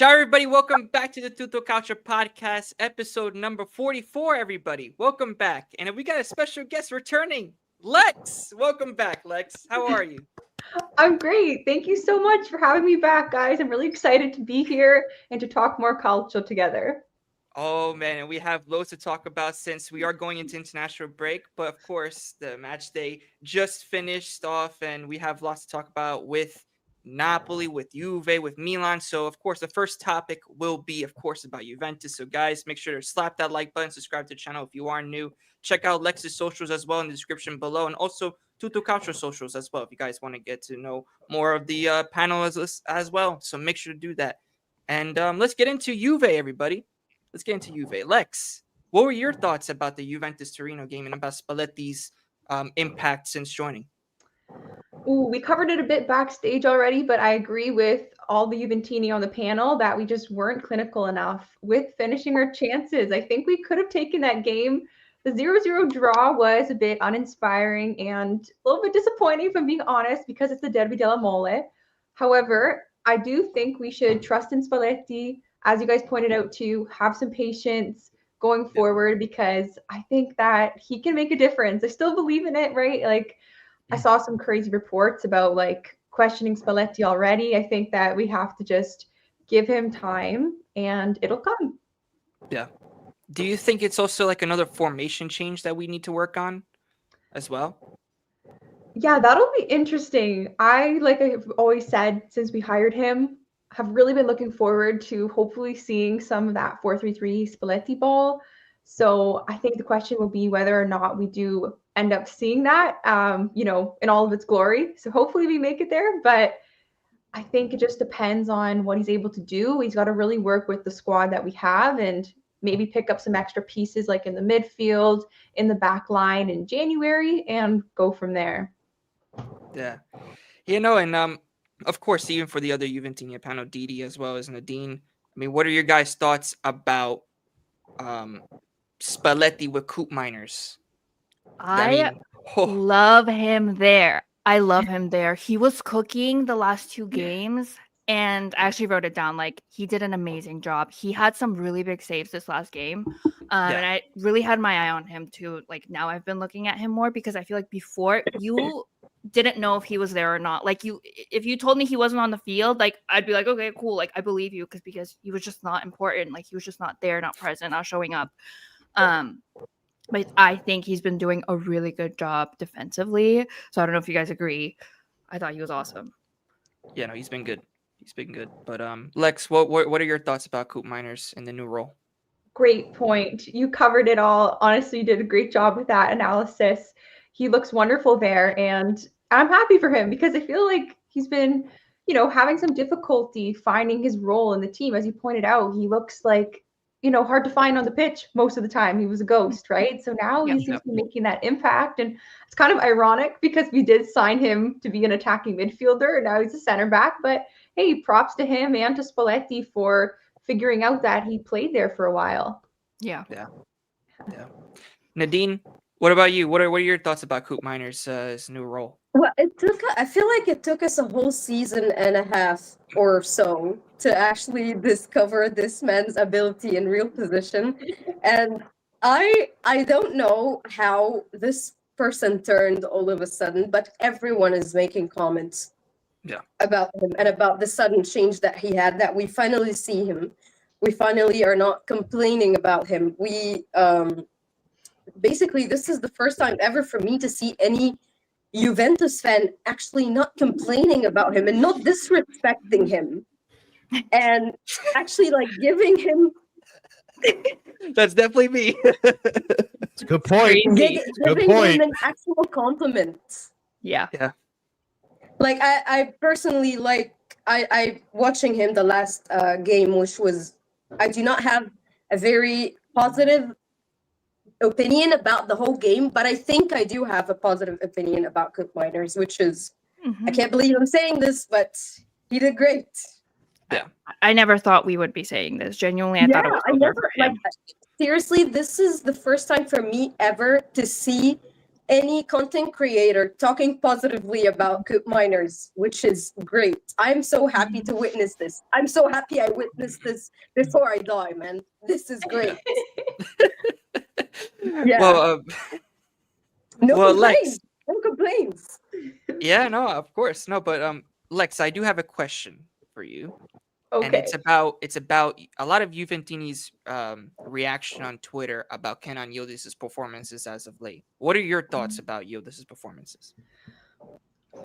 Ciao, everybody. Welcome back to the Tutto Calcio podcast, episode number 44, everybody. Welcome back. And we got a special guest returning, Lex. Welcome back, Lex. How are you? I'm great. Thank you so much for having me back, guys. I'm really excited to be here and to talk more calcio together. Oh, man. And we have loads to talk about since we are going into international break. But of course, the match day just finished off, and we have lots to talk about with Napoli, with Juve, with Milan. So, of course, the first topic will be, of course, about Juventus. So, guys, make sure to slap that like button, subscribe to the channel if you are new. Check out Lex's socials as well in the description below, and also Tutto Calcio socials as well if you guys want to get to know more of the panel as well. So, make sure to do that. And let's get into Juve, everybody. Let's get into Juve. Lex, what were your thoughts about the Juventus Torino game and about Spalletti's impact since joining? Ooh, we covered it a bit backstage already, but I agree with all the Juventini on the panel that we just weren't clinical enough with finishing our chances. I think we could have taken that game. The 0-0 draw was a bit uninspiring and a little bit disappointing, if I'm being honest, because it's the Derby della Mole. However, I do think we should trust in Spalletti, as you guys pointed out, to have some patience going forward because I think that he can make a difference. I still believe in it, right? Like, I saw some crazy reports about like questioning Spalletti already. I think that we have to just give him time and it'll come. Yeah. Do you think it's also like another formation change that we need to work on as well? Yeah, that'll be interesting. Like I've always said since we hired him, have really been looking forward to hopefully seeing some of that 4-3-3 Spalletti ball. So I think the question will be whether or not we do end up seeing that, in all of its glory. So hopefully we make it there, but I think it just depends on what he's able to do. He's got to really work with the squad that we have and maybe pick up some extra pieces like in the midfield, in the back line in January and go from there. Yeah. And of course, even for the other Juventini panel, Didi as well as Nadine. I mean, what are your guys' thoughts about Spalletti with Coop Miners? I love him there. I love him there. He was cooking the last two games, and I actually wrote it down. Like, he did an amazing job. He had some really big saves this last game. And I really had my eye on him too. Like, now I've been looking at him more because I feel like before you didn't know if he was there or not. Like, if you told me he wasn't on the field, like, I'd be like, okay, cool. Like, I believe you because he was just not important. Like, he was just not there, not present, not showing up. But I think he's been doing a really good job defensively. So I don't know if you guys agree. I thought he was awesome. Yeah, no, he's been good. He's been good. But Lex, what are your thoughts about Coop Miners in the new role? Great point. You covered it all. Honestly, you did a great job with that analysis. He looks wonderful there, and I'm happy for him because I feel like he's been, having some difficulty finding his role in the team. As you pointed out, he looks like, hard to find on the pitch most of the time. He was a ghost, right? So now he seems to be making that impact, and it's kind of ironic because we did sign him to be an attacking midfielder, and now he's a center back. But hey, props to him and to Spalletti for figuring out that he played there for a while. Yeah. Nadine, what about you? What are your thoughts about Coop Miners' his new role? Well, I feel like it took us a whole season and a half or so to actually discover this man's ability in real position. And I don't know how this person turned all of a sudden, but everyone is making comments about him and about the sudden change that he had, that we finally see him. We finally are not complaining about him. We basically, this is the first time ever for me to see any Juventus fan actually not complaining about him and not disrespecting him and actually like giving him That's definitely me. It's a good point. Giving him an actual compliment. Yeah. Like I personally I watching him the last game, which was, I do not have a very positive opinion about the whole game, but I think I do have a positive opinion about Coop Miners, which is, I can't believe I'm saying this, but he did great. Yeah. I never thought we would be saying this. Genuinely, I thought it was over for him. Seriously, this is the first time for me ever to see any content creator talking positively about Coop Miners, which is great. I'm so happy to witness this. I'm so happy I witnessed this before I die, man. This is great. Yeah. Well, No well, complaints. Lex. No complaints. Yeah, no, of course, no, but Lex, I do have a question for you. And Okay. it's about a lot of Juventini's reaction on Twitter about Kenan Yıldız's performances as of late. What are your thoughts about Yıldız's performances?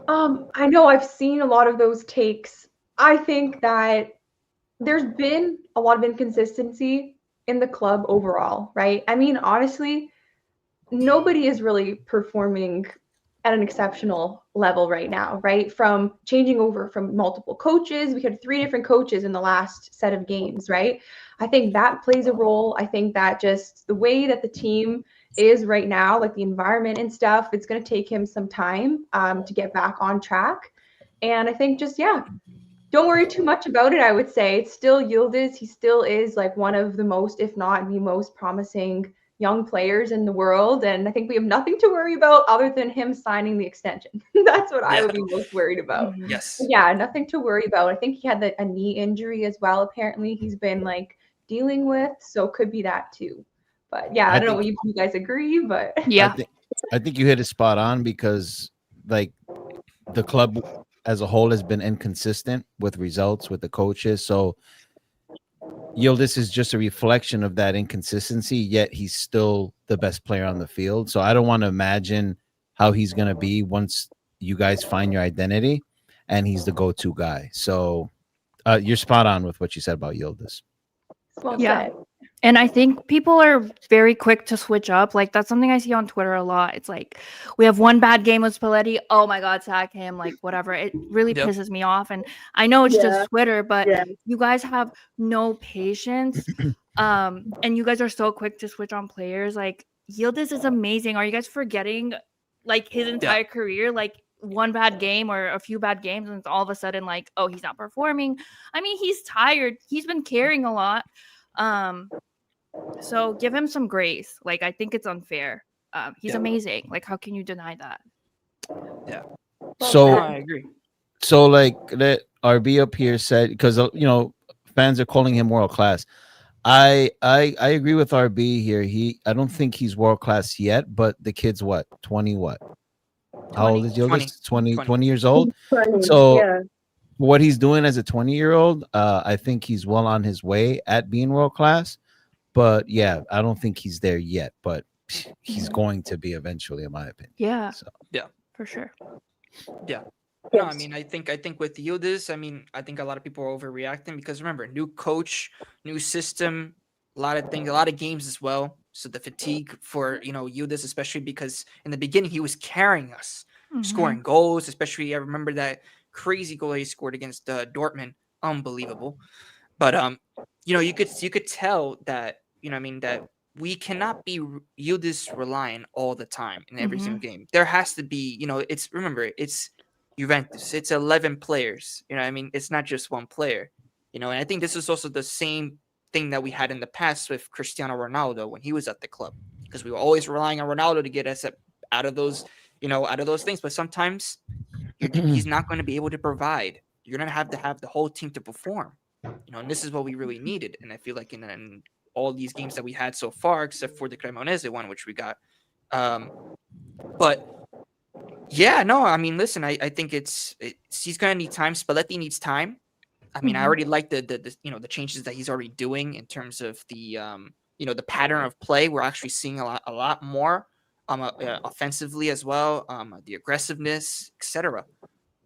I know I've seen a lot of those takes. I think that there's been a lot of inconsistency in the club overall, right? I mean, honestly, nobody is really performing at an exceptional level right now, right? From changing over from multiple coaches, we had 3 different coaches in the last set of games, right? I think that plays a role. I think that just the way that the team is right now, like the environment and stuff, it's going to take him some time to get back on track. And I think just, yeah, don't worry too much about it, I would say. It's still Yıldız. He still is like one of the most, if not the most promising young players in the world. And I think we have nothing to worry about other than him signing the extension. That's what I would be most worried about. Yes. But yeah, nothing to worry about. I think he had a knee injury as well. Apparently, he's been like dealing with, so could be that too. But yeah, I don't know if you guys agree, but Yeah. I think you hit it spot on because like the club as a whole has been inconsistent with results with the coaches. So Yıldız is just a reflection of that inconsistency, yet he's still the best player on the field. So I don't want to imagine how he's going to be once you guys find your identity and he's the go-to guy. So you're spot on with what you said about Yıldız. well Yeah. said. And I think people are very quick to switch up. Like, that's something I see on Twitter a lot. It's like, we have one bad game with Spalletti. Oh my God, sack him. Like, whatever. It really Yep. pisses me off. And I know it's Yeah. just Twitter, but Yeah. you guys have no patience. And you guys are so quick to switch on players. Like, Yıldız is amazing. Are you guys forgetting, like, his entire career? Like, one bad game or a few bad games, and it's all of a sudden, like, oh, he's not performing. I mean, he's tired. He's been carrying a lot. So give him some grace. Like, I think it's unfair. He's amazing. Like, how can you deny that? So I agree. So like that RB up here said, because fans are calling him world class. I agree with RB here. I don't think he's world class yet, but the kid's what, 20 what? How old is Yıldız? 20 years old. So yeah. what he's doing as a 20-year-old, I think he's well on his way at being world class. But yeah, I don't think he's there yet, but he's going to be eventually, in my opinion. Yeah. So For sure. No, I mean, I think with Yıldız, I mean, I think a lot of people are overreacting because remember, new coach, new system, a lot of things, a lot of games as well. So the fatigue for Yıldız, especially because in the beginning he was carrying us, scoring goals. Especially, I remember that crazy goal he scored against Dortmund, unbelievable. But you could tell that that we cannot be Yıldız reliant all the time in every single game. There has to be, it's Juventus. It's 11 players. It's not just one player. And I think this is also the same thing that we had in the past with Cristiano Ronaldo when he was at the club, because we were always relying on Ronaldo to get us out of those things. But sometimes he's not going to be able to provide. You're going to have the whole team to perform. And this is what we really needed. And I feel like in all these games that we had so far, except for the Cremonese one, which we got. But yeah, no, I mean, listen, I think he's gonna need time. Spalletti needs time. I mean, I already like the changes that he's already doing in terms of the the pattern of play. We're actually seeing a lot more offensively as well, the aggressiveness, etc.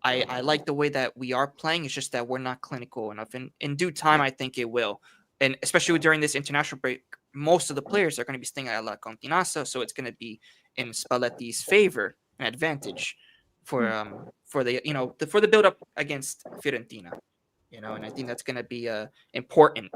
I like the way that we are playing. It's just that we're not clinical enough. In due time, I think it will. And especially during this international break, most of the players are going to be staying at La Continassa, so it's going to be in Spalletti's favor, an advantage for the build up against Fiorentina. And I think that's going to be important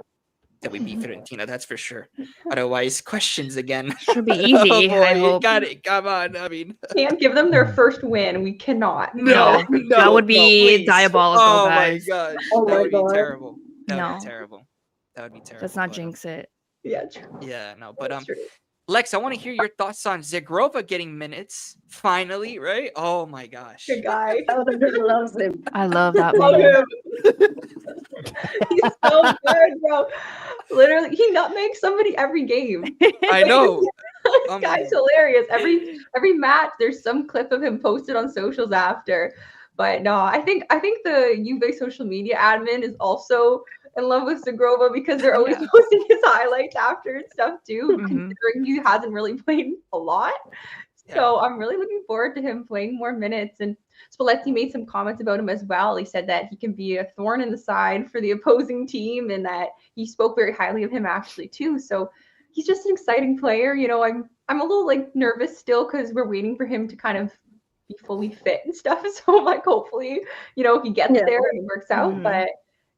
that we beat Fiorentina. That's for sure. Otherwise, questions again. Should be easy. Oh boy, I hope. got it. Come on. I mean, Can't give them their first win. We cannot. no, That would be please. diabolical, Oh guys. my gosh, Oh that my would be God. terrible. That would No. be terrible. That would be terrible. Let's not but, jinx it. Yeah, true. Yeah, no, but That's true. Lex, I want to hear your thoughts on Zagrova getting minutes finally, right? Oh my gosh. Good guy. Everyone loves him. I love that Love man. him. He's so good, bro. Literally, he nutmegs somebody every game. I know. This guy's hilarious. Every match, there's some clip of him posted on socials after. But no, I think the Juve social media admin is also in love with Zagrova because they're always posting his highlights after and stuff too, considering he hasn't really played a lot. So I'm really looking forward to him playing more minutes. And Spalletti made some comments about him as well. He said that he can be a thorn in the side for the opposing team and that he spoke very highly of him actually too. So he's just an exciting player. You know, I'm a little like nervous still because we're waiting for him to kind of be fully fit and stuff. So like hopefully, you know, he gets there and it works out. But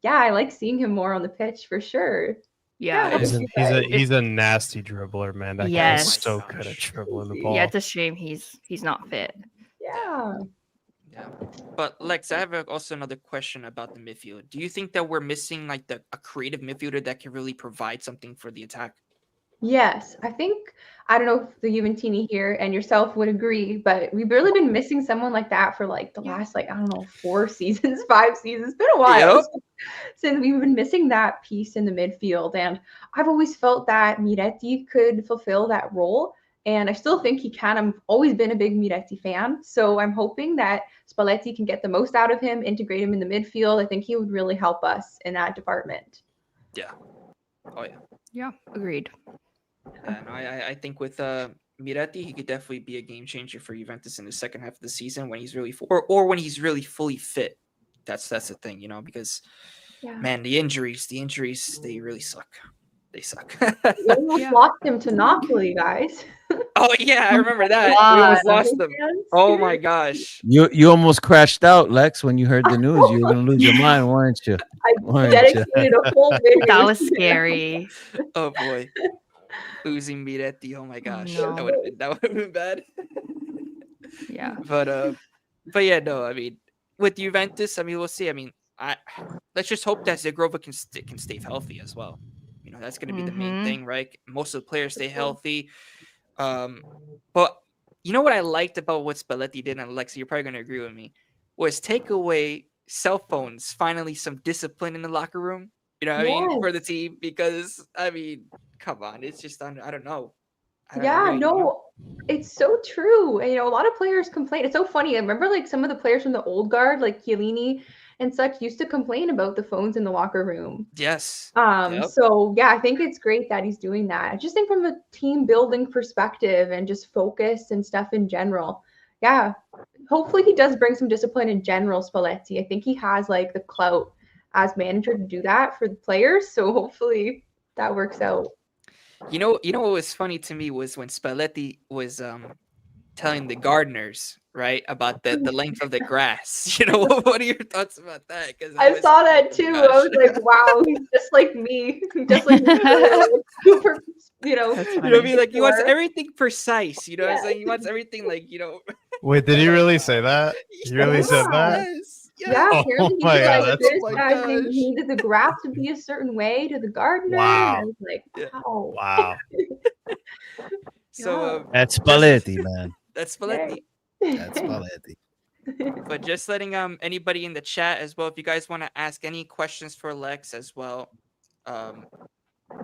yeah, I like seeing him more on the pitch for sure. Yeah, he's a nasty dribbler, man. That guy is so good at dribbling the ball. Yeah, it's a shame he's not fit. Yeah. But Lex, I have also another question about the midfield. Do you think that we're missing like a creative midfielder that can really provide something for the attack? Yes, I think, I don't know if the Juventini here and yourself would agree, but we've really been missing someone like that for like the last, like, I don't know, 4 seasons, 5 seasons. It's been a while since we've been missing that piece in the midfield. And I've always felt that Miretti could fulfill that role. And I still think he can. I've always been a big Miretti fan. So I'm hoping that Spalletti can get the most out of him, integrate him in the midfield. I think he would really help us in that department. Yeah. Oh, yeah. Yeah, agreed. And I think with Miretti, he could definitely be a game changer for Juventus in the second half of the season when he's really or when he's really fully fit. That's the thing, you know, because man, the injuries, they really suck. They suck. We almost lost him to Napoli, guys. Oh yeah, I remember that. We almost lost them. Oh my gosh. You almost crashed out, Lex, when you heard the news. You were gonna lose your mind, weren't you? I dedicated a whole video. That was scary. Oh boy. Losing Miretti. Oh my gosh. No. That would have been bad. Yeah. But yeah, no, I mean, with Juventus, I mean, we'll see. I mean, let's just hope that Zagrova can stay healthy as well. You know, that's going to be the main thing, right? Most of the players stay healthy. But you know what I liked about what Spalletti did, and Alexa, you're probably going to agree with me, was take away cell phones, finally some discipline in the locker room, you know what I mean, for the team, because, I mean, come on, it's just, I don't know. It's so true. And, you know, a lot of players complain. It's so funny. I remember like some of the players from the old guard, like Chiellini and such, used to complain about the phones in the locker room. Yes. So yeah, I think it's great that he's doing that. I just think from a team building perspective and just focus and stuff in general. Yeah. Hopefully he does bring some discipline in general, Spalletti. I think he has like the clout as manager to do that for the players. So hopefully that works out. You know what was funny to me was when Spalletti was telling the gardeners, right, about the length of the grass. You know, what are your thoughts about that? Because I saw that too. I was like, wow, he's just like me. Just like me. Super, you know. You know what I mean? Like he wants everything precise. You know what I'm saying? He wants everything like, you know. Wait, did he really say that? He really said that? Yeah, oh my god, he needed the grass to be a certain way to the gardener. Wow. And I was like, wow. Wow. So that's Spalletti, man. That's Spalletti. That's Spalletti. But just letting anybody in the chat as well, if you guys want to ask any questions for Lex as well,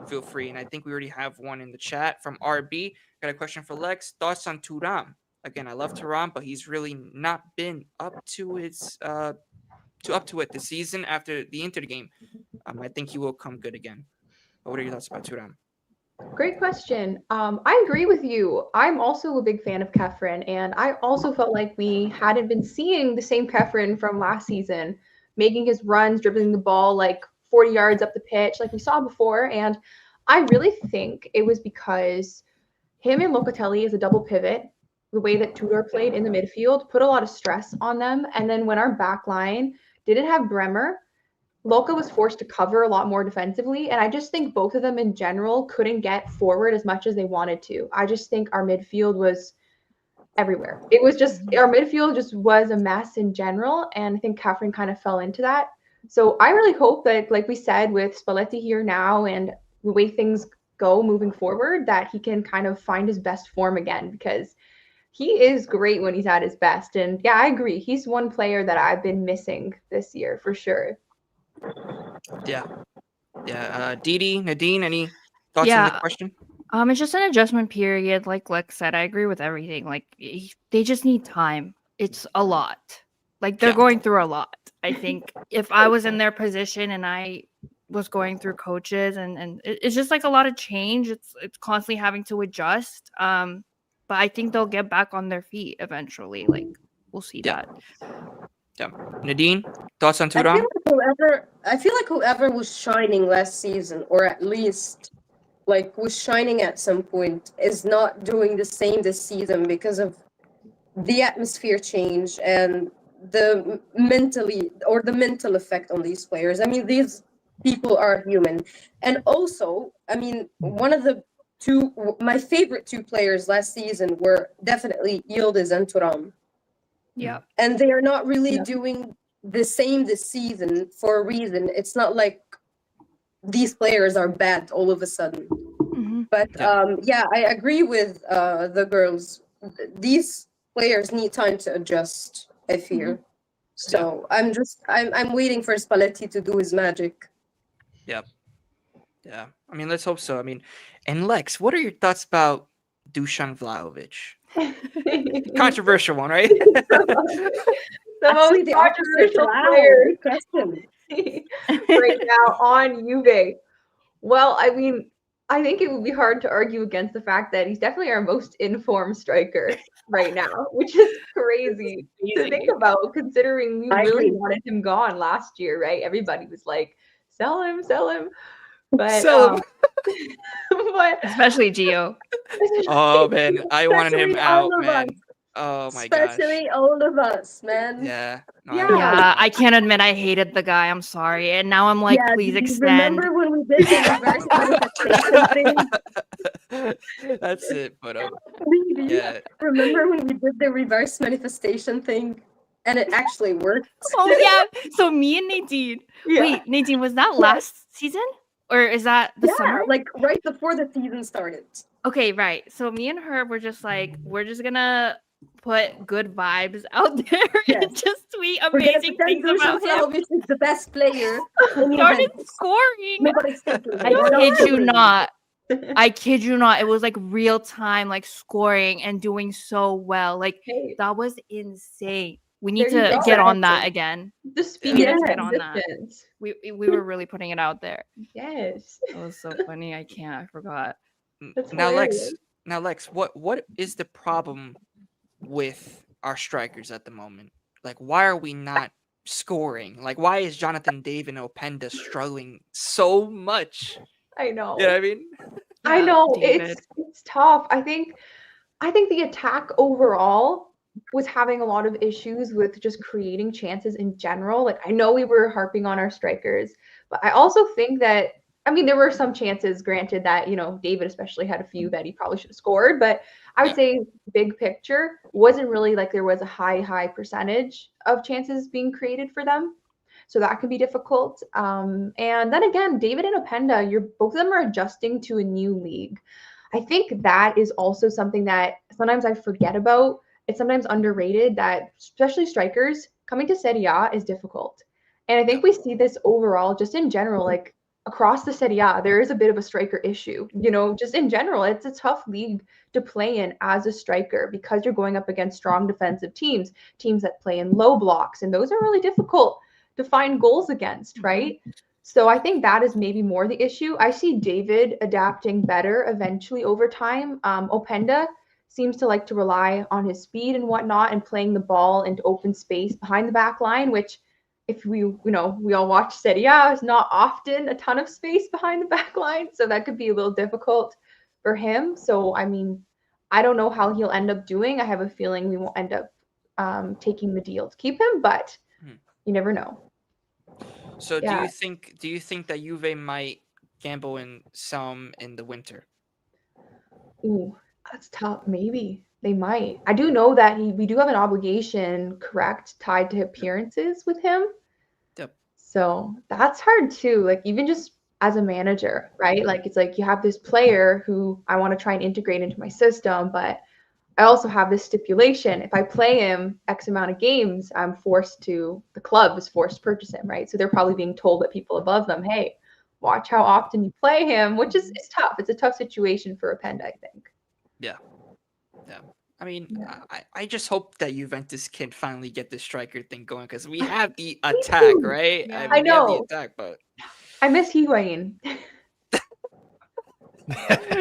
feel free. And I think we already have one in the chat from RB. Got a question for Lex. Thoughts on Thuram? Again, I love Thuram, but he's really not been up to it this season after the Inter game. I think he will come good again. But what are your thoughts about Thuram? Great question. I agree with you. I'm also a big fan of Kefren, and I also felt like we hadn't been seeing the same Kefren from last season, making his runs, dribbling the ball like 40 yards up the pitch like we saw before. And I really think it was because him and Locatelli as a double pivot, the way that Tudor played in the midfield, put a lot of stress on them. And then when our back line didn't have Bremer, Loca was forced to cover a lot more defensively. And I just think both of them in general couldn't get forward as much as they wanted to. I just think our midfield was everywhere. It was just, our midfield just was a mess in general. And I think Kefren kind of fell into that. So I really hope that, like we said, with Spalletti here now and the way things go moving forward, that he can kind of find his best form again, because he is great when he's at his best. And yeah, I agree. He's one player that I've been missing this year for sure. Yeah. Didi, Nadine, any thoughts on the question? It's just an adjustment period. Like Lex said, I agree with everything. Like they just need time. It's a lot. Like they're going through a lot. I think if I was in their position and I was going through coaches and it's just like a lot of change. It's constantly having to adjust. But I think they'll get back on their feet eventually. Like we'll see that. Yeah. Nadine, thoughts on Turan? I feel like whoever was shining last season, or at least like was shining at some point, is not doing the same this season because of the atmosphere change and the mental effect on these players. I mean, these people are human. And also, I mean, my favorite two players last season were definitely Yildiz and Turan. Yeah. And they are not really doing the same this season for a reason. It's not like these players are bad all of a sudden. But I agree with the girls. These players need time to adjust, I fear. So I'm waiting for Spalletti to do his magic. Yep. Yeah. I mean, let's hope so. I mean, and Lex, what are your thoughts about Dusan Vlahovic? Controversial one, right? The most controversial player right now on Juve. Well, I mean, I think it would be hard to argue against the fact that he's definitely our most informed striker right now, which is crazy to think about, considering we really wanted him gone last year, right? Everybody was like, sell him. But, sell him. but especially Gio. Oh man, I wanted him out, man. Oh my gosh. Especially all of us, man. Yeah. No, Yeah, I can't admit I hated the guy. I'm sorry. And now I'm like, please extend. Remember when we did the reverse manifestation thing? That's it, but remember when we did the reverse manifestation thing? And it actually worked. Oh yeah. So me and Nadine. Wait, Nadine, was that last season? Or is that the summer? Like right before the season started. Okay, right. So me and her were just like, we're just gonna put good vibes out there and just tweet amazing things about him. Obviously, the best player. Started scoring. I kid you not. It was like real time, like scoring and doing so well. Like that was insane. We need to get on that again. The speed get on that. We were really putting it out there. Yes. It was so funny. I forgot. Now Lex, what is the problem with our strikers at the moment? Like, why are we not scoring? Like, why is Jonathan David and Openda struggling so much? I know. You know what I mean? I know. It's tough. I think the attack overall was having a lot of issues with just creating chances in general. Like, I know we were harping on our strikers, but I also think that, I mean, there were some chances, granted, that, you know, David especially had a few that he probably should have scored, but I would say big picture wasn't really like there was a high percentage of chances being created for them. So that can be difficult. And then again, David and Openda, both of them are adjusting to a new league. I think that is also something that sometimes I forget about. It's sometimes underrated that especially strikers coming to Serie A is difficult. And I think we see this overall, just in general, like across the Serie A, there is a bit of a striker issue. You know, just in general, it's a tough league to play in as a striker because you're going up against strong defensive teams that play in low blocks. And those are really difficult to find goals against, right? So I think that is maybe more the issue. I see David adapting better eventually over time. Openda seems to like to rely on his speed and whatnot and playing the ball into open space behind the back line, which if we all watch Serie A, is not often a ton of space behind the back line. So that could be a little difficult for him. So, I mean, I don't know how he'll end up doing. I have a feeling we won't end up taking the deal to keep him, but you never know. So do you think that Juve might gamble in some in the winter? Ooh, that's tough. Maybe they might. I do know that we do have an obligation, correct, tied to appearances with him. Yep. So that's hard too. Like even just as a manager, right? Like it's like you have this player who I want to try and integrate into my system, but I also have this stipulation. If I play him X amount of games, the club is forced to purchase him, right? So they're probably being told by people above them, hey, watch how often you play him, which is tough. It's a tough situation for a Pend, I think. Yeah. I mean, Yeah. I just hope that Juventus can finally get the striker thing going because we have the attack, too. right? Yeah. I mean, we have the know. attack, but I miss Higuain.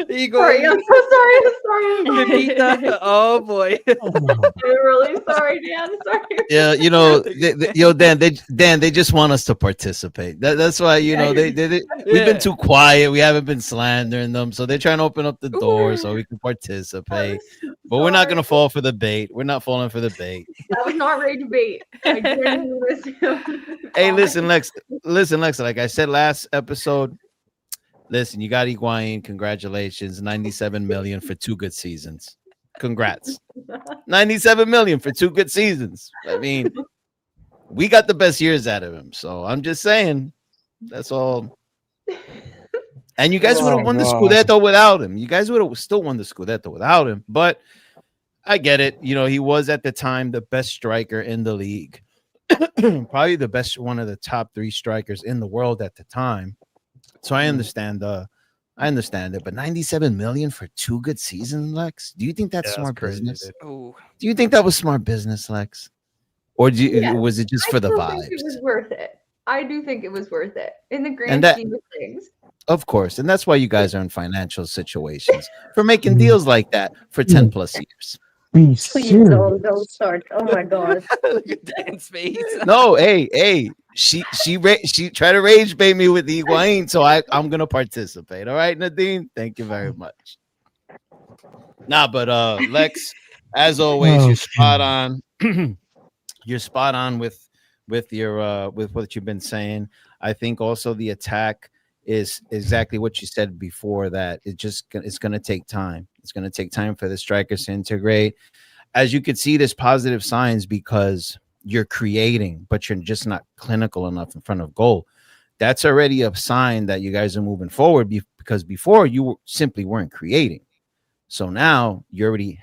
Igor, Sorry, I'm so sorry. I'm sorry. Pepita. Oh boy. I'm really sorry, Dan. Sorry. Yeah, you know, Dan, they just want us to participate. That's why, you know, we've been too quiet. We haven't been slandering them, so they're trying to open up the door so we can participate. But we're not gonna fall for the bait. We're not falling for the bait. That was not rage bait. I didn't listen. Hey, listen, Lex. Like I said last episode, listen, you got Higuain. Congratulations, 97 million for 2 good seasons. Congrats. 97 million for 2 good seasons. I mean, we got the best years out of him. So I'm just saying, that's all. And you guys would have won the Scudetto without him. You guys would have still won the Scudetto without him. But I get it. You know, he was at the time the best striker in the league. Probably the best, one of the top 3 strikers in the world at the time. So I understand it, but 97 million for 2 good seasons, Lex. Do you think that's smart business? Oh, Do you think that was smart business, Lex? Or was it just for the I think it was vibes? worth it. I do think it was worth it in the grand that- scheme of things. Of course, and that's why you guys are in financial situations for making deals like that for 10 plus years. Please don't start. Oh my god. look at Dan's face. No, hey, she tried to rage bait me with the Higuain, so I'm gonna participate. All right, Nadine, thank you very much. Nah, but Lex, as always, you're spot on. You're spot on with your with what you've been saying. I think also the attack is exactly what you said before, that it's going to take time. It's going to take time for the strikers to integrate. As you can see, there's positive signs because you're creating, but you're just not clinical enough in front of goal. That's already a sign that you guys are moving forward, because before you simply weren't creating. So now you're already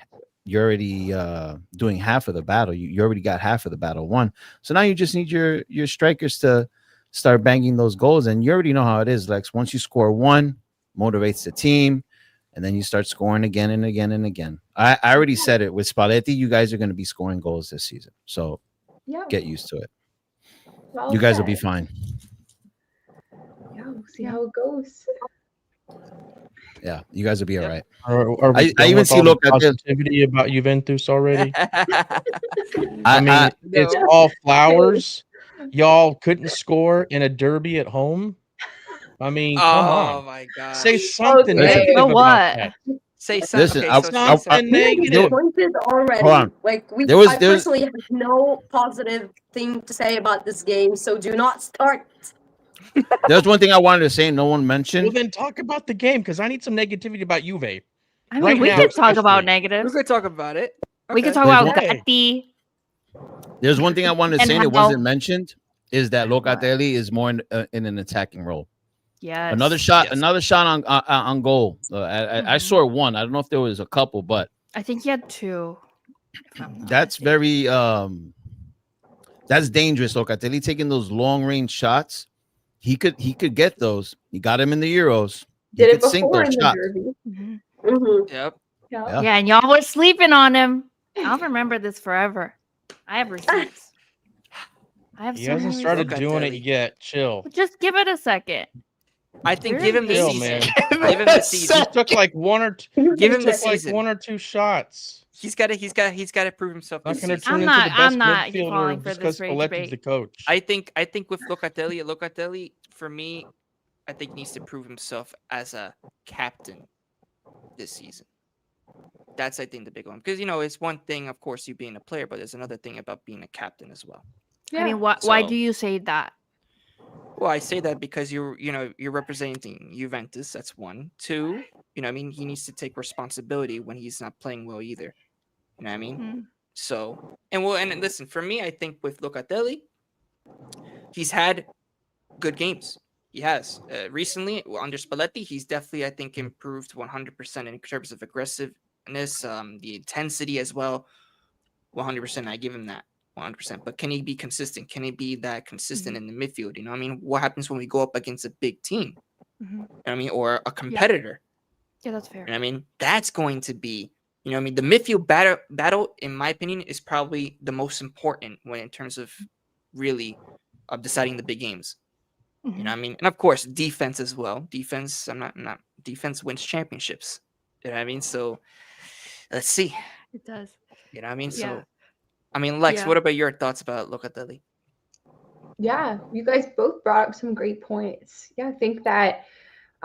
doing half of the battle. You already got half of the battle won. So now you just need your strikers to start banging those goals. And you already know how it is, Lex. Once you score one, motivates the team, and then you start scoring again and again and again. I already said it with Spalletti. You guys are going to be scoring goals this season, so get used to it. Well you guys will said. be fine. Yeah, we'll see how it goes. Yeah, you guys will be all right. Are we I even see positivity about Juventus already. I mean, it's all flowers. Y'all couldn't score in a derby at home. I mean, come on. Oh my god. Say something Okay. negative So about what? that. Say something. Listen, Okay, so something negative. Disappointed already. Hold on. Like I There was- personally have no positive thing to say about this game, so do not start. There's one thing I wanted to say. No one Well, mentioned. then talk about the game, because I need some negativity about Juve. I mean, Right we now, could talk about especially. we negatives. could talk about it. We could Okay. talk There's about one- Gatti. There's one thing I wanted to And say and it how- wasn't mentioned, is that Locatelli is more in an attacking role. Yes. Another shot on goal. I Mhm. saw one. I don't know if there was a couple, but I think he had 2. if I'm not that's mistaken. very that's dangerous. Locatelli taking those long range shots. He could get those. He got him in the Euros. He Did it could sink before those in the shots. derby. Mhm. Mm-hmm. Yep. Yeah. Yeah, and y'all were sleeping on him. I'll remember this forever. I have receipts. I have He so hasn't many started receipts. doing it yet. Chill. Just give it a second. I think Really? give him the Chill, season. man. Give him the season. He took like one or two. Give him the took like season. 1 or 2 shots. He's got to prove himself Not this going to season. turn I'm into not- the best I'm not falling midfielder for just this because rage Spalletti's bait. the coach. I think with Locatelli, for me, I think needs to prove himself as a captain this season. That's, I think, the big one, because it's one thing, of course, you being a player, but there's another thing about being a captain as well. I mean, why So- do you say that? Well, I say that because you're representing Juventus. That's one. Two, I mean, he needs to take responsibility when he's not playing well either. You know what I mean? Mhm. So, and listen, for me, I think with Locatelli, he's had good games. He has. Recently, under Spalletti, he's definitely, I think, improved 100% in terms of aggressiveness, the intensity as well. 100%. I give him that 100%. But can he be consistent? Can he be that consistent in the midfield? You know what I mean? What happens when we go up against a big team? You know what I mean? Or a competitor? Yeah, that's fair. You know what I mean? That's going to be, you know what I mean? The midfield battle, in my opinion, is probably the most important when in terms of really deciding the big games. You know what I mean? And of course, defense as well. Defense, defense wins championships. You know what I mean? So let's see. It does. You know what I mean? Yeah. So, I mean, Lex, what about your thoughts about Locatelli? Yeah, you guys both brought up some great points. Yeah, I think that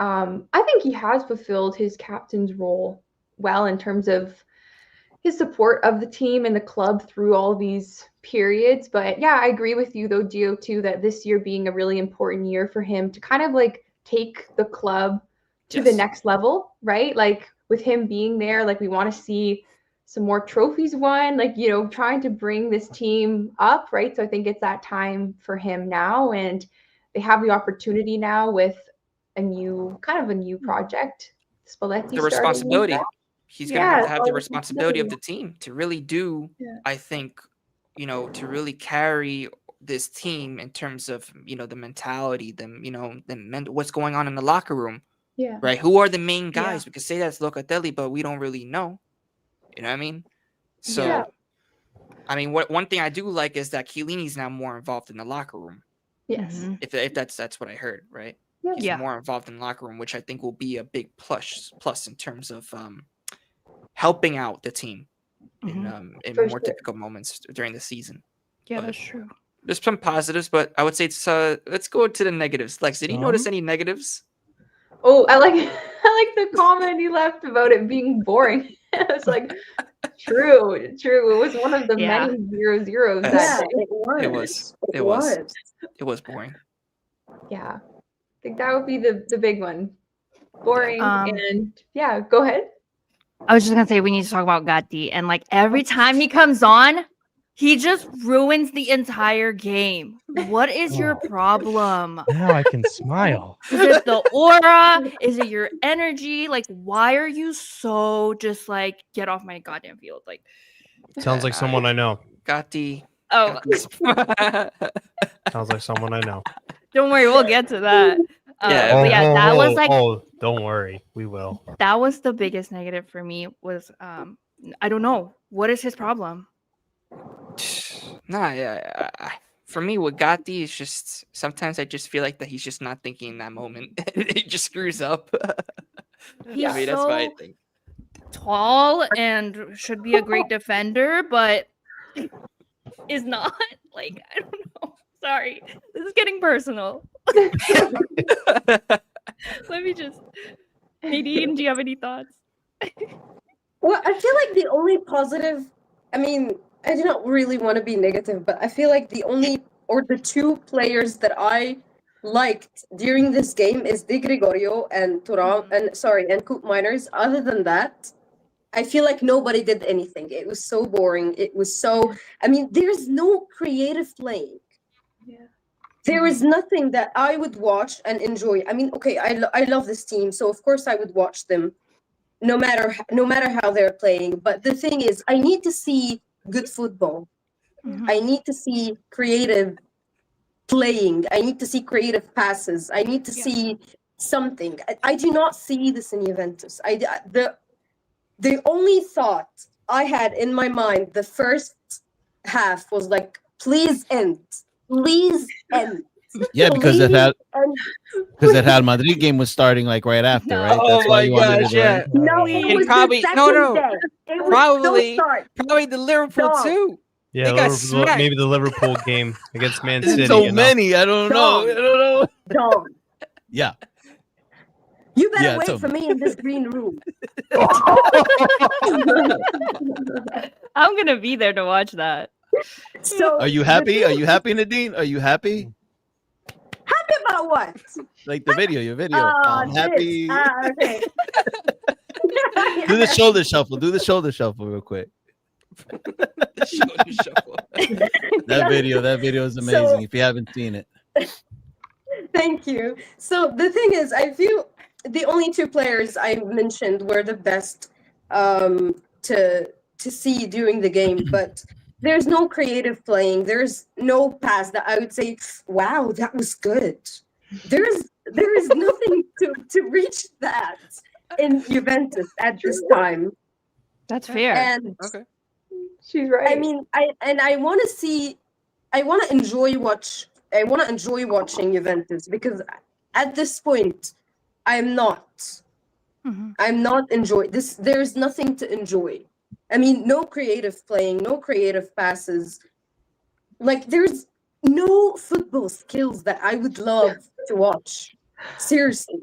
I think he has fulfilled his captain's role well in terms of his support of the team and the club through all these periods. But yeah, I agree with you though, Gio, too, that this year being a really important year for him to kind of like take the club to the next level, right? Like with him being there, like we want to see some more trophies won, like, you know, trying to bring this team up, right? So I think it's that time for him now, and they have the opportunity now with a new project. Spalletti The responsibility. He's going to have the responsibility of the team to really do, I think, you know, to really carry this team in terms of, you know, the mentality, what's going on in the locker room. Yeah. Right. Who are the main guys? We could say that's Locatelli, but we don't really know. You know what I mean? So, I mean, one thing I do like is that Chiellini's now more involved in the locker room. Yes. If that's what I heard, right? He's more involved in the locker room, which I think will be a big plus in terms of helping out the team in more difficult moments during the season. Yeah, that's true. There's some positives, but I would say it's let's go to the negatives. Lex, did you notice any negatives? Oh, I like the comment he left about it being boring. It's like true. It was one of the many 0-0s that day. It was boring. Yeah. I think that would be the big one. Boring and go ahead. I was just gonna say we need to talk about Gatti, and like every time he comes on, he just ruins the entire game. What is your problem? Now I can smile. Is it the aura? Is it your energy? Like, why are you so just like, get off my goddamn field? Like, sounds like someone I know. Gatti. Oh, sounds like someone I know. Don't worry, we'll get to that. That was like. Oh, don't worry, we will. That was the biggest negative for me. Was I don't know, what is his problem? For me, with Gatti, it's just sometimes I just feel like that he's just not thinking in that moment. He just screws up. He's that's what I think. Tall and should be a great defender, but is not. Like, I don't know. Sorry, this is getting personal. Let me just. Nadine, do you have any thoughts? Well, I feel like the only positive. I mean, I do not really want to be negative, but I feel like the two players that I liked during this game is Di Gregorio and Thuram, and Coop Miners. Other than that, I feel like nobody did anything. It was so boring. It was so. I mean, there's no creative playing. Yeah. There is nothing that I would watch and enjoy. I mean, okay, I love this team, so of course I would watch them, no matter how they're playing. But the thing is, I need to see good football. I need to see creative playing. I need to see creative passes. I need to see something. I do not see this in Juventus. The only thought I had in my mind the first half was like, please end. Please end. Yeah, because that Real Madrid game was starting like right after, right? Oh my gosh, yeah. No, it was probably the second day. It was probably the Liverpool too. Yeah, maybe the Liverpool game against Man City. So many, I don't know. Dog. Yeah. You better wait for me in this green room. I'm gonna be there to watch that. So, are you happy? Are you happy, Nadine? Are you happy? Happy about what? Like your video. I'm happy. Okay. Do the shoulder shuffle. Do the shoulder shuffle real quick. That video is amazing. If you haven't seen it. Thank you. So the thing is, I feel the only two players I mentioned were the best to see during the game, but there's no creative playing. There's no pass that I would say, "Wow, that was good." There is nothing to reach that in Juventus at this time, That's fair. and Okay. She's right. I mean, I want to see, I want to enjoy watching Juventus because at this point, I'm not, Mhm. I'm not enjoy this. There's nothing to enjoy. I mean, no creative playing, no creative passes. Like, there's no football skills that I would love to watch. Seriously.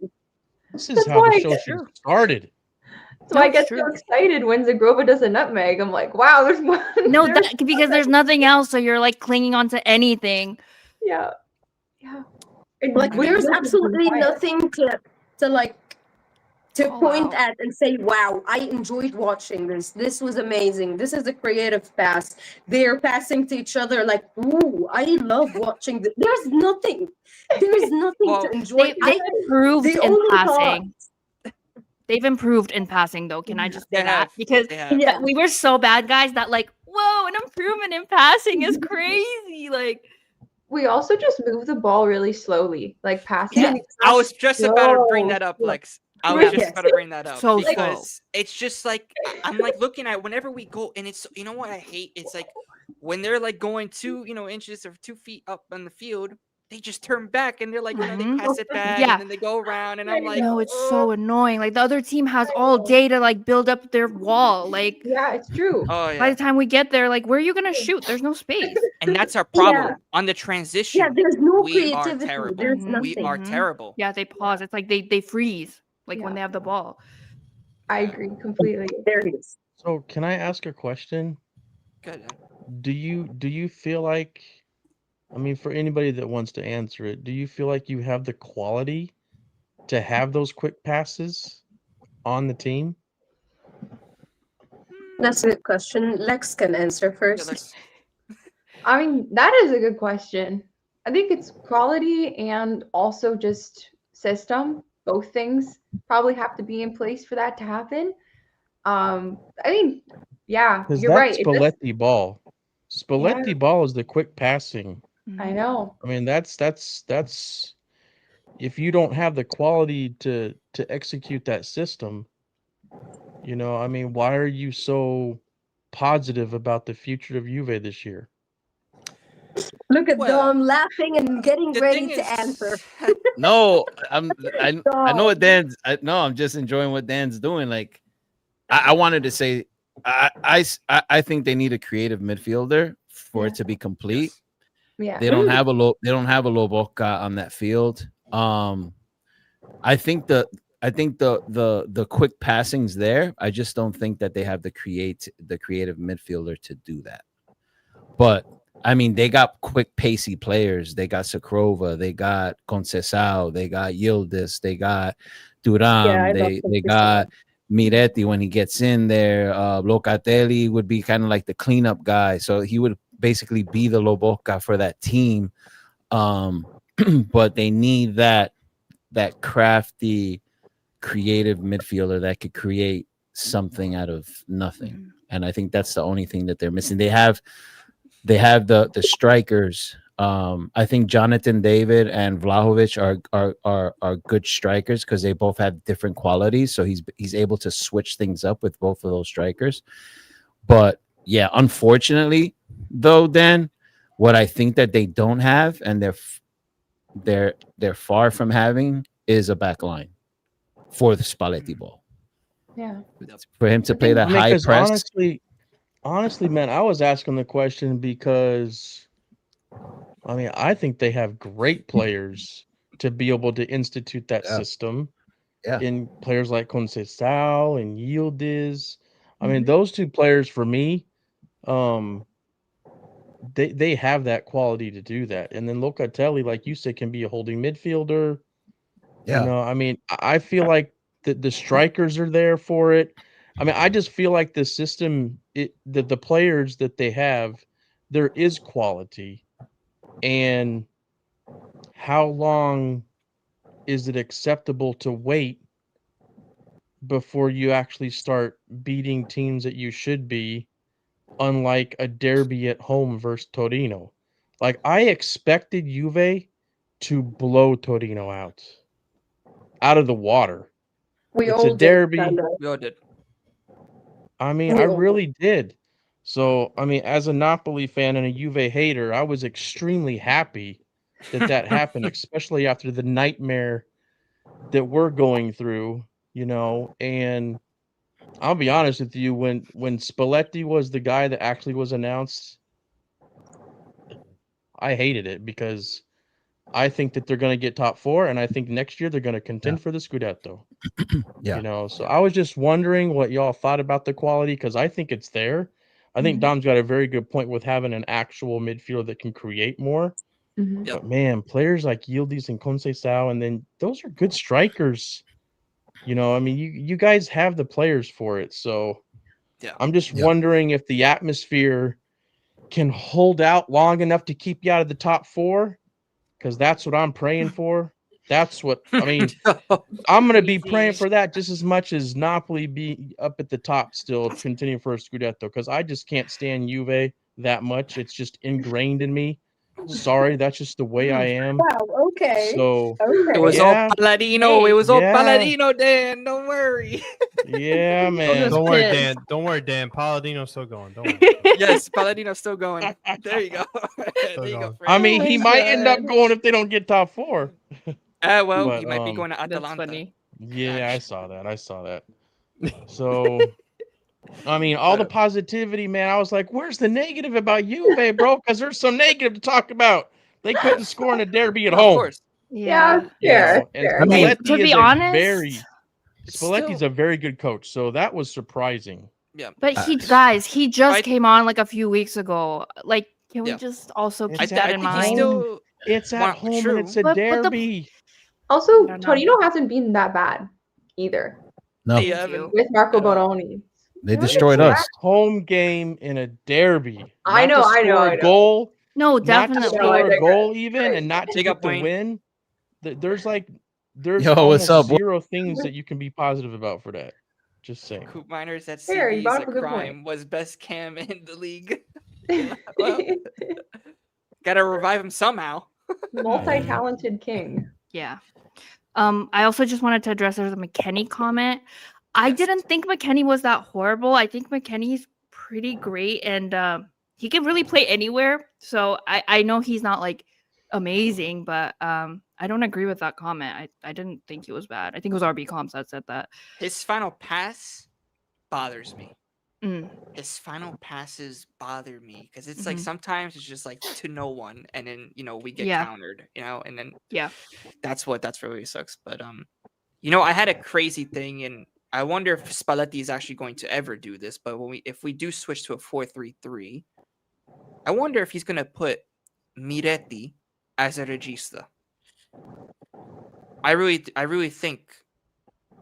This is That's how the why- show should have started. So I No, get it's so true. excited when Zagrova does a nutmeg. I'm like, wow, there's one. No, there's- because there's nothing else, so you're like clinging on to anything. yeah, yeah. And Like, with there's Juve, absolutely why? nothing to like to Call point out. at and say, wow, I enjoyed watching this. This was amazing. This is a creative pass. They're passing to each other like, ooh, I love watching this. There's nothing. There's nothing Well, to enjoy. They've improved the in only passing. They've improved in passing, though. Can I just say They that? have. Because They have. Yeah. we were so bad, guys, that like, whoa, an improvement in passing is crazy. Like, We also just move the ball really slowly, like passing. Yeah. I was just about to bring slow. that up, Yeah. Lex. I was just Yes. about to bring that up So because it's just like I'm like looking at whenever we go, and it's you know what I hate. It's like when they're like going 2 inches or 2 feet up on the field, they just turn back and they're like they Mhm. pass it back Yeah. and then they go around, and I'm like, no, it's so annoying. Like the other team has all day to like build up their wall. Like Yeah, it's true. oh by yeah, the time we get there, like where are you gonna shoot? There's no space. and that's our Yeah. problem on the transition. Yeah, there's no we are creativity. terrible. There's Mhm. We nothing. are Mhm. terrible. Yeah, they pause. It's like they freeze like when Yeah. they have the ball. I agree completely. There it is. So, can I ask a question? Good. Do you feel like, I mean, for anybody that wants to answer it, do you feel like you have the quality to have those quick passes on the team? That's a good question. Lex can answer Yeah, first. Lex. I mean, that is a good question. I think it's quality and also just system. Both things probably have to be in place for that to happen. I mean, yeah, Because you're right. that's It does, Spalletti ball. Spalletti ball is the quick passing. I know. I mean, that's if you don't have the quality to execute that system, I mean, why are you so positive about the future of Juve this year? Look at Well, Dom laughing and getting the ready thing to is, answer. No, I know what Dom. I'm just enjoying what Dan's doing. Like, I wanted to say, I think they need a creative midfielder for it to be complete. Yeah. They don't have a Lobotka on that field. I think the quick passing's there. I just don't think that they have the creative midfielder to do that. But I mean, they got quick, pacey players. They got Sakrova, they got Conceição, they got Yildiz, they got Duran, Yeah, I love they got Miretti when he gets in there. Locatelli would be kind of like the cleanup guy, so he would basically be the Lobotka for that team. But they need that crafty, creative midfielder that could create something out of nothing. And I think that's the only thing that they're missing. They have the strikers. I think Jonathan David and Vlahovic are good strikers because they both have different qualities. So he's able to switch things up with both of those strikers. But yeah, unfortunately, though, Dan, what I think that they don't have, and they're far from having, is a back line for the Spalletti ball. Yeah. For him to play that high 'cause press. honestly, man, I was asking the question because, I mean, I think they have great players to be able to institute that system. Yeah. In players like Conceição and Yildiz. I mean, those two players for me, they have that quality to do that. And then Locatelli, like you said, can be a holding midfielder. Yeah. I mean, I feel like the strikers are there for it. I mean, I just feel like the system, the players that they have, there is quality. And how long is it acceptable to wait before you actually start beating teams that you should be, unlike a derby at home versus Torino? Like, I expected Juve to blow Torino out of the water. We It's a all did, derby. kinda. We all did. I mean, We I all did. really did. So, I mean, as a Napoli fan and a Juve hater, I was extremely happy that happened, especially after the nightmare that we're going through, and I'll be honest with you, when Spalletti was the guy that actually was announced, I hated it because I think that they're going to get top 4, and I think next year they're going to contend for the Scudetto. Yeah. So I was just wondering what y'all thought about the quality, because I think it's there. I think Mhm. Dom's got a very good point with having an actual midfielder that can create more. Mhm. Yep. But man, players like Yildiz and Conceição, and then those are good strikers. I mean, you guys have the players for it. So Yeah. I'm just Yeah. wondering if the atmosphere can hold out long enough to keep you out of the top 4, because that's what I'm praying for. That's what I mean. I'm gonna be praying Easy. for that just as much as Napoli be up at the top still, continuing for a Scudetto, because I just can't stand Juve that much. It's just ingrained in me. Sorry, that's just the way I am. Wow, okay. So It Okay. was Yeah. all Palladino. It was all Yeah. Palladino, Dan. Don't worry. yeah, man. Just Don't worry, pissed. Dan. Don't worry, Dan. Paladino's still going. Don't worry. Yes, Palladino's still going. There you go. There you go. going. I mean, Oh he my might end up God. going if they don't get top 4. Well, But, he might be going to That's Atalanta. funny. Yeah, I saw that. So, I mean, all the positivity, man. I was like, where's the negative about Juve, bro? Because there's some negative to talk about. They couldn't score in a derby at Of home. course. Yeah, Yes. fair. And Fair. I mean- Spalletti To be is honest, It's Spalletti's still- a very good coach, so that was surprising. Yeah. but he just Right. came on like a few weeks ago. Like, can we Yeah. just also It's keep at that I in think he's mind? still. It's at Well, home true. and it's a But the- derby. Also, I don't know. Torino hasn't been that bad either No, They Thank haven't- you. with Marco At all. Bononi. they No, destroyed it's us. Home game in a derby. I Not know, to I know, score I a know. goal, No, not to definitely. score I a goal even, Right. and not to Big get up, the Wayne. win. There's Yo, almost what's up, boy? 0 things that you can be positive about for that. Just saying. Coop Miners at Fair, you CV's brought a up a good point. crime was best cam in the league. Well, gotta revive him somehow. Multi-talented king. Yeah. I also just wanted to address the McKennie comment. I Yes. didn't think McKennie was that horrible. I think McKennie's pretty great, and he can really play anywhere. So I know he's not like amazing, but I don't agree with that comment. I didn't think he was bad. I think it was RB Comps that said that. His final pass bothers me. Mm. His final passes bother me because it's like Mhm. sometimes it's just like to no one, and then we get Yeah. countered, and then Yeah. that's really sucks. But I had a crazy thing, and I wonder if Spalletti is actually going to ever do this. But if we do switch to a 4-3-3, I wonder if he's gonna put Miretti as a regista. I really think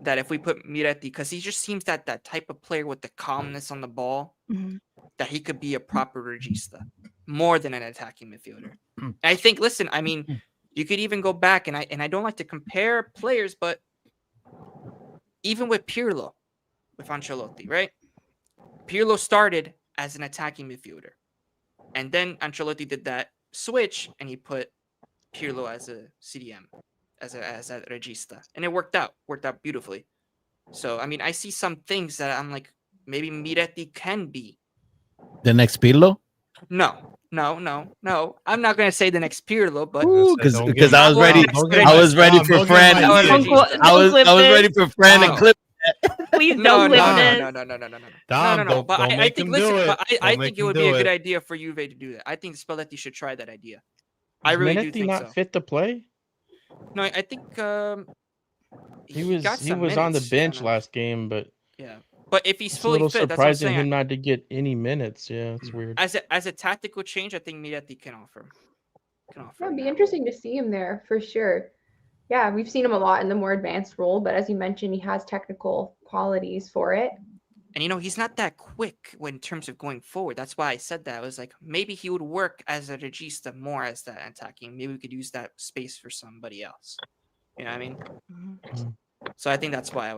that if we put Miretti, because he just seems that type of player with the calmness on the ball, Mhm. that he could be a proper regista more than an attacking midfielder. And I think, listen, I mean, you could even go back, and I don't like to compare players, but even with Pirlo, with Ancelotti, right? Pirlo started as an attacking midfielder, and then Ancelotti did that switch, and he put Pirlo as a CDM, as a regista, and it worked out beautifully. So I mean, I see some things that I'm like, maybe Miretti can be. The next Pirlo? No. I'm not gonna say the next Pirlo, but Because I was ready. I was ready for Fran. Don't I was ready for Fran to No. clip. Please no, don't no, clip no, this. no, no, no, no, no, no, Dom, no, no. don't- But don't I make think, him listen, do it. but I Don't make think it him would be do a good it. idea for Juve to do that. I think Spalletti should try that idea. I Is really do Miretti think not so. fit to play? No, I think He got some was on the minutes, bench kinda. last game, but Yeah, but if he's it's a fully little fit, that's what I'm surprising saying. him not to get any minutes. Yeah, it's weird. As a tactical change, I think Miretti can offer. It'd be interesting to see him there for sure. Yeah, we've seen him a lot in the more advanced role, but as you mentioned, he has technical qualities for it. And he's not that quick in terms of going forward. That's why I said that. I was like, maybe he would work as a regista more as that attacking. Maybe we could use that space for somebody else. You know what I mean? Mhm. So I think that's why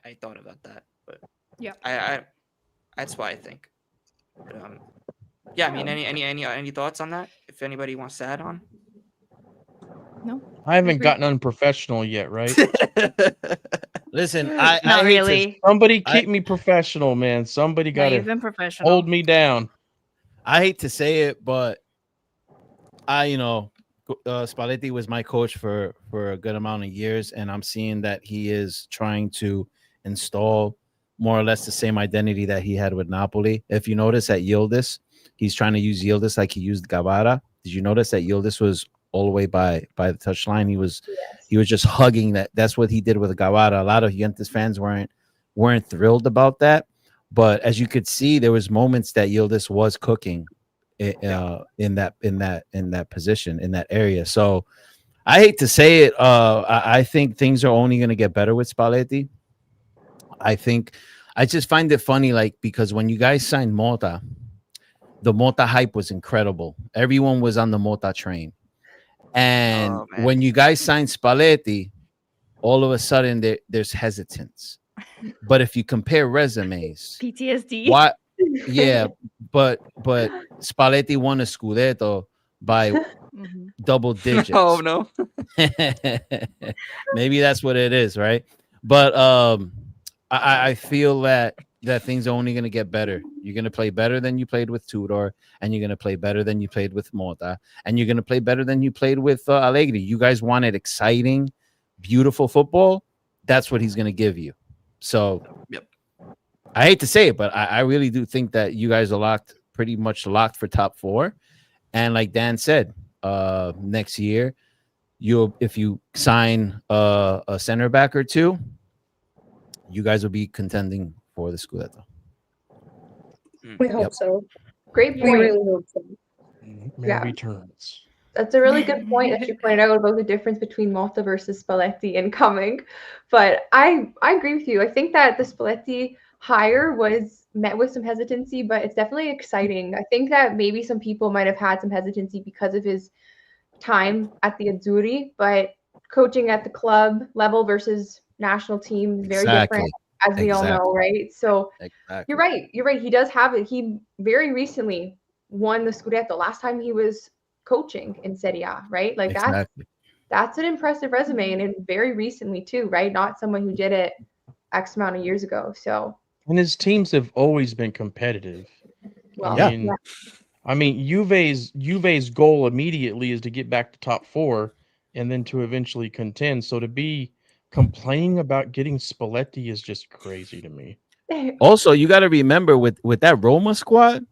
I thought about that. But Yeah. I that's why I think. But, yeah, I mean, any thoughts on that? If anybody wants to add on. No. I haven't agree. gotten unprofessional yet, right? Listen, I Not hate really. Somebody I- keep me professional, man. Somebody No, got you've to been professional. hold me down. I hate to say it, but Spalletti was my coach for a good amount of years, and I'm seeing that he is trying to install more or less the same identity that he had with Napoli. If you notice at Yildiz, he's trying to use Yildiz like he used Gavara. Did you notice that Yildiz was all the way by the touchline? He was just hugging that. That's what he did with Gavara. A lot of Juventus fans weren't thrilled about that, but as you could see, there was moments that Yildiz was cooking in that position, in that area. So I hate to say it, I think things are only going to get better with Spalletti. I just find it funny, like, because when you guys signed Mota, the Mota hype was incredible. Everyone was on the Mota train. And Oh, man. when you guys signed Spalletti, all of a sudden there's hesitance. But if you compare resumes, PTSD. what? Yeah, but Spalletti won a Scudetto by Mhm. double digits. Oh no. Maybe that's what it is, right? But I feel that things are only going to get better. You're going to play better than you played with Tudor, and you're going to play better than you played with Mota, and you're going to play better than you played with Allegri. You guys wanted exciting, beautiful football. That's what he's going to give you. So, Yep. I hate to say it, but I really do think that you guys are pretty much locked for top 4. And like Dan said, next year, if you sign a center back or two, you guys will be contending for the Scudetto. We hope so. Great We point. really hope so. May Yeah. returns. That's a really good point that you pointed out about the difference between Malta versus Spalletti incoming. But I agree with you. I think that the Spalletti hire was met with some hesitancy, but it's definitely exciting. I think that maybe some people might have had some hesitancy because of his time at the Azzurri, but coaching at the club level versus national team is very different, as we all know, right? So you're right. You're right. He does have it. He very recently won the Scudetto last time he was coaching in Serie A, right? Like that's an impressive resume, and very recently too, right? Not someone who did it X amount of years ago. So And his teams have always been competitive. well, I mean, Juve's goal immediately is to get back to top 4 and then to eventually contend. So to be complaining about getting Spalletti is just crazy to me. Also, you got to remember with that Roma squad,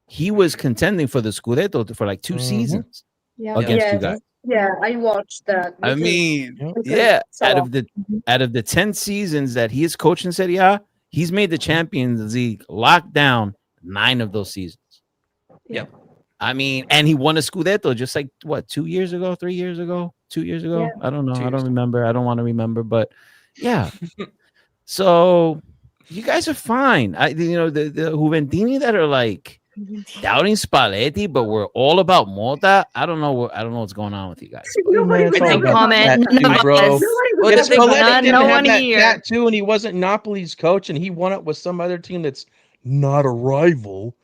he was contending for the Scudetto for like 2 seasons against you guys. Yeah, I watched that. I mean, yeah, out of the 10 seasons that he has coached in Serie A, he's made the Champions League locked down 9 of those seasons. Yep. I mean, and he won a Scudetto just like 2 years ago, 3 years ago, 2 years ago. Yeah. I don't know. I don't remember. I don't want to remember, but yeah. So you guys are fine. The Juventini that are like doubting Spalletti, but we're all about Mota. I don't know what's going on with you guys. Man, it's all No about comment. tattoo, None of bro. us. Well, If the thing- Spalletti didn't no have one that here. tattoo and he wasn't Napoli's coach and he won it with some other team that's not a rival,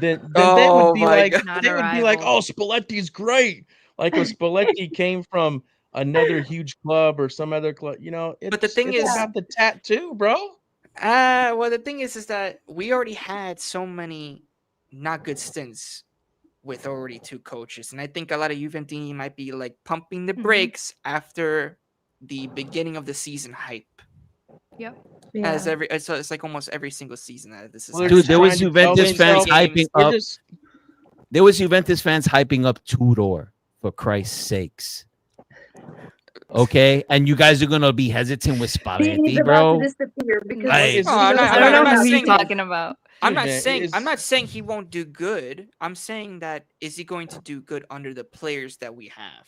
then they would Oh be my like, God. Not they a would be like, rival. oh, Spalletti's great. Like if Spalletti came from another huge club or some other club, But the thing it's is- about the tattoo, bro. Well, the thing is that we already had so many not good stints with already 2 coaches, and I think a lot of Juventini might be like pumping the brakes after the beginning of the season hype. Yep. As it's like almost every single season that this is. Well, they're Dude, just there was trying to tell Juventus fans themselves- hyping they're up. just- There was Juventus fans hyping up Tudor, for Christ's sakes. Okay, and you guys are gonna be hesitant with He's Spalletti, about bro. to disappear because Hey. it's Oh, I'm not- I I'm don't know not who saying he's that. talking about. I'm Dude, not man, saying it's- I'm not saying he won't do good. I'm saying that is he going to do good under the players that we have?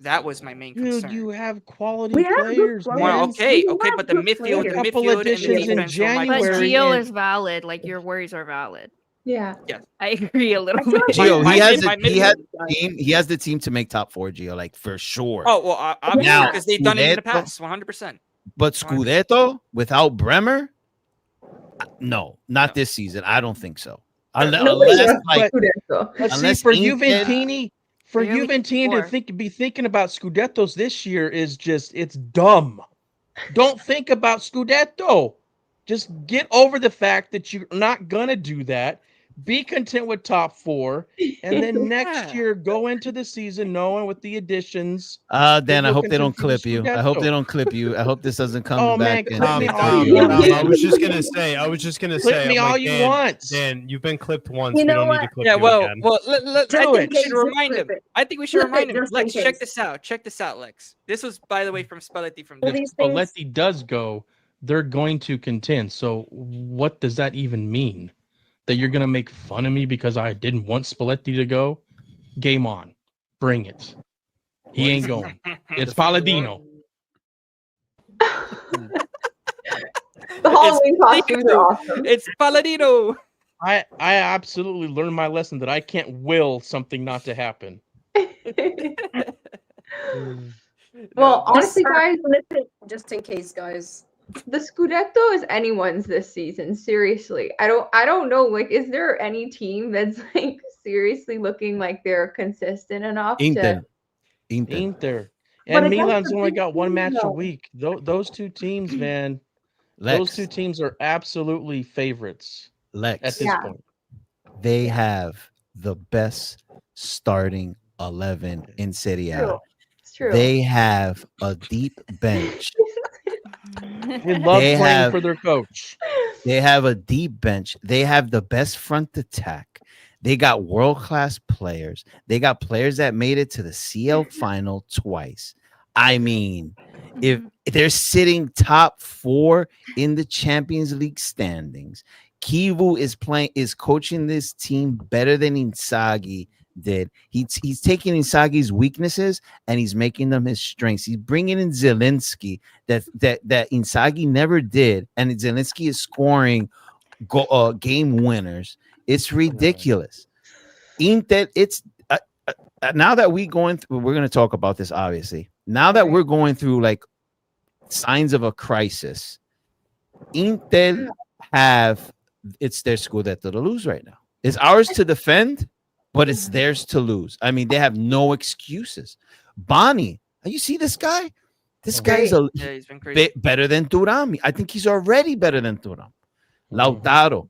That was my main Dude, concern. you have quality We have good players, players. man. Okay, We okay, have but the good midfield, players. the Couple midfield and the additions in defense were my But January. Gio and- is valid. Like your worries are valid. Yeah. I agree a little I feel bit. like Gio, my he has mid- my he has midfield- the team. He has the team to make top 4. Gio, like for sure. Oh well, obviously Now, because they've done it in the Scudetto? past, 100%. But Scudetto without Bremer, no, not this season. I don't think so. Nobody Unless wants like Scudetto. But see, Unless for Inter- Juventini, for Barely Juventini four. to be thinking about Scudettos this year is just it's dumb. Don't think about Scudetto. Just get over the fact that you're not gonna do that. Be content with top 4, and then next Yeah. year go into the season knowing with the additions. Dan, I you'll hope they don't continue clip you. I hope they Scudetto. don't clip you. I hope this doesn't come Oh, back. man, and clip me and all clip you you. want. I was just gonna say. Clip me I'm all like, you Dan, want. Dan, you've been clipped once. You We know don't need what? to clip Yeah, you well, again. I Do think it, we should James, remind flip him. it. I think we should Flip it remind him. just in Lex, check case. this out. Check this out, Lex. This was, by the way, from Spalletti from All If the these things. Spalletti does go, they're going to contend. So what does that even mean? That you're gonna make fun of me because I didn't want Spalletti to go? Game on. Bring it. He ain't going. It's Palladino. The Halloween costumes are awesome. It's Palladino. I absolutely learned my lesson that I can't will something not to happen. Well, No, honestly, guys, Flip it just in case, guys. the Scudetto is anyone's this season. Seriously, I don't know. Like, is there any team that's like seriously looking like they're consistent enough to? Inter. Ain't there? But And against Milan's the only big got one teams, match a though. week. Those two teams, man, Lex, those two teams are absolutely favorites at Lex, this Yeah. point. they have the best starting 11 in Serie A. True. It's true. They have a deep bench. They love They playing have- for their coach. They have a deep bench. They have the best front attack. They got world-class players. They got players that made it to the CL final twice. I mean, if they're sitting top 4 in the Champions League standings, Kivu is coaching this team better than Inzaghi did. He's taking Inzaghi's weaknesses and he's making them his strengths. He's bringing in Zelensky that Inzaghi never did, and Zelensky is scoring game winners. It's ridiculous. Inter, it's now that we're going to talk about this, obviously. Now that we're going through like signs of a crisis, Inter it's their Scudetto to lose right now. It's ours to defend, but it's theirs to lose. I mean, they have no excuses. Bonnie, you see this guy? This guy's yeah, he's been crazy. better than Thuram. I think he's already better than Thuram. Lautaro,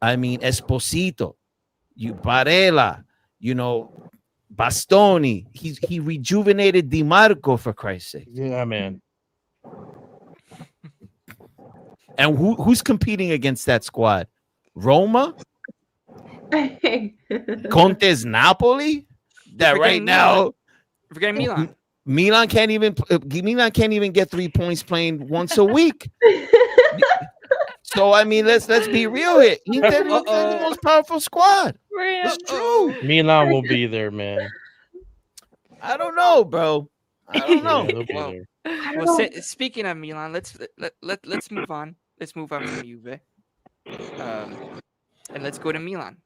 I mean Esposito, Barella, Bastoni. He rejuvenated Di Marco, for Christ's sake. Yeah, man. And who's competing against that squad? Roma, Conte's Napoli. That right forgetting now, Forgetting Milan. Milan can't even get 3 points playing once a week. So I mean, let's be real here. Inter is the most powerful squad. It's true. Milan will be there, man. I don't know, bro. I don't Yeah, know. they'll be Well, there. Well, speaking of Milan, let's move on. Let's move on from Juve, and let's go to Milan.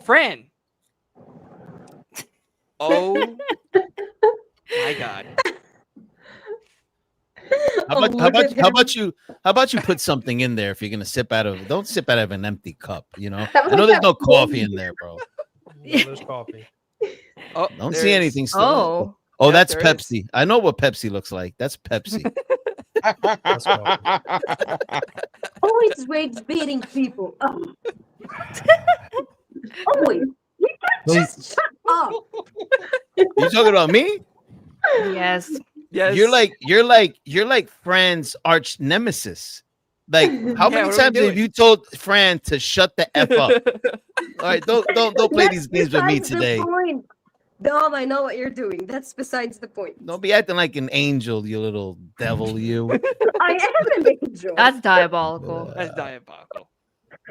Fran. Oh my God. How about you put something in there if you're gonna don't sip out of an empty cup, That was I know like there's that no coffee in there, bro. No, there's coffee. Oh, Don't there see is. anything still. Oh, Oh, Yeah, that's there is. Pepsi. I know what Pepsi looks like. That's Pepsi. That's coffee. Always rage beating people. Oh. Always. You can't just shut up. You talking about me? yes. Yes. You're like Fran's arch nemesis. Like, how many what are we times have doing? you told Fran to shut the F up? All right, don't play these games with me Besides the today. point. Dom, I know what you're doing. That's besides the point. Don't be acting like an angel, you little devil, you. I am an angel. That's diabolical. That's diabolical.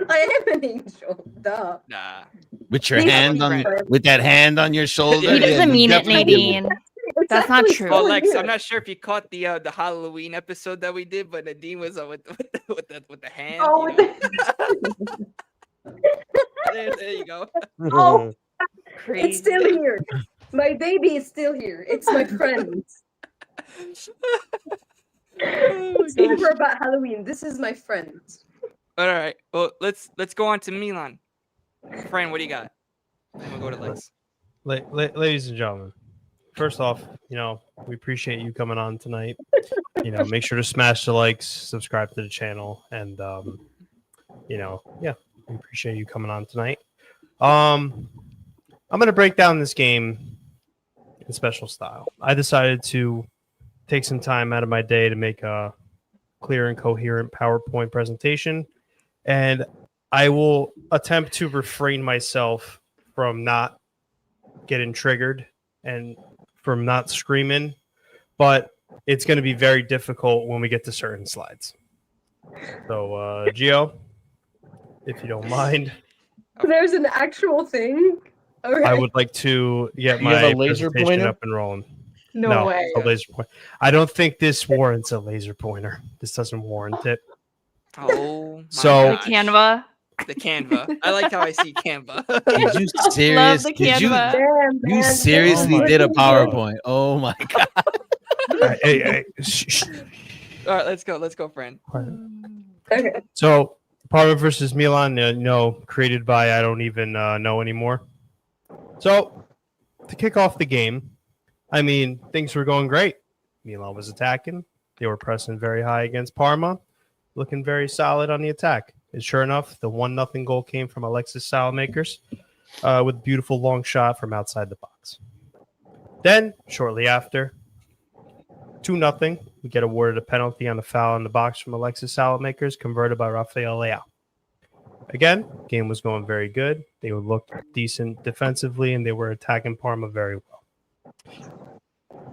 I am an angel. Duh. Nah. With your Please hand don't on be friends. with that hand on your shoulder. He doesn't you mean it, definitely do. Nadine. That's not actually true. Well, still Lex, here. I'm not sure if you caught the Halloween episode that we did, but Nadine was with the hand. Oh, You know? There you go. Oh. It's Crazy. still here. My baby is still here. It's my friend. Oh my It's never gosh. about Halloween. This is my friend. All right. Well, let's go on to Milan. Fran, what do you got? And we'll go to Lex. Ladies and gentlemen, first off, we appreciate you coming on tonight. Make sure to smash the likes, subscribe to the channel, and yeah, we appreciate you coming on tonight. I'm gonna break down this game in special style. I decided to take some time out of my day to make a clear and coherent PowerPoint presentation, and I will attempt to refrain myself from not getting triggered and from not screaming, but it's going to be very difficult when we get to certain slides. So, Gio, if you don't mind, There's an actual thing. Okay. I would like to get You have my a laser presentation pointer? up and rolling. no way. it's a laser pointer. I don't think this warrants a laser pointer. This doesn't warrant it. Oh, my So- The gosh. Canva. The Canva. I like how I see Canva. Did you Love serious? the Did you Canva. Damn, you man. seriously Oh my did a God. PowerPoint? Oh my god! Hey, shh. All right, let's go, Fran. Okay. So, Parma versus Milan, created by I don't even know anymore. So, to kick off the game, I mean, things were going great. Milan was attacking. They were pressing very high against Parma, looking very solid on the attack. And sure enough, the 1-0 goal came from Alexis Salamakers with a beautiful long shot from outside the box. Then, shortly after, 2-0, we get awarded a penalty on a foul in the box from Alexis Salamakers, converted by Rafael Leao. Again, game was going very good. They looked decent defensively, and they were attacking Parma very well.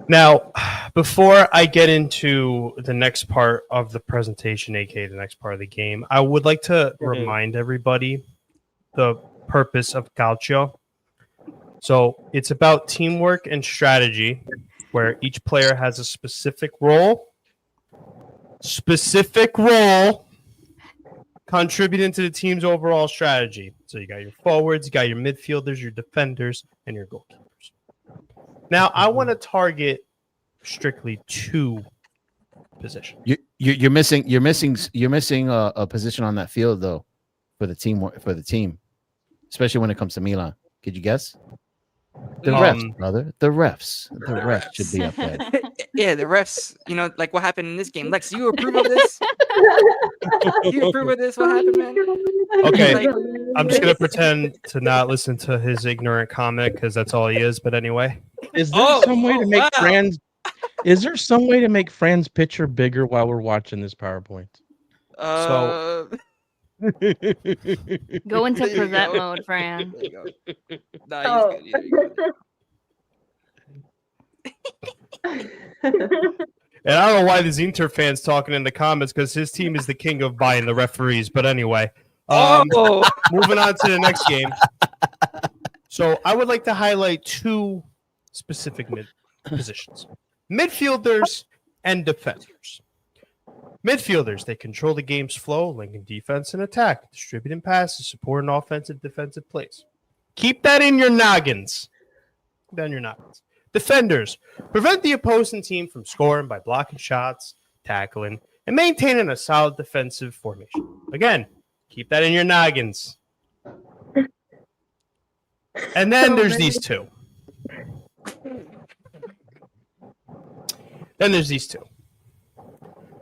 Now, before I get into the next part of the presentation, aka the next part of the game, I would like to remind everybody the purpose of Calcio. So it's about teamwork and strategy, where each player has a specific role contributing to the team's overall strategy. So you got your forwards, you got your midfielders, your defenders, and your goalkeepers. Now, I want to target strictly 2 positions. You're missing a position on that field though, for the team, especially when it comes to Milan. Could you guess? The refs, brother. The refs should be up there. Yeah, the refs. Like what happened in this game. Lex, do you approve of this? Do you approve of this? What happened, man? Okay, Like, I'm just going to pretend to not listen to his ignorant comment because that's all he is. But anyway. Is there some way to make wow. Fran's? Is there some way to make Fran's picture bigger while we're watching this PowerPoint? Go into There you present go. mode, Fran. there you go. Nah, Oh. he's good. And I don't know why the Inter fans talking in the comments because his team is the king of buying the referees. But anyway, Oh, moving on to the next game. So I would like to highlight 2 specific positions: midfielders and defenders. Midfielders, they control the game's flow, linking defense and attack, distributing passes, supporting offensive, defensive plays. Keep that in your noggins. Defenders, prevent the opposing team from scoring by blocking shots, tackling, and maintaining a solid defensive formation. Again, keep that in your noggins. And then there's these 2.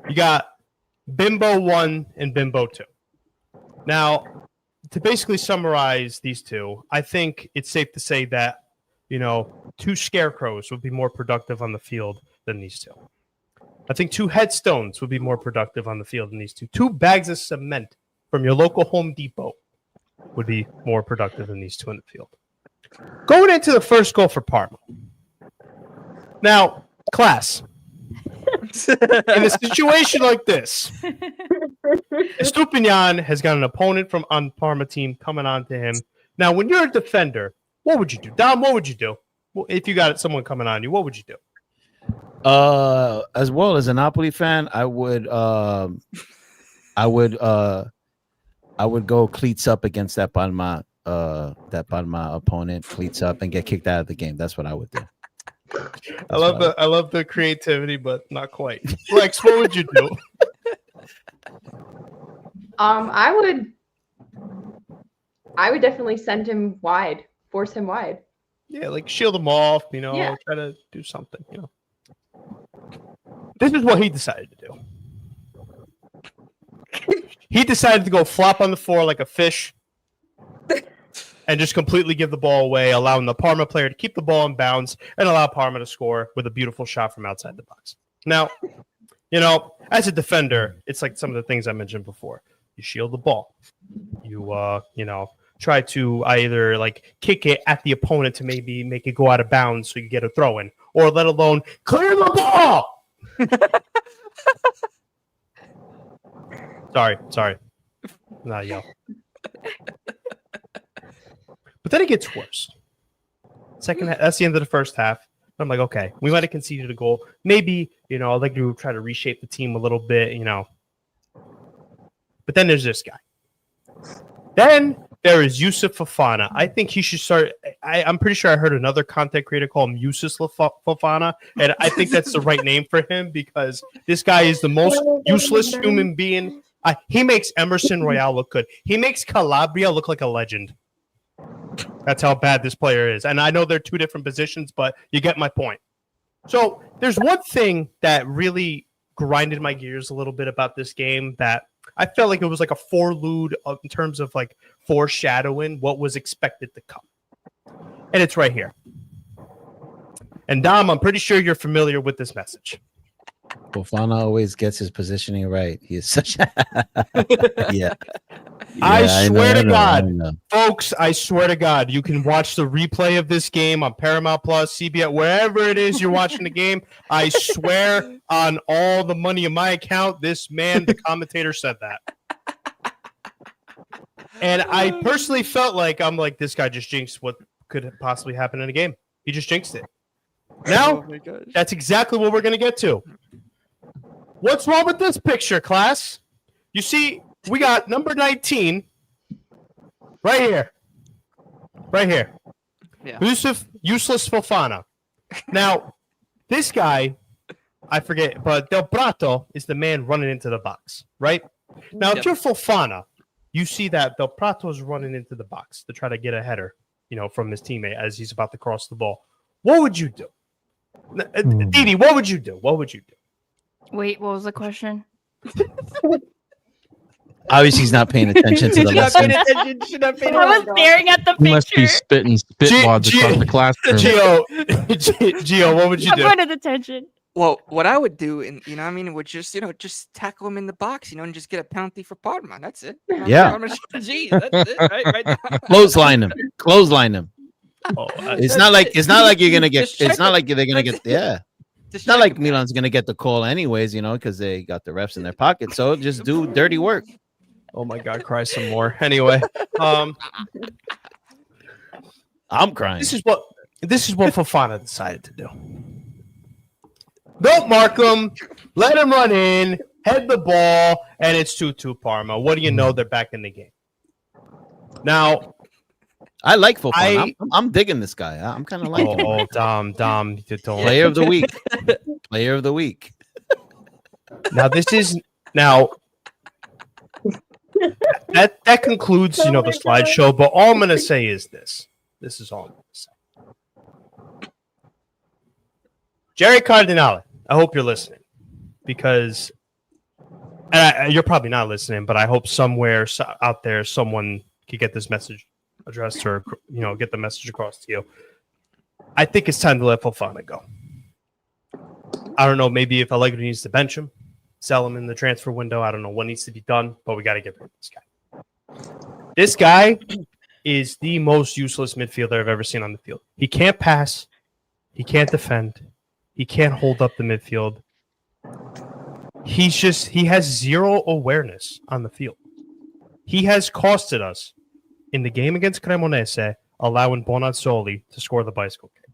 You got Bimbo 1 and Bimbo 2. Now, to basically summarize these 2, I think it's safe to say that 2 scarecrows would be more productive on the field than these 2. I think 2 headstones would be more productive on the field than these 2. 2 bags of cement from your local Home Depot would be more productive than these 2 in the field. Going into the first goal for Parma. Now, class. In a situation like this, Estupinian has got an opponent on Parma team coming on to him. Now, when you're a defender, what would you do? Dom, what would you do? Well, if you got someone coming on you, what would you do? As well as a Napoli fan, I would go cleats up against that Palma opponent, cleats up, and get kicked out of the game. That's what I would do. I love the creativity, but not quite. Lex, what would you do? I would definitely send him wide, force him wide. Yeah, like shield him off, Yeah. try to do something, This is what he decided to do. He decided to go flop on the floor like a fish and just completely give the ball away, allowing the Parma player to keep the ball in bounds and allow Parma to score with a beautiful shot from outside the box. Now, as a defender, it's like some of the things I mentioned before. You shield the ball. You, try to either like kick it at the opponent to maybe make it go out of bounds so you get a throw in, or let alone clear the ball. Sorry. Not yell. But then it gets worse. Second half, that's the end of the first half. I'm like, okay, we might have conceded a goal. Maybe, I'd like to try to reshape the team a little bit, But then there's this guy. Then there is Yusuf Fofana. I think he should start. I'm pretty sure I heard another content creator call him Yusuf Fofana, and I think that's the right name for him because this guy is the most useless human being. He makes Emerson Royale look good. He makes Calabria look like a legend. That's how bad this player is. And I know they're two different positions, but you get my point. So there's one thing that really grinded my gears a little bit about this game that I felt like it was like a foreload in terms of like foreshadowing what was expected to come. And it's right here. And Dom, I'm pretty sure you're familiar with this message. Fofana always gets his positioning right. He is such a yeah. I swear to God, folks, I swear to God, you can watch the replay of this game on Paramount Plus, CBS, wherever it is you're watching the game. I swear on all the money in my account, this man, the commentator, said that. And I personally felt like this guy just jinxed what could possibly happen in a game. He just jinxed it. Now, that's exactly what we're going to get to. What's wrong with this picture, class? You see, we got number 19 right here. Right here. Yeah. Useless Fofana. Now, this guy, I forget, but Del Prato is the man running into the box, right? Now, if you're Fofana, you see that Del Prato is running into the box to try to get a header, from his teammate as he's about to cross the ball. What would you do? Didi, what would you do? What would you do? Wait, what was the question? Obviously, he's not paying attention to the lesson. I was staring at the picture. You must be spitting spit wads across the classroom. Gio, what would you do? I wanted attention. Well, what I would do, and would just tackle him in the box, and just get a penalty for Parma. That's it. Yeah. Parma strategy. That's it, right now. Clothesline him. Oh, It's not like you're gonna get. It's not like they're gonna get. Yeah. Just It's not check like him. Milan's gonna get the call anyways, because they got the refs in their pocket. So just do dirty work. Oh my God, cry some more. Anyway, I'm crying. this is what Fofana decided to do. Don't mark him. Let him run in. Head the ball, and it's 2-2 Parma. What do you know? They're back in the game. Now, I like Fofana. I'm digging this guy. I'm kind of liking him. oh, Dom, you don't. Player of the week. Player of the week. Now that concludes, the slideshow. But all I'm gonna say is this. This is all I'm gonna say. Jerry Cardinale, I hope you're listening, because you're probably not listening, but I hope somewhere out there someone could get this message addressed or get the message across to you. I think it's time to let Fofana go. I don't know, maybe if Allegri needs to bench him, sell him in the transfer window. I don't know what needs to be done, but we got to get rid of this guy. This guy is the most useless midfielder I've ever seen on the field. He can't pass. He can't defend. He can't hold up the midfield. He has zero awareness on the field. He has costed us in the game against Cremonese, allowing Bonazzoli to score the bicycle kick.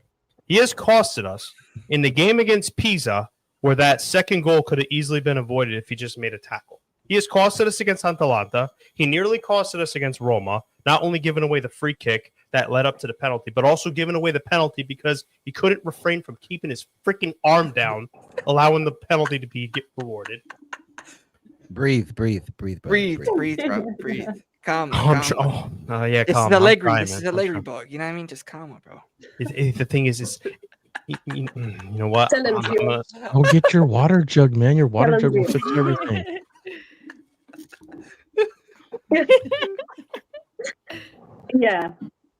He has costed us in the game against Pisa, where that second goal could have easily been avoided if he just made a tackle. He has costed us against Atalanta. He nearly costed us against Roma, not only giving away the free kick that led up to the penalty, but also giving away the penalty because he couldn't refrain from keeping his freaking arm down, allowing the penalty to get rewarded. Breathe, bro. Breathe, bro. Breathe. Calm. Yeah, This is calm. Allegri. I'm This trying, is man. Allegri bug. You know what I mean? Just calm, bro. The thing is you know what? Tell him, Gio. Go get your water jug, man. Your water Tell jug him will fix everything. Yeah.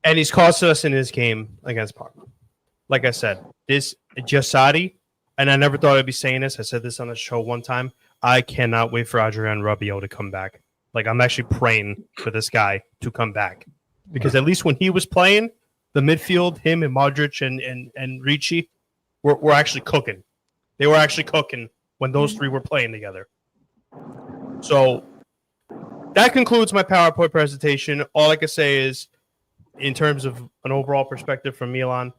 And he's costed us in his game against Parma. Like I said, this Giussati, and I never thought I'd be saying this. I said this on the show one time. I cannot wait for Adrian Rabiot to come back. Like, I'm actually praying for this guy to come back. Because at least when he was playing, the midfield, him and Modric and Ricci were actually cooking. They were actually cooking when those three were playing together. So that concludes my PowerPoint presentation. All I can say is, in terms of an overall perspective from Milan,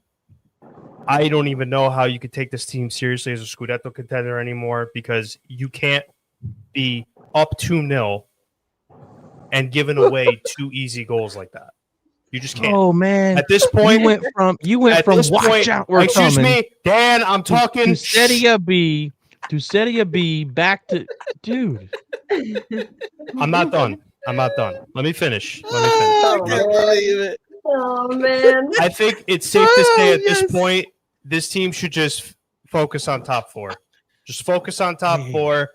I don't even know how you could take this team seriously as a Scudetto contender anymore, because you can't be up 2-0 and giving away 2 easy goals like that. You just can't. Oh man! At this point, you went from this watch point, out, we're excuse coming, me, Dan. I'm talking to Serie B, back to dude. I'm not done. Let me finish. Oh, man. Oh, man. I think it's safe to say at this point, this team should just focus on top 4. Just focus on top 4,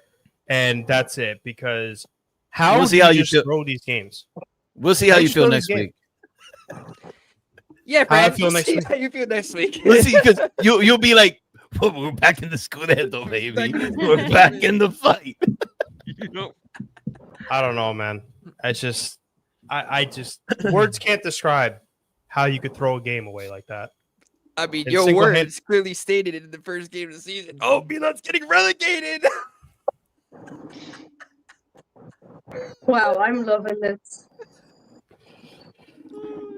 and that's it. Because how We'll see do how you you just feel. throw these games? We'll see how you just feel throw next this week. Yeah, How I Brad. feel next See week. how you feel next week. We'll see, because you'll be like, we're back in the Scudetto, baby. We're back in the fight. I don't know, man. It's just, I just words can't describe how you could throw a game away like that. I mean, And your single-hand- words clearly stated in the first game of the season. Oh, Milan's getting relegated. Wow, I'm loving this.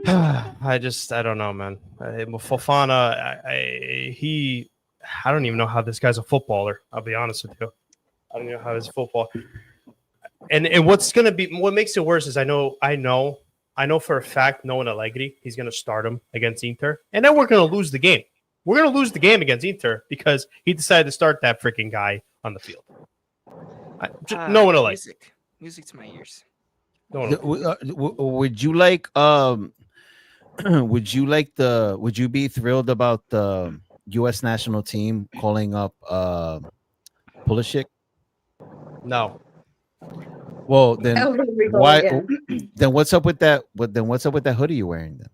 I don't know, man. Fofana, I don't even know how this guy's a footballer. I'll be honest with you. I don't know how he's a footballer. And what makes it worse is I know for a fact, knowing Allegri, he's gonna start him against Inter, and then we're gonna lose the game. We're gonna lose the game against Inter because he decided to start that freaking guy on the field. No one like Music to my ears. no one. Would you like would you be thrilled about the US national team calling up Pulisic? No. Well, then Oh, here we go why again. then what's up with that? What's up with that hoodie you're wearing then?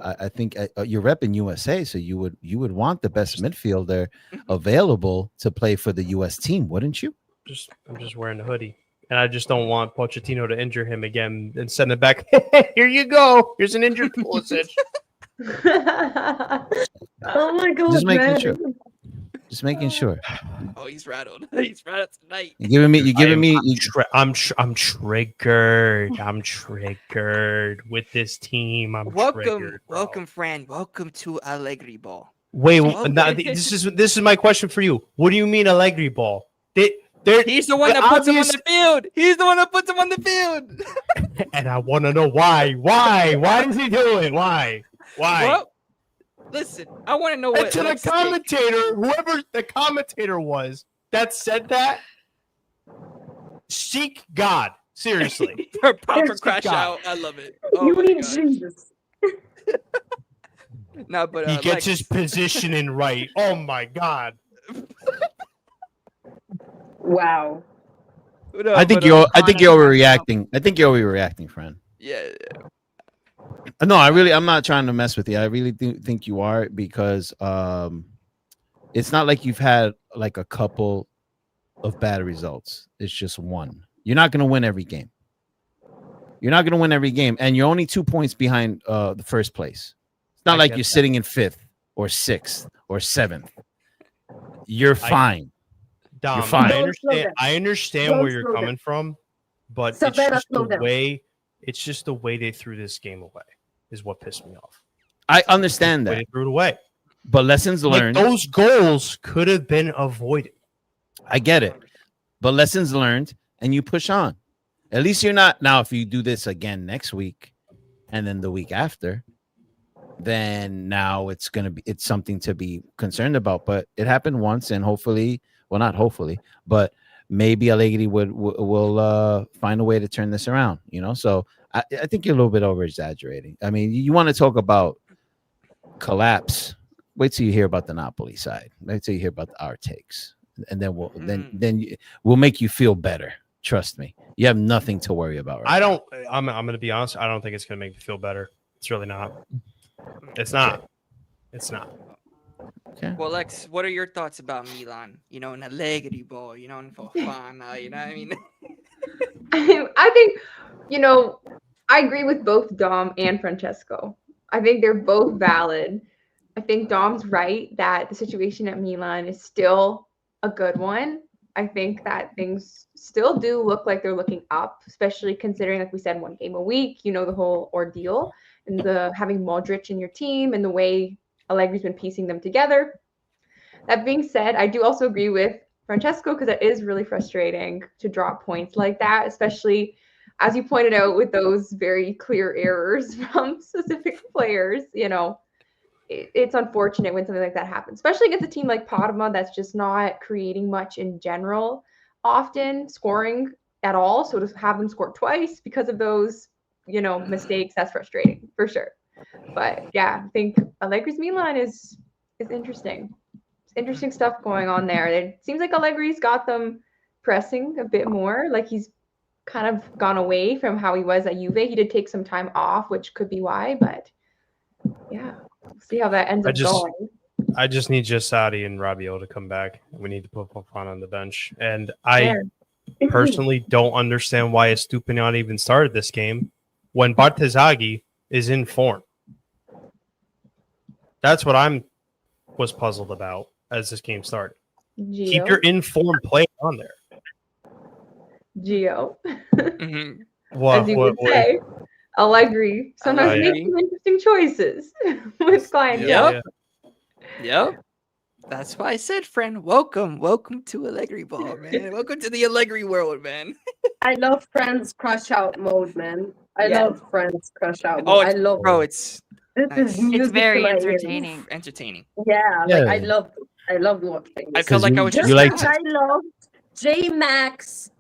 I think you're repping USA, so you would want the best midfielder available to play for the US team, wouldn't you? I'm just wearing the hoodie, and I just don't want Pochettino to injure him again and send it back. Here you go. Here's an injured Pulisic. Oh my god, Just making man. sure. Just making sure. Oh, he's rattled. He's rattled tonight. You're giving me. I'm triggered. I'm triggered with this team. I'm Welcome, triggered, bro. welcome, friend. Welcome to Allegri ball. Wait, Welcome. this is my question for you. What do you mean Allegri ball? He's the one that puts him on the field. He's the one that puts him on the field. And I want to know why. Why does he do it? Why? Well, listen, I want to know what. And to the commentator, whoever the commentator was that said that, seek God. Seriously. For proper Seek crash God. out. I love it. Oh You my need God. Jesus. No, but He gets his positioning right. Oh my God. Wow. No, I think but, you're Connor- overreacting. I think you're overreacting, friend. Yeah. No, I'm not trying to mess with you. I really do think you are, because it's not like you've had like a couple of bad results. It's just one. You're not going to win every game. And you're only 2 points behind the first place. It's not I like get you're that. sitting in 5th or 6th or 7th. You're fine. Dom, You're fine. I understand Don't where you're slow down. coming from, but So it's better just slow the down. way they threw this game away is what pissed me off. I understand Way that, they threw it away. but lessons Like learned. those goals could have been avoided. I get it, but lessons learned, and you push on. At least you're not now. If you do this again next week, and then the week after, then now it's something to be concerned about. But it happened once, and hopefully, well, not hopefully, but maybe Allegri will find a way to turn this around. So I think you're a little bit over exaggerating. I mean, you want to talk about collapse? Wait till you hear about the Napoli side. Wait till you hear about our takes, and then we'll make you feel better. Trust me, you have nothing to worry about. Right now. I'm going to be honest. I don't think it's going to make me feel better. It's really not. It's not. It's not. Okay. Well, Lex, what are your thoughts about Milan? An Allegri ball, and Fofana, you know what I mean? I think, I agree with both Dom and Francesco. I think they're both valid. I think Dom's right that the situation at Milan is still a good one. I think that things still do look like they're looking up, especially considering, like we said, 1 game a week, the whole ordeal and the having Modric in your team and the way Allegri's been piecing them together. That being said, I do also agree with Francesco because it is really frustrating to drop points like that, especially as you pointed out with those very clear errors from specific players. It's unfortunate when something like that happens, especially against a team like Parma that's just not creating much in general, often scoring at all. So to have them score twice because of those, mistakes, that's frustrating for sure. But yeah, I think Allegri's Milan is interesting. It's interesting stuff going on there. It seems like Allegri's got them pressing a bit more. Like he's kind of gone away from how he was at Juve. He did take some time off, which could be why, but yeah. See how that ends up going. I just need Jasadi and Rabiot to come back. We need to put Fofana on the bench. And I personally don't understand why Estupinian even started this game when Bartezaghi is in form. That's what was puzzled about as this game started. Keep your informed player on there. Gio. What, as you would say. Allegri sometimes makes some interesting choices with clientele. Yep. That's why I said, friend, welcome to Allegri ball, man. Welcome to the Allegri world, man. I love Friends crush out mode, man. I love Friends crush out mode. I love it's this nice. is music It's very to my ears. entertaining. Yeah, like I loved watching this. I felt like I was just just like I loved J Max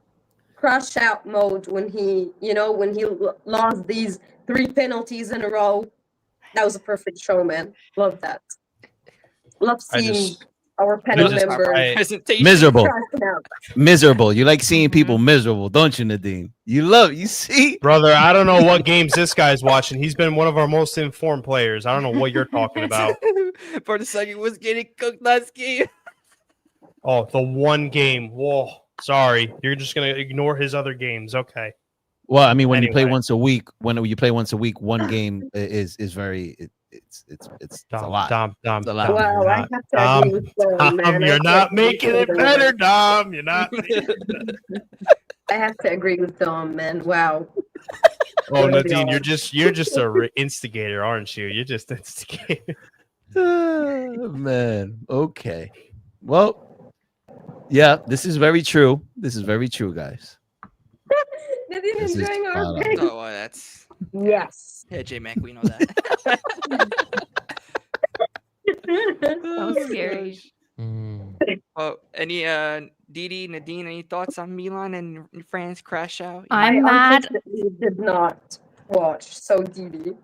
crush out mode when he lost these 3 penalties in a row. That was a perfect show, man. Love that. Love seeing our panel members miserable. You like seeing people miserable, don't you, Nadine? You see, brother. I don't know what games this guy's watching. He's been one of our most informed players. I don't know what you're talking about. For the second, was getting cooked last game. Oh, the one game. Whoa. Sorry, you're just gonna ignore his other games. Okay. Well, I mean, when you play once a week, one game is very it's a lot. Dom, it's a lot. Wow, I have to agree with Dom, man. You're not making it better, Dom. You're not. I have to agree with Dom, man. Wow. Oh, Nadine, you're just a instigator, aren't you? You're just instigator. Man. Okay. Well. Yeah, this is very true. This is very true, guys. Nadine enjoying our break. Oh, that's yes. Yeah, J Mac, we know that. So scary. Well, any Didi, Nadine, any thoughts on Milan and France crash out? I'm mad. Did not watch. So Didi.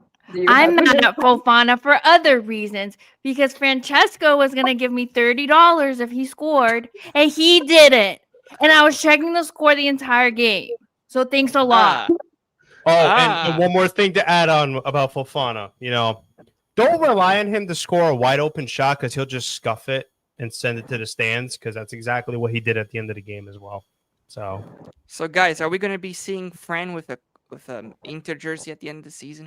I'm mad at Fofana for other reasons because Francesco was going to give me $30 if he scored and he didn't. And I was checking the score the entire game. So thanks a lot. And one more thing to add on about Fofana. Don't rely on him to score a wide open shot because he'll just scuff it and send it to the stands because that's exactly what he did at the end of the game as well. So guys, are we going to be seeing Fran with a Inter jersey at the end of the season?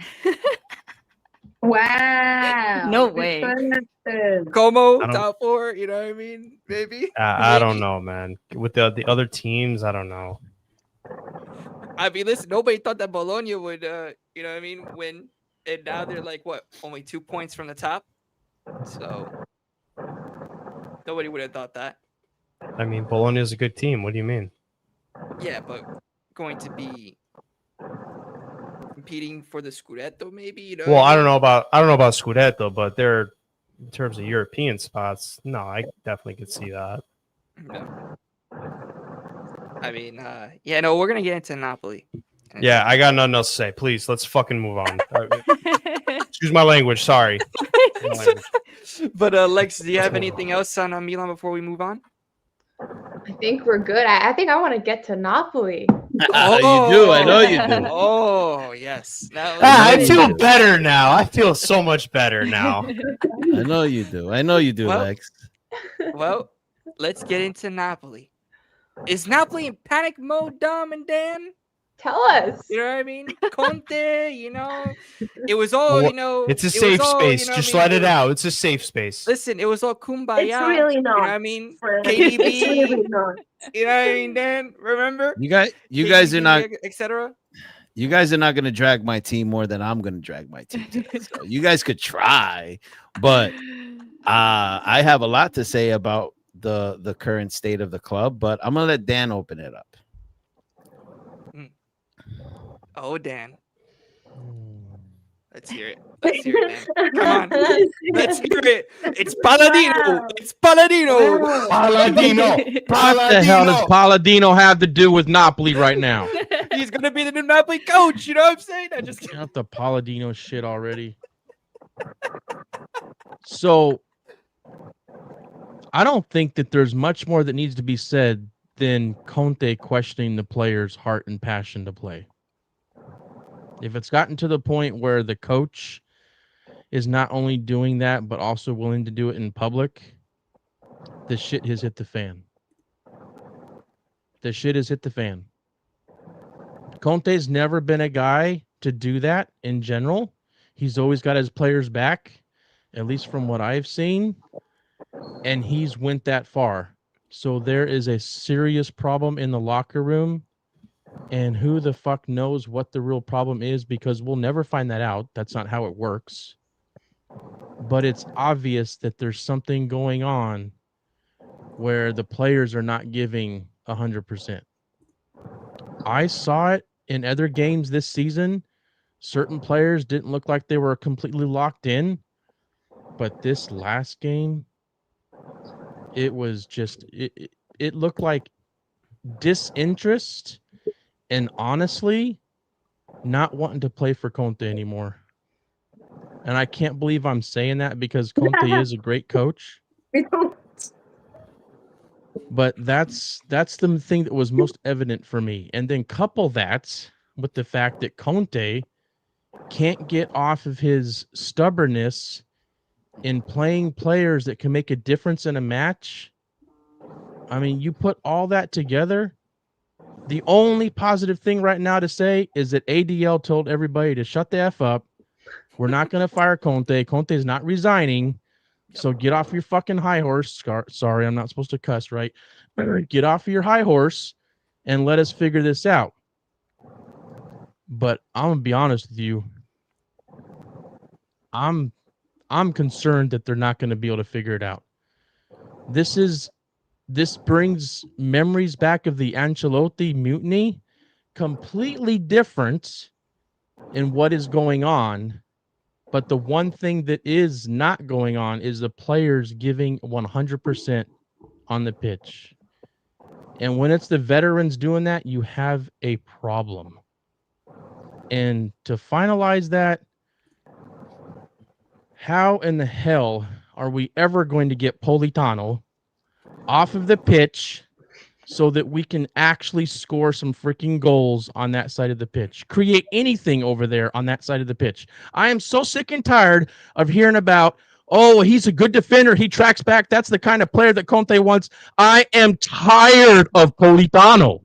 Wow. No way. Como, top 4, you know what I mean? Maybe. I don't know, man. With the other teams, I don't know. I mean, listen, nobody thought that Bologna would, win and now they're like what, only 2 points from the top. So nobody would have thought that. I mean, Bologna is a good team. What do you mean? Yeah, but going to be competing for the Scudetto, maybe. You know. Well, what I mean? don't know about Scudetto, but they're in terms of European spots. No, I definitely could see that. No. I mean, yeah, no, we're gonna get into Napoli. Yeah, I got nothing else to say. Please, let's fucking move on. Excuse my language. Sorry. My language. But Lex, do you have anything else on Milan before we move on? I think we're good. I think I want to get to Napoli. You do. I know you do. Oh yes. Now, I know you feel do. better now. I feel so much better now. I know you do. I know you do, Well- Lex. well, let's get into Napoli. Is Napoli in panic mode, Dom and Dan? Tell us. You know what I mean? Conte, it was all, It's a it was safe all, space. I Just mean, let it out. It's a safe space. Listen, it was all kumbaya. It's really You know not. what I mean? Friend. KDB. It's really not. You know what I mean, Dan? Remember? You guys are not. etc. You guys are not going to drag my team more than I'm going to drag my team. Today. So you guys could try, but I have a lot to say about the current state of the club. But I'm going to let Dan open it up. Oh, Dan. Let's hear it. Let's hear it, Dan. Come on. Let's hear it. It's Palladino. It's Palladino. Paladino. What the hell does Palladino have to do with Napoli right now? He's going to be the new Napoli coach. You know what I'm saying? I just Got the Palladino shit already. So, I don't think that there's much more that needs to be said than Conte questioning the players' heart and passion to play. If it's gotten to the point where the coach is not only doing that, but also willing to do it in public, the shit has hit the fan. The shit has hit the fan. Conte's never been a guy to do that in general. He's always got his players back, at least from what I've seen, and he's went that far. So there is a serious problem in the locker room, and who the fuck knows what the real problem is, because we'll never find that out. That's not how it works. But it's obvious that there's something going on where the players are not giving 100%. I saw it in other games this season. Certain players didn't look like they were completely locked in, but this last game, it was just it looked like disinterest and honestly not wanting to play for Conte anymore. And I can't believe I'm saying that because Conte is a great coach. But that's the thing that was most evident for me. And then couple that with the fact that Conte can't get off of his stubbornness in playing players that can make a difference in a match. I mean, you put all that together, the only positive thing right now to say is that ADL told everybody to shut the F up. We're not going to fire Conte. Conte is not resigning. So get off your fucking high horse. Sorry, I'm not supposed to cuss, right? Get off your high horse and let us figure this out. But I'm gonna be honest with you. I'm concerned that they're not going to be able to figure it out. This brings memories back of the Ancelotti mutiny, completely different in what is going on. But the one thing that is not going on is the players giving 100% on the pitch. And when it's the veterans doing that, you have a problem. And to finalize that, how in the hell are we ever going to get Politano off of the pitch so that we can actually score some freaking goals on that side of the pitch? Create anything over there on that side of the pitch. I am so sick and tired of hearing about, oh, he's a good defender. He tracks back. That's the kind of player that Conte wants. I am tired of Politano.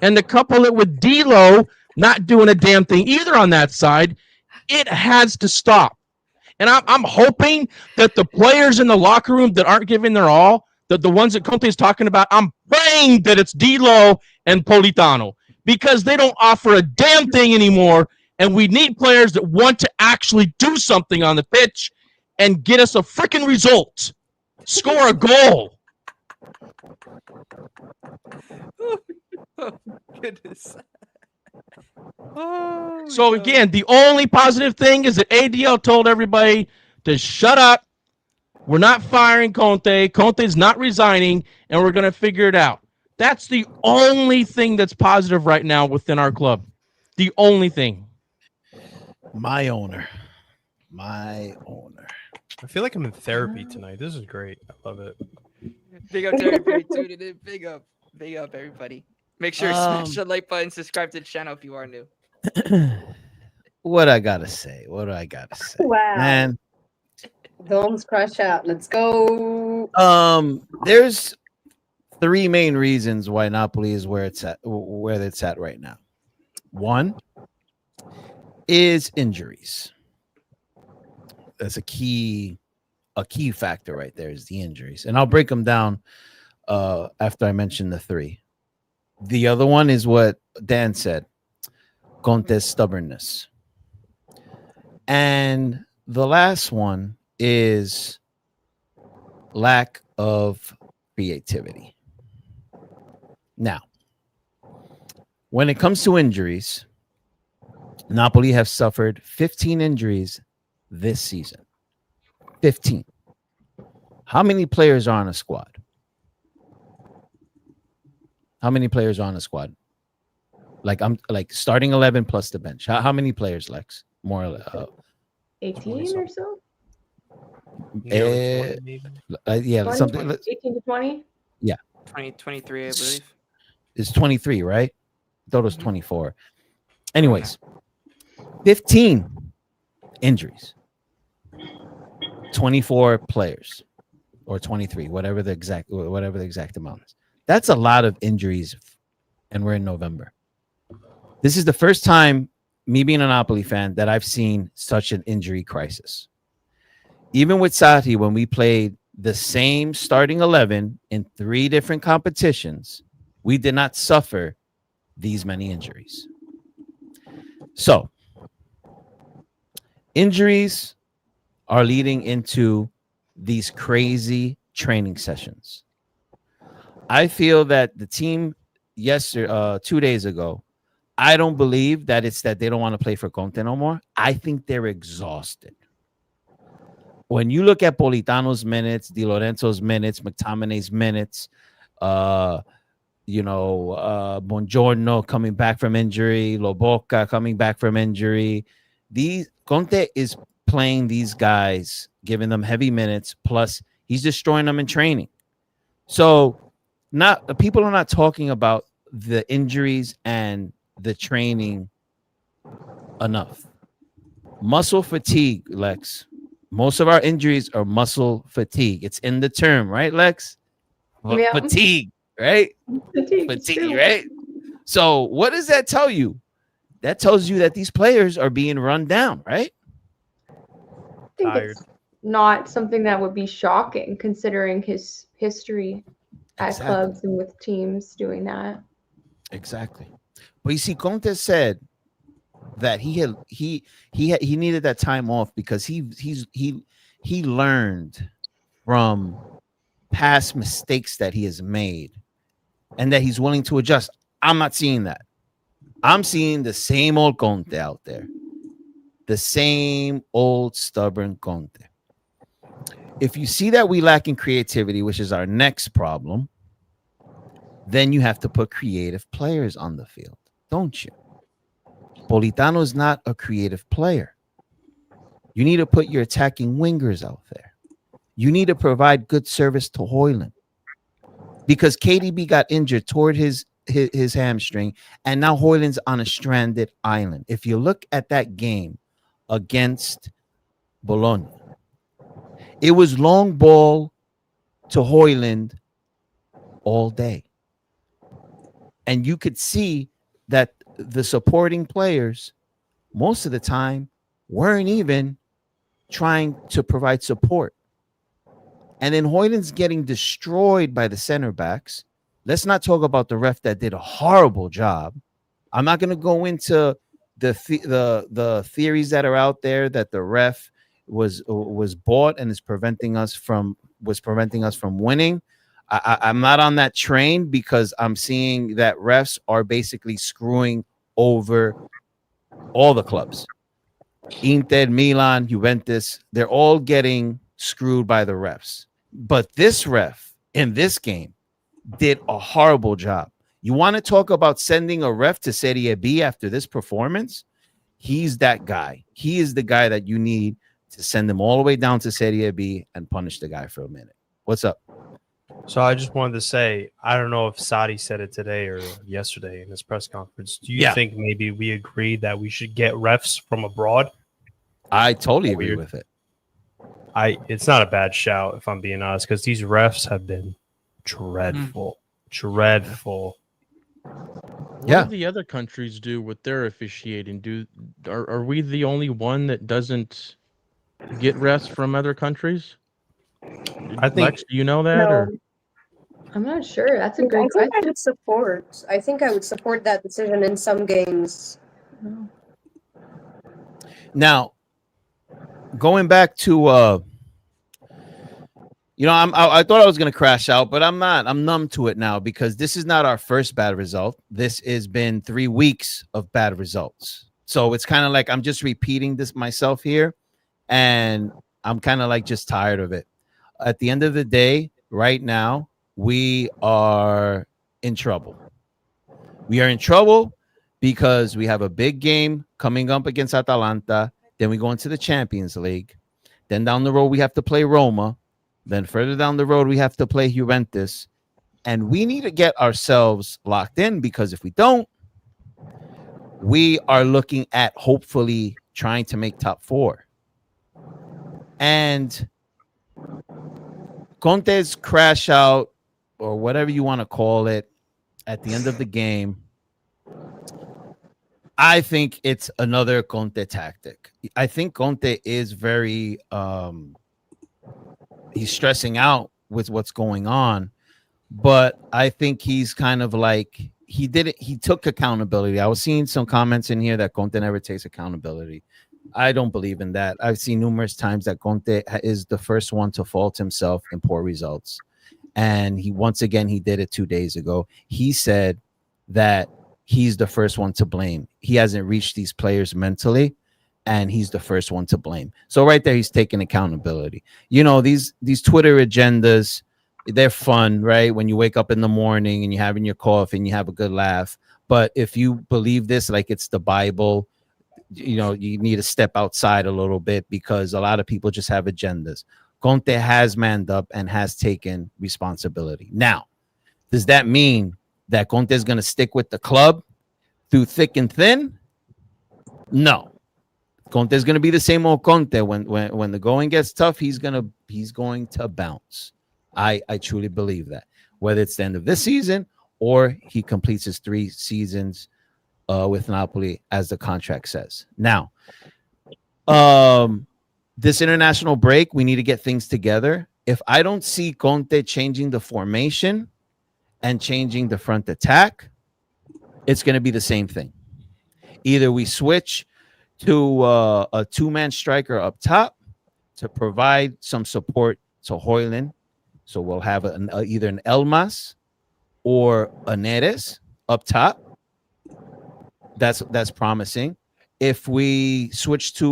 And to couple it with D'Lo not doing a damn thing either on that side, it has to stop. And I'm hoping that the players in the locker room that aren't giving their all, that the ones that Conte is talking about, I'm praying that it's D'Lo and Politano, because they don't offer a damn thing anymore, And we need players that want to actually do something on the pitch and get us a freaking result. Score a goal. Oh, goodness. Oh, So no. again, the only positive thing is that ADL told everybody to shut up. We're not firing Conte. Conte's not resigning, and we're going to figure it out. That's the only thing that's positive right now within our club. The only thing. My owner. My owner. I feel like I'm in therapy tonight. This is great. I love it. Big up to everybody tuning in. Big up, everybody. Make sure to smash the like button, subscribe to the channel if you are new. What I gotta say? What do I gotta say? Wow. Man, Domes crash out. Let's go. there's three main reasons why Napoli is where it's at right now. One is injuries. That's a key factor right there is the injuries. And I'll break them down after I mention the three. The other one is what Dan said, Conte's stubbornness. And the last one is lack of creativity. Now, when it comes to injuries, Napoli have suffered 15 injuries this season. 15. How many players are on a squad? How many players are on a squad? Like I'm like starting 11 plus the bench. How many players, Lex? More 18 or so? yeah, 20, something 18 to 20? 2023, I believe. it's 23, right? I thought it was 24. Anyways, 15 injuries. 24 players or 23, whatever the exact amount is. That's a lot of injuries, and we're in November. This is the first time, me being a Napoli fan, that I've seen such an injury crisis. Even with Sati, when we played the same starting 11 in 3 different competitions, we did not suffer these many injuries. So, injuries are leading into these crazy training sessions. I feel that the team 2 days ago, I don't believe that it's that they don't want to play for Conte no more. I think they're exhausted. When you look at Politano's minutes, Di Lorenzo's minutes, McTominay's minutes, Buongiorno coming back from injury, Lobotka coming back from injury, Conte is playing these guys, giving them heavy minutes, plus he's destroying them in training. So people are not talking about the injuries and the training enough. Muscle fatigue, Lex. Most of our injuries are muscle fatigue. It's in the term, right, Lex? Yeah. Fatigue, right? Fatigue, right? So what does that tell you? That tells you that these players are being run down, right? I think it's not something that would be shocking considering his history at clubs and with teams doing that. Exactly. But you see, Conte said that he needed that time off because he learned from past mistakes that he has made and that he's willing to adjust. I'm not seeing that. I'm seeing the same old Conte out there. The same old stubborn Conte. If you see that we lack in creativity, which is our next problem, then you have to put creative players on the field, don't you? Politano is not a creative player. You need to put your attacking wingers out there. You need to provide good service to Højlund because KDB got injured toward his hamstring, and now Højlund's on a stranded island. If you look at that game against Bologna, it was long ball to Højlund all day. And you could see that the supporting players, most of the time, weren't even trying to provide support. And then Højlund's getting destroyed by the center backs. Let's not talk about the ref that did a horrible job. I'm not going to go into the theories that are out there that the ref was bought and is preventing us from winning. I'm not on that train because I'm seeing that refs are basically screwing over all the clubs. Inter, Milan, Juventus, they're all getting screwed by the refs. But this ref in this game did a horrible job. You want to talk about sending a ref to Serie B after this performance? He's that guy. He is the guy that you need to send him all the way down to Serie B and punish the guy for a minute. What's up? So I just wanted to say, I don't know if Sadi said it today or yesterday in his press conference. Do you think maybe we agreed that we should get refs from abroad? I totally agree with it. It's not a bad shout, if I'm being honest, because these refs have been dreadful. Dreadful. What do the other countries do with their officiating? Are we the only one that doesn't get refs from other countries? I think. Lex, do you know that? No. Or? I'm not sure. That's a great I think question. I think I would support that decision in some games. Now, going back to I thought I was going to crash out, but I'm not. I'm numb to it now because this is not our first bad result. This has been 3 weeks of bad results. So it's kind of like I'm just repeating this myself here, and I'm kind of like just tired of it. At the end of the day, right now, we are in trouble. We are in trouble because we have a big game coming up against Atalanta. Then we go into the Champions League. Then down the road, we have to play Roma. Then further down the road, we have to play Juventus. And we need to get ourselves locked in because if we don't, we are looking at hopefully trying to make top 4. And Conte's crash out, or whatever you want to call it, at the end of the game, I think it's another Conte tactic. I think Conte is very he's stressing out with what's going on, but I think he's kind of like he took accountability. I was seeing some comments in here that Conte never takes accountability. I don't believe in that. I've seen numerous times that Conte is the first one to fault himself in poor results. And he did it 2 days ago. He said that he's the first one to blame. He hasn't reached these players mentally, and he's the first one to blame. So right there, he's taking accountability. You know, these Twitter agendas, they're fun, right? When you wake up in the morning and you're having your coffee and you have a good laugh. But if you believe this like it's the Bible, you know, you need to step outside a little bit because a lot of people just have agendas. Conte has manned up and has taken responsibility. Now, does that mean that Conte is going to stick with the club through thick and thin? No. Conte is going to be the same old Conte. When the going gets tough, he's going to bounce. I truly believe that. Whether it's the end of this season or he completes his 3 seasons with Napoli, as the contract says. Now, this international break, we need to get things together. If I don't see Conte changing the formation and changing the front attack, it's going to be the same thing. Either we switch to a 2-man striker up top to provide some support to Højlund. So we'll have either an Elmas or a Neres up top. That's promising. If we switch to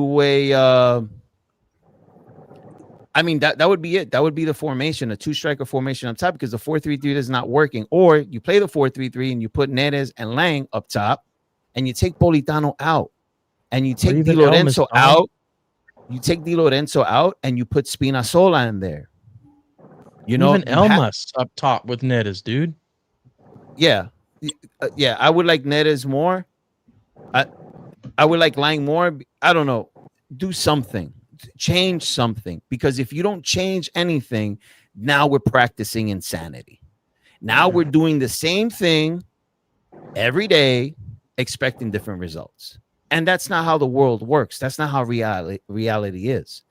that would be it. That would be the formation, a 2-striker formation up top, because the 4-3-3 is not working. Or you play the 4-3-3 and you put Neres and Lang up top, and you take Politano out, and you take Di Lorenzo out. You take Di Lorenzo out, and you put Spinazzola in there. You know, even Elmas up top with Neres, dude. Yeah, I would like Neres more. I would like Lang more. I don't know. Do something. Change something. Because if you don't change anything, now we're practicing insanity. Now we're doing the same thing every day, expecting different results. And that's not how the world works. That's not how reality is.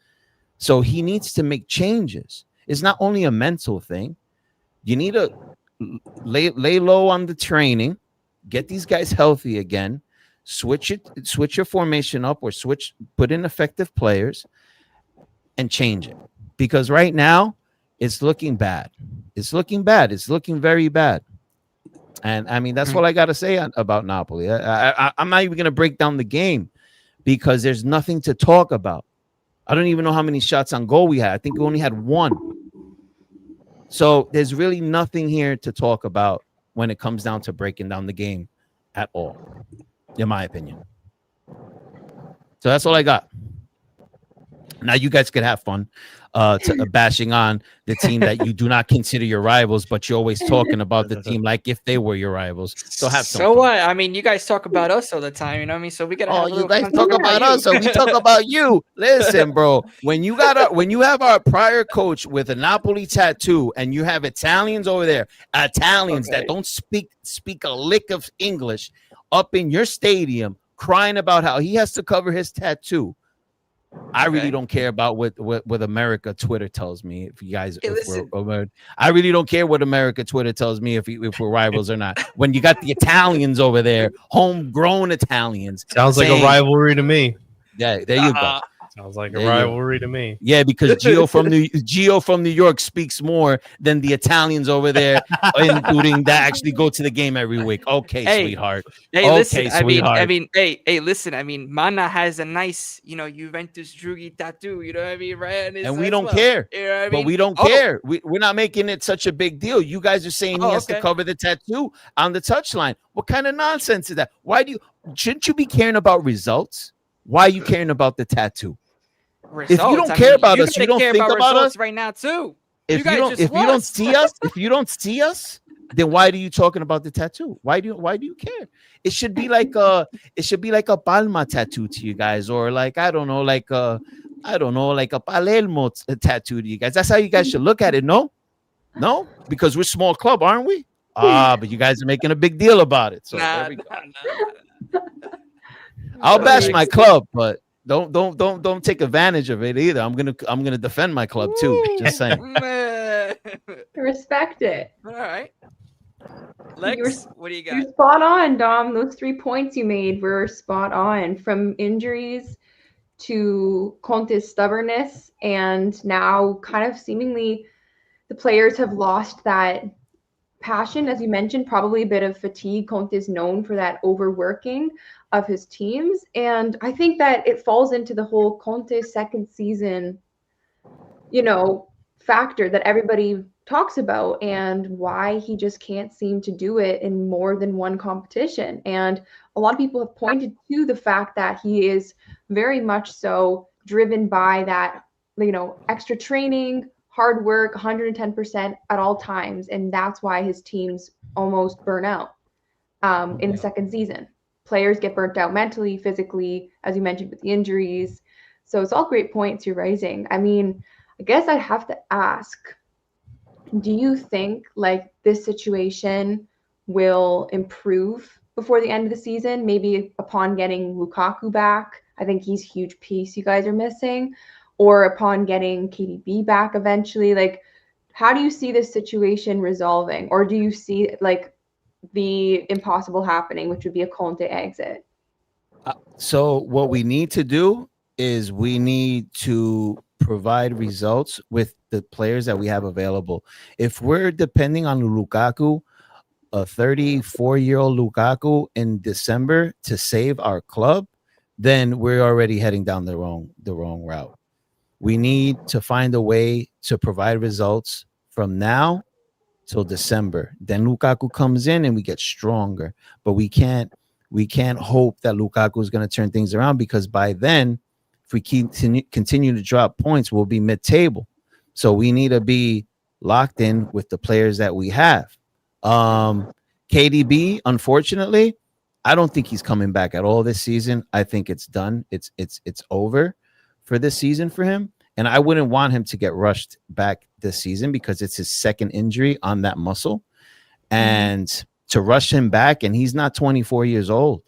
So he needs to make changes. It's not only a mental thing. You need to lay low on the training, get these guys healthy again, switch your formation up, or put in effective players and change it, because right now it's looking bad. It's looking very bad. And I mean, that's all I got to say about Napoli. I'm not even going to break down the game because there's nothing to talk about. I don't even know how many shots on goal we had. I think we only had one. So there's really nothing here to talk about when it comes down to breaking down the game at all, in my opinion. So that's all I got. Now you guys could have fun bashing on the team that you do not consider your rivals, but you're always talking about the team like if they were your rivals. So have some fun. What? I mean, you guys talk about us all the time, you know what I mean? So we gotta have a you little guys fun talk talking about us, so we talk about you. Listen, bro, when you have our prior coach with a Napoli tattoo and you have Italians over there, Italians that don't speak a lick of English up in your stadium crying about how he has to cover his tattoo. I really don't care about what America Twitter tells me. If you guys, I really don't care what America Twitter tells me if we're rivals or not. When you got the Italians over there, homegrown Italians, sounds like a rivalry to me. Yeah, there you go. Sounds like a rivalry to me. Yeah, because Gio from New York speaks more than the Italians over there, including that actually go to the game every week. Okay, sweetheart. Hey, listen. Sweetheart. I mean, hey, listen. I mean, Mana has a nice, Juventus Drugi tattoo. You know what I mean, right? And we don't care. You know what I mean? But we don't care. We're not making it such a big deal. You guys are saying he has to cover the tattoo on the touchline. What kind of nonsense is that? Shouldn't you be caring about results? Why are you caring about the tattoo? Results. If you don't care about us, you don't think about us right now too. If you don't see us, then why are you talking about the tattoo? Why do you care? It should be like a Palma tattoo to you guys, or like I don't know, like a Palermo tattoo to you guys. That's how you guys should look at it. No, because we're a small club, aren't we? But you guys are making a big deal about it. So there we go. I'll bash my club, but don't take advantage of it either. I'm gonna defend my club too. Just saying. Respect it. All right. Lex, what do you got? You're spot on, Dom. Those 3 points you made were spot on. From injuries to Conte's stubbornness, and now kind of seemingly the players have lost that passion, as you mentioned, probably a bit of fatigue. Conte is known for that overworking of his teams. And I think that it falls into the whole Conte second season, factor that everybody talks about, and why he just can't seem to do it in more than one competition. And a lot of people have pointed to the fact that he is very much so driven by that, extra training, hard work, 110% at all times. And that's why his teams almost burn out in the second season. Players get burnt out mentally, physically, as you mentioned, with the injuries. So it's all great points you're raising. I mean, I guess I'd have to ask, do you think like this situation will improve before the end of the season? Maybe upon getting Lukaku back? I think he's a huge piece you guys are missing. Or upon getting KDB back eventually? Like, how do you see this situation resolving? Or do you see like the impossible happening, which would be a Conte exit? So what we need to do is we need to provide results with the players that we have available. If we're depending on Lukaku, a 34-year-old Lukaku in December to save our club, then we're already heading down the wrong route. We need to find a way to provide results from now till December. Then Lukaku comes in and we get stronger. But we can't hope that Lukaku is going to turn things around, because by then, if we continue to drop points, we'll be mid-table. So we need to be locked in with the players that we have. KDB, unfortunately, I don't think he's coming back at all this season. I think it's done. It's over for this season for him. And I wouldn't want him to get rushed back this season, because it's his second injury on that muscle. And to rush him back, and he's not 24 years old.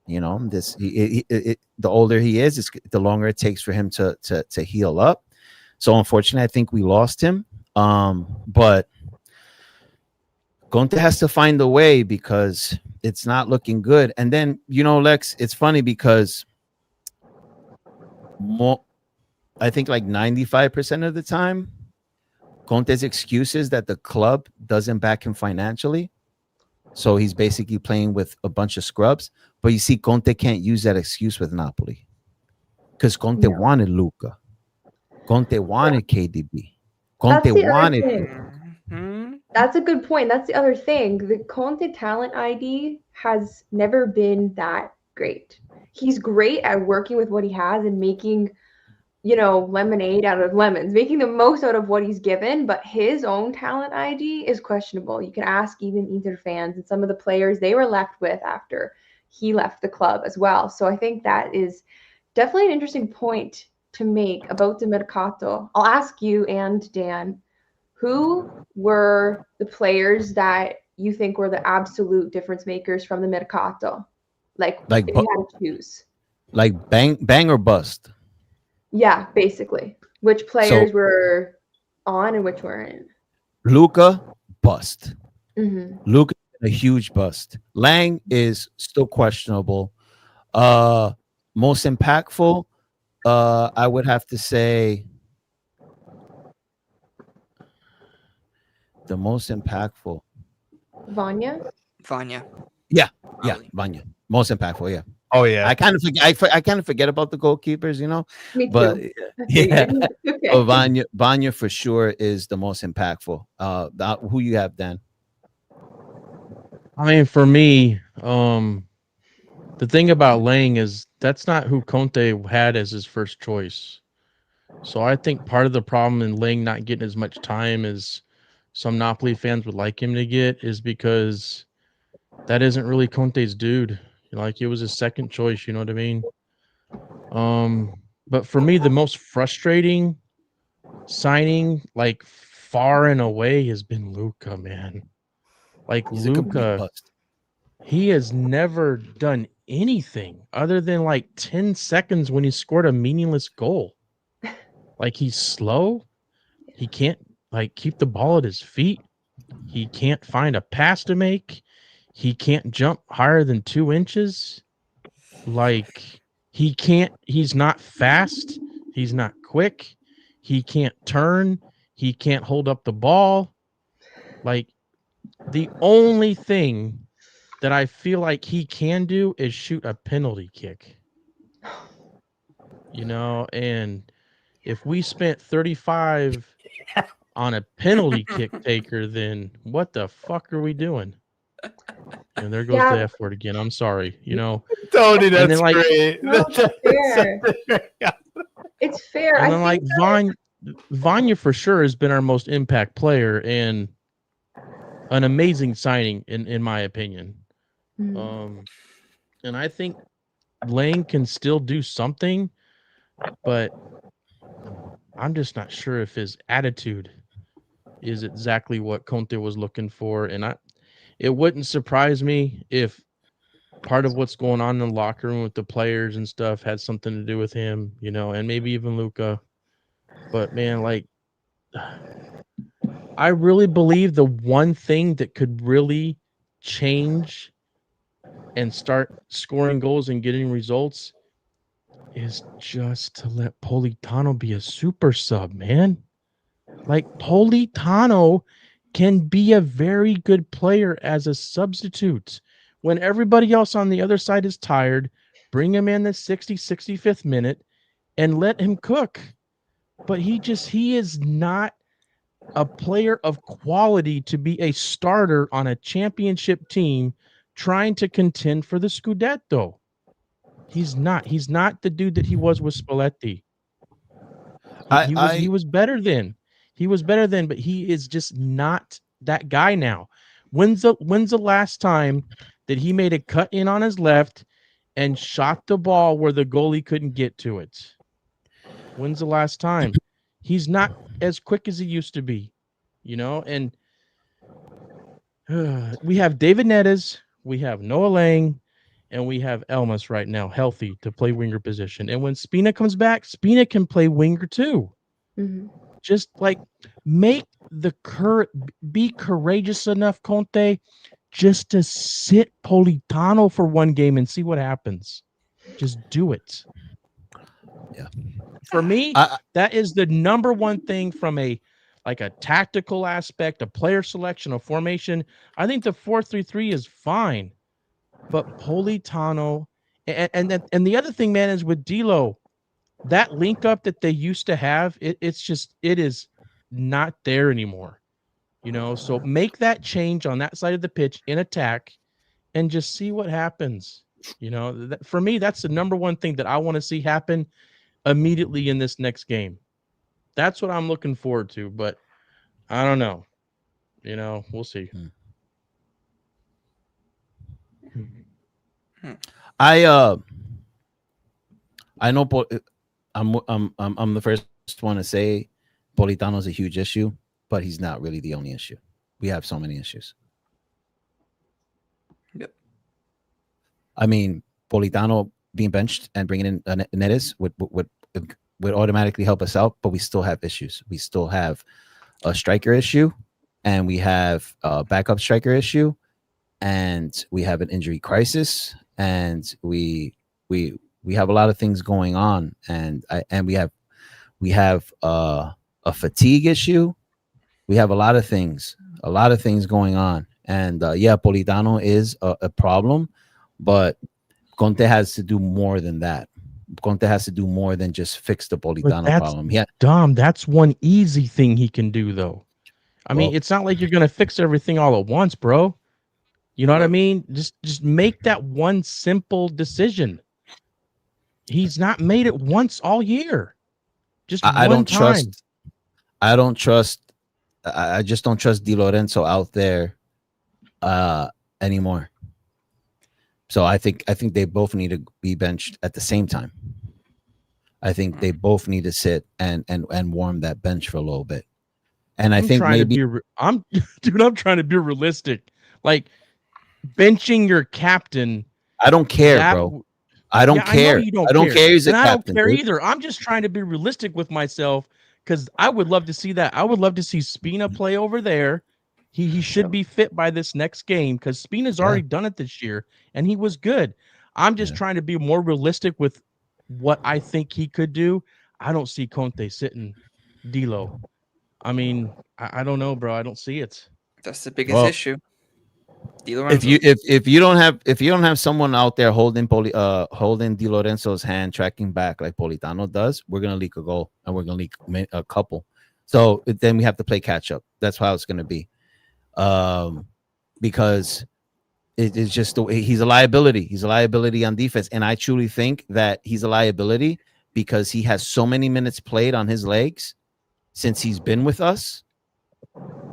The older he is, the longer it takes for him to heal up. So unfortunately, I think we lost him. But Conte has to find a way because it's not looking good. And then, Lex, it's funny because I think like 95% of the time, Conte's excuse is that the club doesn't back him financially. So he's basically playing with a bunch of scrubs. But you see, Conte can't use that excuse with Napoli because Conte wanted Luca. Conte wanted KDB. Conte That's the other wanted. thing. That's a good point. That's the other thing. The Conte talent ID has never been that great. He's great at working with what he has and making, lemonade out of lemons, making the most out of what he's given, but his own talent ID is questionable. You can ask even Inter fans and some of the players they were left with after he left the club as well. So I think that is definitely an interesting point to make about the Mercato. I'll ask you and Dan, who were the players that you think were the absolute difference makers from the Mercato? Like if you had to choose. Like bang or bust? Yeah, basically. Which players were on and which weren't? Luca, bust. Mm-hmm. Luca, a huge bust. Lang is still questionable. Most impactful, I would have to say the most impactful. Vanya? Yeah, Vanya. Most impactful, yeah. Oh yeah. I kind of forget about the goalkeepers, Me but too. yeah. Okay. So Vanya for sure is the most impactful. Who you have, Dan? I mean, for me, the thing about Lang is that's not who Conte had as his first choice. So I think part of the problem in Lang not getting as much time as some Napoli fans would like him to get is because that isn't really Conte's dude. Like, it was his second choice, you know what I mean? But for me, the most frustrating signing, like far and away, has been Luca, man. Like, He's a complete Luca, bust. he has never done anything other than like 10 seconds when he scored a meaningless goal. Like, he's slow. He can't like keep the ball at his feet. He can't find a pass to make. He can't jump higher than 2 inches. Like, he's not fast. He's not quick. He can't turn. He can't hold up the ball. Like, the only thing that I feel like he can do is shoot a penalty kick. And if we spent 35 on a penalty kick taker, then what the fuck are we doing? And there goes the F word again. I'm sorry. Tony, that's then, like, great. No, it's fair. It's fair. And then, like, Vanya for sure has been our most impact player and an amazing signing in my opinion. And I think Lang can still do something, but I'm just not sure if his attitude is exactly what Conte was looking for. And it wouldn't surprise me if part of what's going on in the locker room with the players and stuff had something to do with him, and maybe even Luca. But man, like, I really believe the one thing that could really change and start scoring goals and getting results is just to let Politano be a super sub, man. Like, Politano can be a very good player as a substitute. When everybody else on the other side is tired, bring him in the 65th minute and let him cook. But he is not a player of quality to be a starter on a championship team trying to contend for the Scudetto. He's not the dude that he was with Spalletti. He was better then. But he is just not that guy now. When's the last time that he made a cut in on his left and shot the ball where the goalie couldn't get to it? When's the last time? He's not as quick as he used to be, and we have David Neres, we have Noah Lang, and we have Elmas right now healthy to play winger position. And when Spina comes back, Spina can play winger too. Mm-hmm. Just like make the be courageous enough, Conte, just to sit Politano for one game and see what happens. Just do it. Yeah. For me, that is the number one thing from a tactical aspect, a player selection, a formation. I think the 4-3-3 is fine, but Politano and the other thing, man, is with D'Lo, that link up that they used to have, it is not there anymore. So make that change on that side of the pitch in attack and just see what happens. For me, that's the number one thing that I want to see happen immediately in this next game. That's what I'm looking forward to, but I don't know. We'll see. I know I'm the first one to say Politano's a huge issue, but he's not really the only issue. We have so many issues. Yep. I mean, Politano being benched and bringing in Neres would automatically help us out, but we still have issues. We still have a striker issue, and we have a backup striker issue, and we have an injury crisis, and we have a lot of things going on, and we have a fatigue issue. We have a lot of things going on, and Politano is a problem, but Conte has to do more than that. Conte has to do more than just fix the Politano problem. Yeah, Dom, that's one easy thing he can do, though. I mean, it's not like you're going to fix everything all at once, bro. You know what I mean? Just make that one simple decision. He's not made it once all year. Just I one don't time. trust. I just don't trust Di Lorenzo out there anymore. So I think they both need to be benched at the same time. I think they both need to sit and warm that bench for a little bit. And I think maybe I'm trying to be realistic. Like benching your captain. I don't care, bro. I don't care. I don't care. He's a captain. I don't care either. I'm just trying to be realistic with myself because I would love to see that. I would love to see Spina play over there. He should be fit by this next game because Spina's already done it this year and he was good. I'm just trying to be more realistic with what I think he could do. I don't see Conte sitting D'Lo. I mean, I don't know, bro. I don't see it. That's the biggest issue. If you don't have someone out there holding Di Lorenzo's hand, tracking back like Politano does, we're gonna leak a goal and we're gonna leak a couple. So then we have to play catch up. That's how it's gonna be. Because it's just the way he's a liability. He's a liability on defense, and I truly think that he's a liability because he has so many minutes played on his legs since he's been with us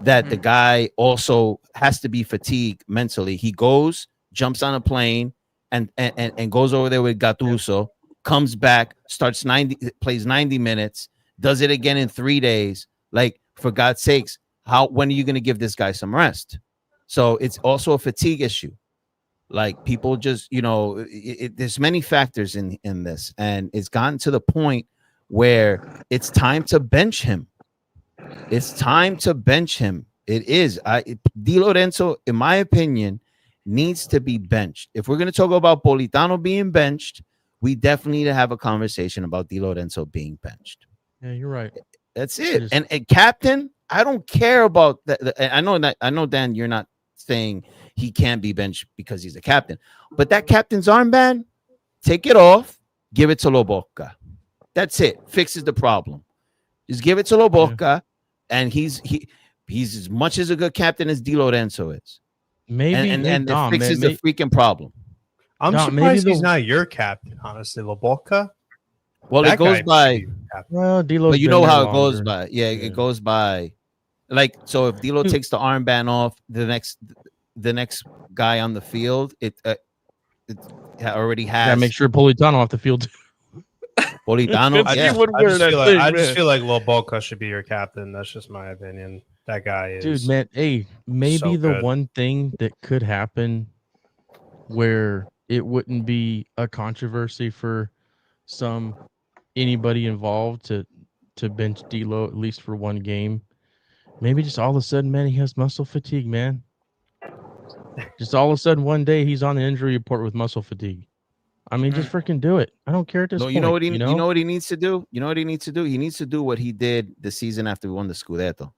that the guy also has to be fatigued mentally. He goes, jumps on a plane, and goes over there with Gattuso, comes back, plays 90 minutes, does it again in 3 days. Like, for God's sakes, when are you going to give this guy some rest? So it's also a fatigue issue. Like, people just, there's many factors in this, and it's gotten to the point where it's time to bench him. It's time to bench him. It is. Di Lorenzo, in my opinion, needs to be benched. If we're going to talk about Politano being benched, we definitely need to have a conversation about Di Lorenzo being benched. Yeah, you're right. That's it. And captain, I don't care about that. I know, Dan, you're not saying he can't be benched because he's a captain, but that captain's armband, take it off, give it to Lobotka. That's it. Fixes the problem. Just give it to Lobotka, and he's as much as a good captain as Di Lorenzo is. Maybe and it fixes the freaking problem. I'm surprised he's not your captain, honestly, Lobotka. Well, it goes by. Well, D'Lo's but you know how it longer. goes by. Yeah, it goes by. Like, so if D'Lo takes the armband off, the next guy on the field, it already has. Yeah, make sure Politano off the field. Politano. I just feel like Lobotka should be your captain. That's just my opinion. That guy is. Dude, man, hey, maybe so the good. one thing that could happen where it wouldn't be a controversy for anybody involved to to bench D'Lo at least for one game. Maybe just all of a sudden, man, he has muscle fatigue, man. Just all of a sudden, one day he's on the injury report with muscle fatigue. I mean, just freaking do it. I don't care at this No, point. you know what he needs to do? You know what he needs to do? He needs to do what he did the season after we won the Scudetto.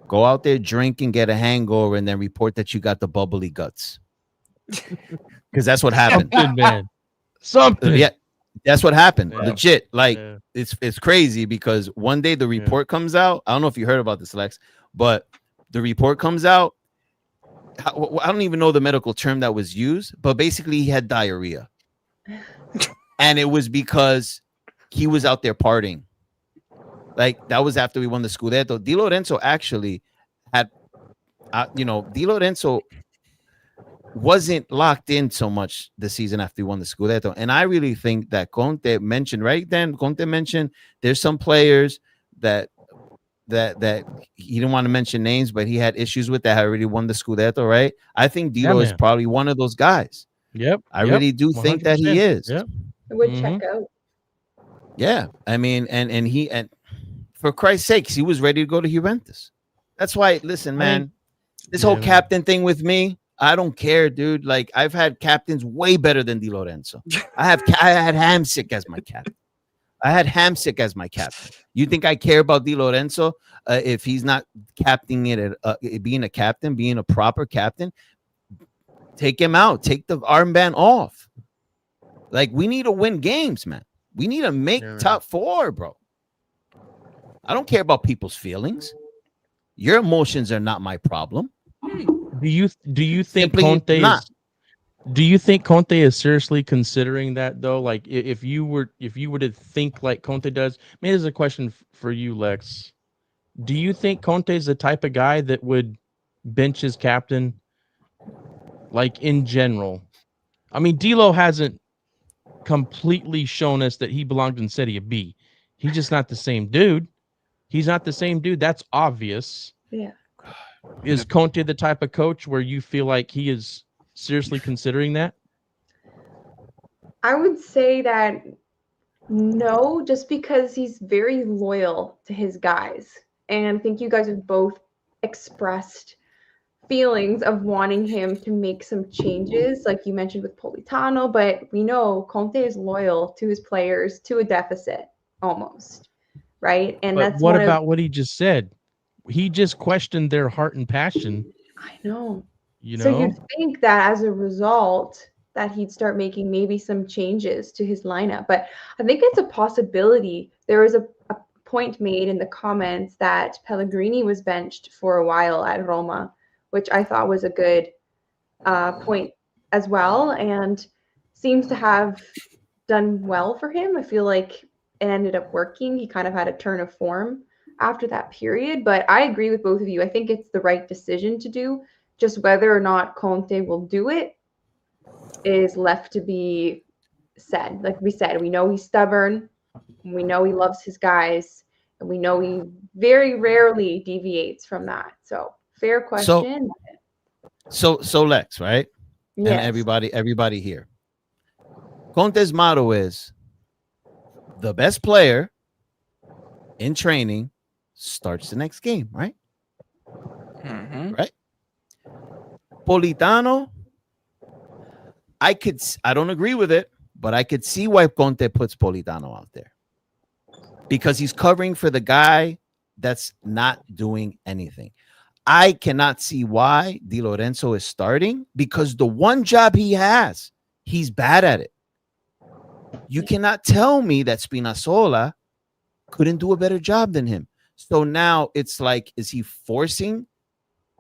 Go out there, drink, and get a hangover, and then report that you got the bubbly guts. Because that's what happened. Something, man. Something. Yeah, that's what happened. Yeah. Legit. Like Yeah. it's crazy because one day the report comes out. I don't know if you heard about this, Lex, but the report comes out. I don't even know the medical term that was used, but basically he had diarrhea. And it was because he was out there partying. Like that was after we won the Scudetto. Di Lorenzo actually had, Di Lorenzo wasn't locked in so much the season after we won the Scudetto. And I really think that Conte mentioned there's some players that he didn't want to mention names, but he had issues with that had already won the Scudetto, right? I think Dilo is probably one of those guys. Yep. I really do think that he is. Yep. It would check out. Yeah. I mean, and for Christ's sakes, he was ready to go to Juventus. That's why, listen, man, this whole captain thing with me, I don't care, dude. Like, I've had captains way better than Di Lorenzo. I had Hamsik as my captain. You think I care about Di Lorenzo if he's not captaining it, being a captain, being a proper captain? Take him out. Take the armband off. Like, we need to win games, man. We need to make top 4, bro. I don't care about people's feelings. Your emotions are not my problem. Do you think Simply Conte not. Do you think Conte is seriously considering that though? Like, if you were to think like Conte does, maybe there's a question for you, Lex. Do you think Conte is the type of guy that would bench his captain? Like, in general, I mean, D'Lo hasn't completely shown us that he belonged in Serie B. He's just not the same dude. That's obvious. Yeah. Is Conte the type of coach where you feel like he is seriously considering that? I would say that no, just because he's very loyal to his guys. And I think you guys have both expressed feelings of wanting him to make some changes, like you mentioned with Politano, but we know Conte is loyal to his players to a deficit almost, right? And But that's what about what he just said? He just questioned their heart and passion. I know. You So know? you'd think that as a result that he'd start making maybe some changes to his lineup. But I think it's a possibility. There was a point made in the comments that Pellegrini was benched for a while at Roma, which I thought was a good point as well, and seems to have done well for him. I feel like it ended up working. He kind of had a turn of form after that period, but I agree with both of you. I think it's the right decision to do. Just whether or not Conte will do it is left to be said. Like we said, we know he's stubborn, we know he loves his guys, and we know he very rarely deviates from that. So fair question. So Lex, right? Yes. And everybody here. Conte's motto is the best player in training starts the next game, right? Mm-hmm. Right? Politano, I don't agree with it, but I could see why Conte puts Politano out there. Because he's covering for the guy that's not doing anything. I cannot see why Di Lorenzo is starting, because the one job he has, he's bad at it. You cannot tell me that Spinazzola couldn't do a better job than him. So now it's like, is he forcing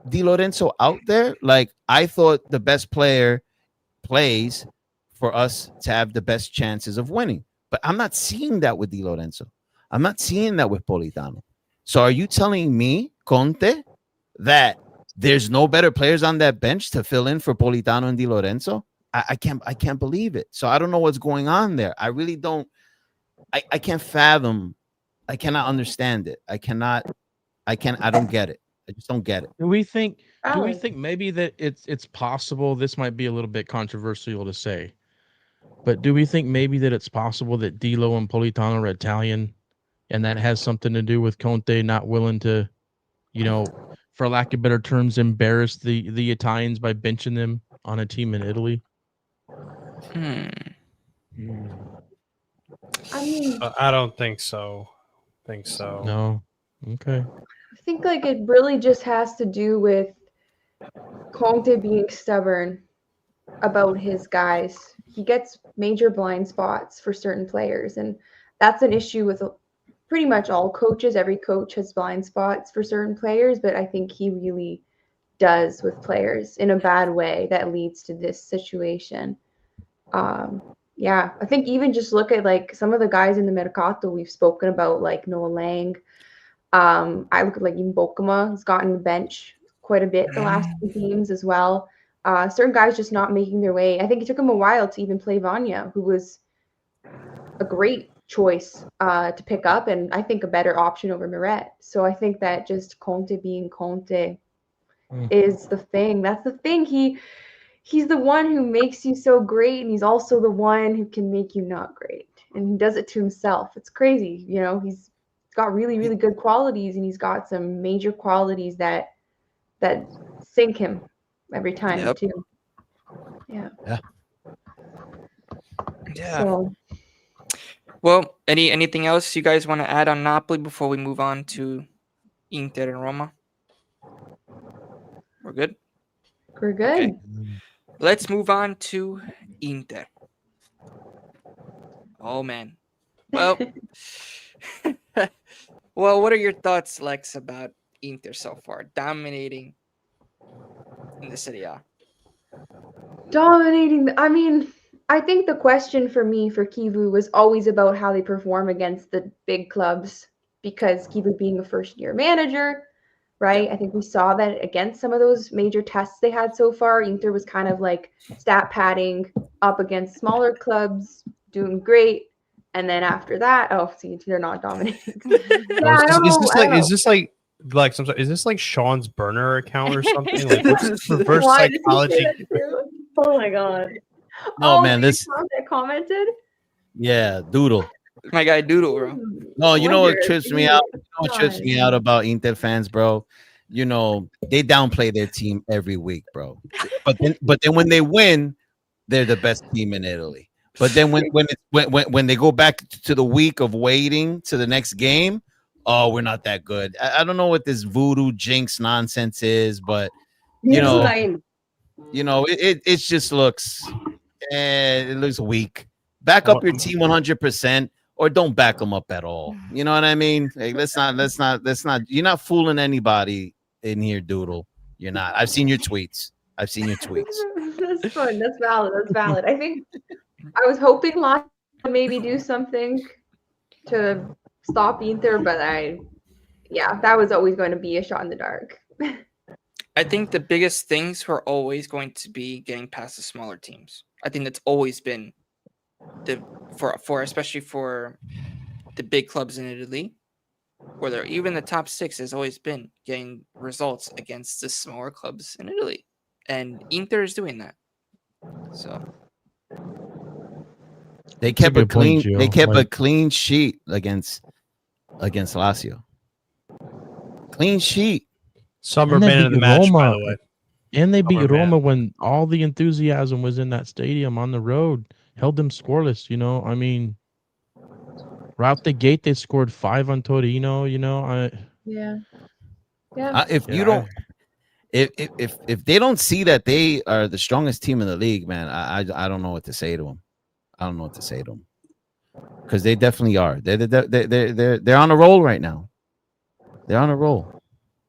Di Lorenzo out there? Like, I thought the best player plays for us to have the best chances of winning. But I'm not seeing that with Di Lorenzo. I'm not seeing that with Politano. So are you telling me, Conte, that there's no better players on that bench to fill in for Politano and Di Lorenzo? I can't believe it. So I don't know what's going on there. I really don't. I can't fathom. I cannot understand it. I don't get it. I just don't get it. Do we think maybe that it's possible, this might be a little bit controversial to say, but do we think maybe that it's possible that D'Lo and Politano are Italian and that has something to do with Conte not willing to, for lack of better terms, embarrass the Italians by benching them on a team in Italy? Hmm. I mean, I don't think so. Think so. No. Okay. I think like it really just has to do with Conte being stubborn about his guys. He gets major blind spots for certain players, and that's an issue with pretty much all coaches. Every coach has blind spots for certain players, but I think he really does with players in a bad way that leads to this situation. Yeah, I think even just look at like some of the guys in the Mercato we've spoken about, like Noah Lang. I look at like even Bokuma has gotten the bench quite a bit the last few games as well. Certain guys just not making their way. I think it took him a while to even play Vanya, who was a great choice to pick up, and I think a better option over Miret. So I think that just Conte being Conte is the thing. That's the thing. He's the one who makes you so great, and he's also the one who can make you not great. And he does it to himself. It's crazy, he's got really, really good qualities, and he's got some major qualities that sink him every time too. Yeah. So, Well, anything else you guys want to add on Napoli before we move on to Inter and Roma? We're good? we're good. Okay. Let's move on to Inter. Oh man. Well, what are your thoughts, Lex, about Inter so far? Dominating in the Serie A. Dominating. I mean, I think the question for me for Kivu was always about how they perform against the big clubs, because Kivu being a first-year manager, right? I think we saw that against some of those major tests they had so far. Inter was kind of like stat padding up against smaller clubs, doing great. And then after that, see, they're not dominating. Yeah, I don't know. Is this like Sean's burner account or something? Like what's this reverse Why did he say psychology? that too? Oh my god. No, man, the this account that commented. yeah, Doodle. My guy Doodle, bro. No, you know what Wonder, trips me out? dude, You know what trips me out about Inter fans, bro? They downplay their team every week, bro. But then when they win, they're the best team in Italy. But then when they go back to the week of waiting to the next game, oh, we're not that good. I don't know what this voodoo jinx nonsense is, but it just looks it looks weak. Back up your team 100%, or don't back them up at all. You know what I mean? Like, let's not. You're not fooling anybody in here, Doodle. You're not. I've seen your tweets. That's fun. That's valid. I think I was hoping Lazio would maybe do something to stop Inter, but that was always going to be a shot in the dark. I think the biggest things were always going to be getting past the smaller teams. I think that's always been especially for the big clubs in Italy, where they're even the top 6 has always been getting results against the smaller clubs in Italy, and Inter is doing that. So they kept a clean sheet against Lazio. Clean sheet. Summer man of the match, Roma, by the way. And they beat Roma when all the enthusiasm was in that stadium on the road. Held them scoreless, I mean, right out the gate they scored 5 on Torino. If they don't see that they are the strongest team in the league, man, I don't know what to say to them. I don't know what to say to them, because they definitely are. They're on a roll right now. They're on a roll.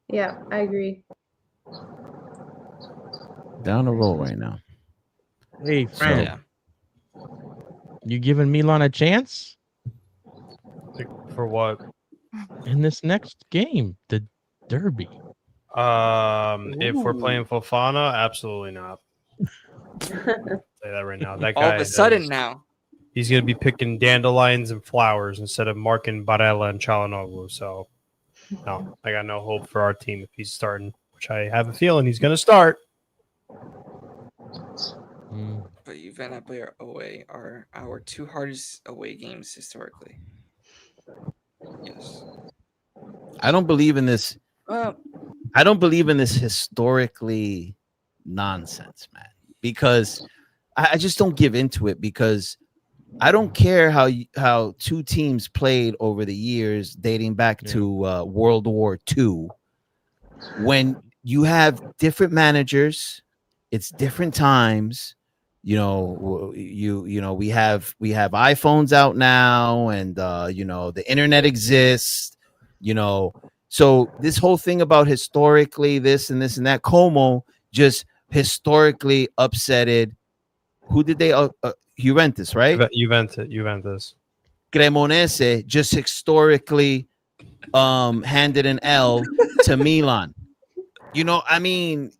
Yeah, I agree. They're on a roll right now. Hey, Fran, you giving Milan a chance? For what? In this next game, the derby. If we're playing Fofana, absolutely not. Say that right now. That guy all of a sudden now he's gonna be picking dandelions and flowers instead of marking Barella and Çalhanoğlu. So no, I got no hope for our team if he's starting, which I have a feeling he's gonna start. But Juve and Napoli are away are our 2 hardest away games historically. Yes. I don't believe in this. Well, I don't believe in this historically nonsense, man. Because I just don't give into it. Because I don't care how two teams played over the years, dating back to World War II. When you have different managers, it's different times. You know, we have iPhones out now, and the internet exists. So this whole thing about historically this and this and that, Como just historically upsetted. Who did they? Juventus, right? Juventus. Cremonese just historically handed an L to Milan. I mean,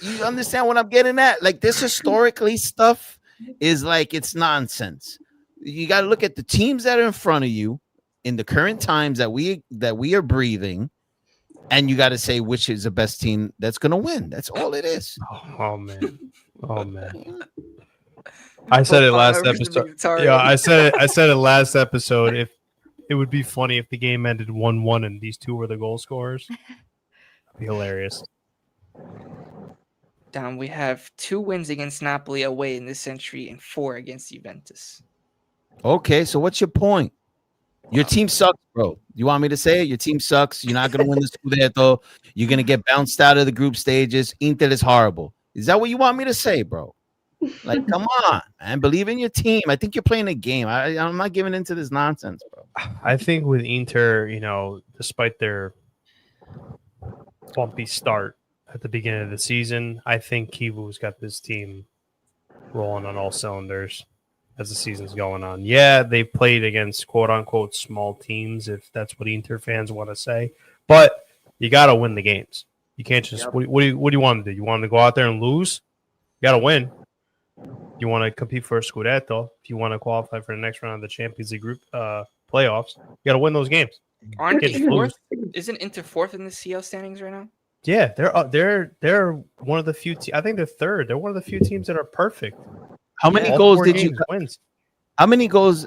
you understand what I'm getting at? Like, this historically stuff is like, it's nonsense. You got to look at the teams that are in front of you in the current times that we are breathing, and you got to say which is the best team that's going to win. That's all it is. Oh man. I said it last episode. Yeah, I said it last episode. If it would be funny if the game ended 1-1 and these two were the goal scorers. That'd be hilarious. Down, we have 2 wins against Napoli away in this century and 4 against Juventus. Okay, so what's your point? Your team sucks, bro. You want me to say it? Your team sucks. You're not going to win the Scudetto. You're going to get bounced out of the group stages. Inter is horrible. Is that what you want me to say, bro? Like, come on, man. Believe in your team. I think you're playing a game. I'm not giving into this nonsense, bro. I think with Inter, despite their bumpy start at the beginning of the season, I think Kivu's got this team rolling on all cylinders as the season's going on. Yeah, they played against quote-unquote small teams, if that's what Inter fans want to say. But you got to win the games. You can't just what do you want to do? You want to go out there and lose? You got to win. You want to compete for a Scudetto. If you want to qualify for the next round of the Champions League group playoffs, you got to win those games. Aren't they fourth? Isn't Inter 4th in the CL standings right now? Yeah, they're one of the few. I think they're 3rd. They're one of the few teams that are perfect. How many goals did you wins? How many goals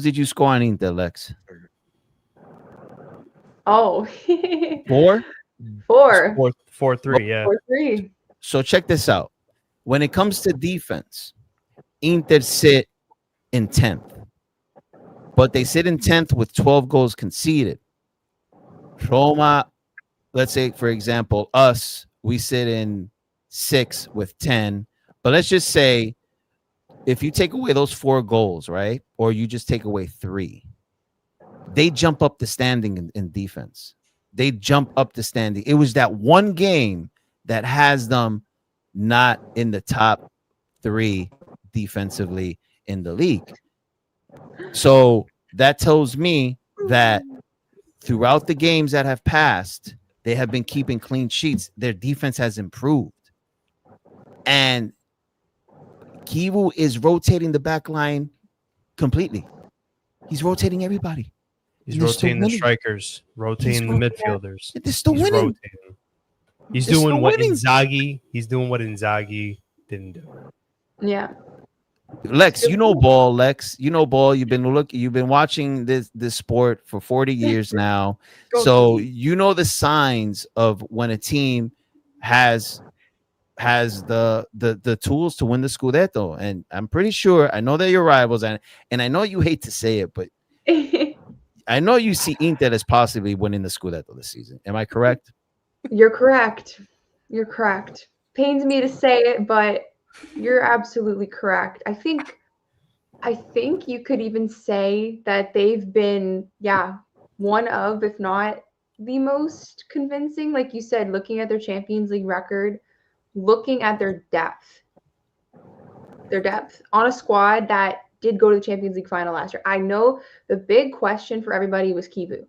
did you score on Inter, Lex? Oh. 4? 4-3, yeah. 4-3. So check this out. When it comes to defense, Inter sit in 10th. But they sit in 10th with 12 goals conceded. Roma, let's say, for example, we sit in 6th with 10. But let's just say if you take away those 4 goals, right? Or you just take away 3, they jump up the standing in defense. They jump up the standing. It was that one game that has them not in the top 3 defensively in the league. So that tells me that throughout the games that have passed, they have been keeping clean sheets. Their defense has improved. And Kivu is rotating the back line completely. He's rotating everybody. He's rotating the strikers, rotating the midfielders. They're still winning. Rotating. He's doing what Inzaghi didn't do. Yeah. Lex, you know ball. You've been watching this sport for 40 years now. So you know the signs of when a team has the tools to win the Scudetto. And I'm pretty sure, I know they're your rivals, and I know you hate to say it, but I know you see Inter as possibly winning the Scudetto this season. Am I correct? You're correct. Pains me to say it, but you're absolutely correct. I think you could even say that they've been, one of, if not the most convincing, like you said, looking at their Champions League record, looking at their depth on a squad that did go to the Champions League final last year. I know the big question for everybody was Kivu,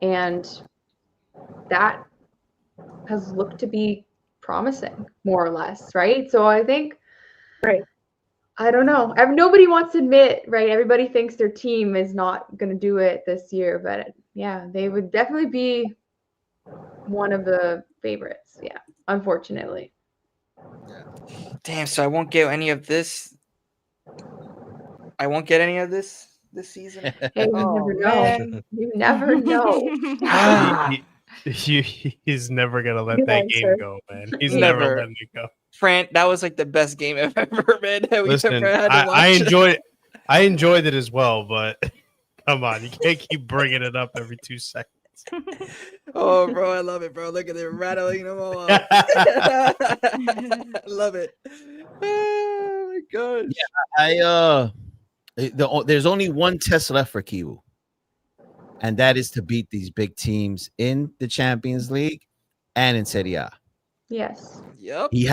and that has looked to be promising, more or less, right? So I think, I don't know. Nobody wants to admit, right? Everybody thinks their team is not going to do it this year, but yeah, they would definitely be one of the favorites. Yeah, unfortunately. Damn, so I won't get any of this. this season. Hey, you Oh, never know. man. You never know. Ah, He's never gonna let Good that answer. game go, man. He's Never. never letting it go. Fran, that was like the best game I've ever read that we Listen, ever had to watch. I enjoyed it as well, but come on, you can't keep bringing it up every 2 seconds. Oh, bro, I love it, bro. Look at it rattling them all off. I love it. Oh my gosh. There's only one test left for Kiwu, and that is to beat these big teams in the Champions League and in Serie A. Yes. Yep. He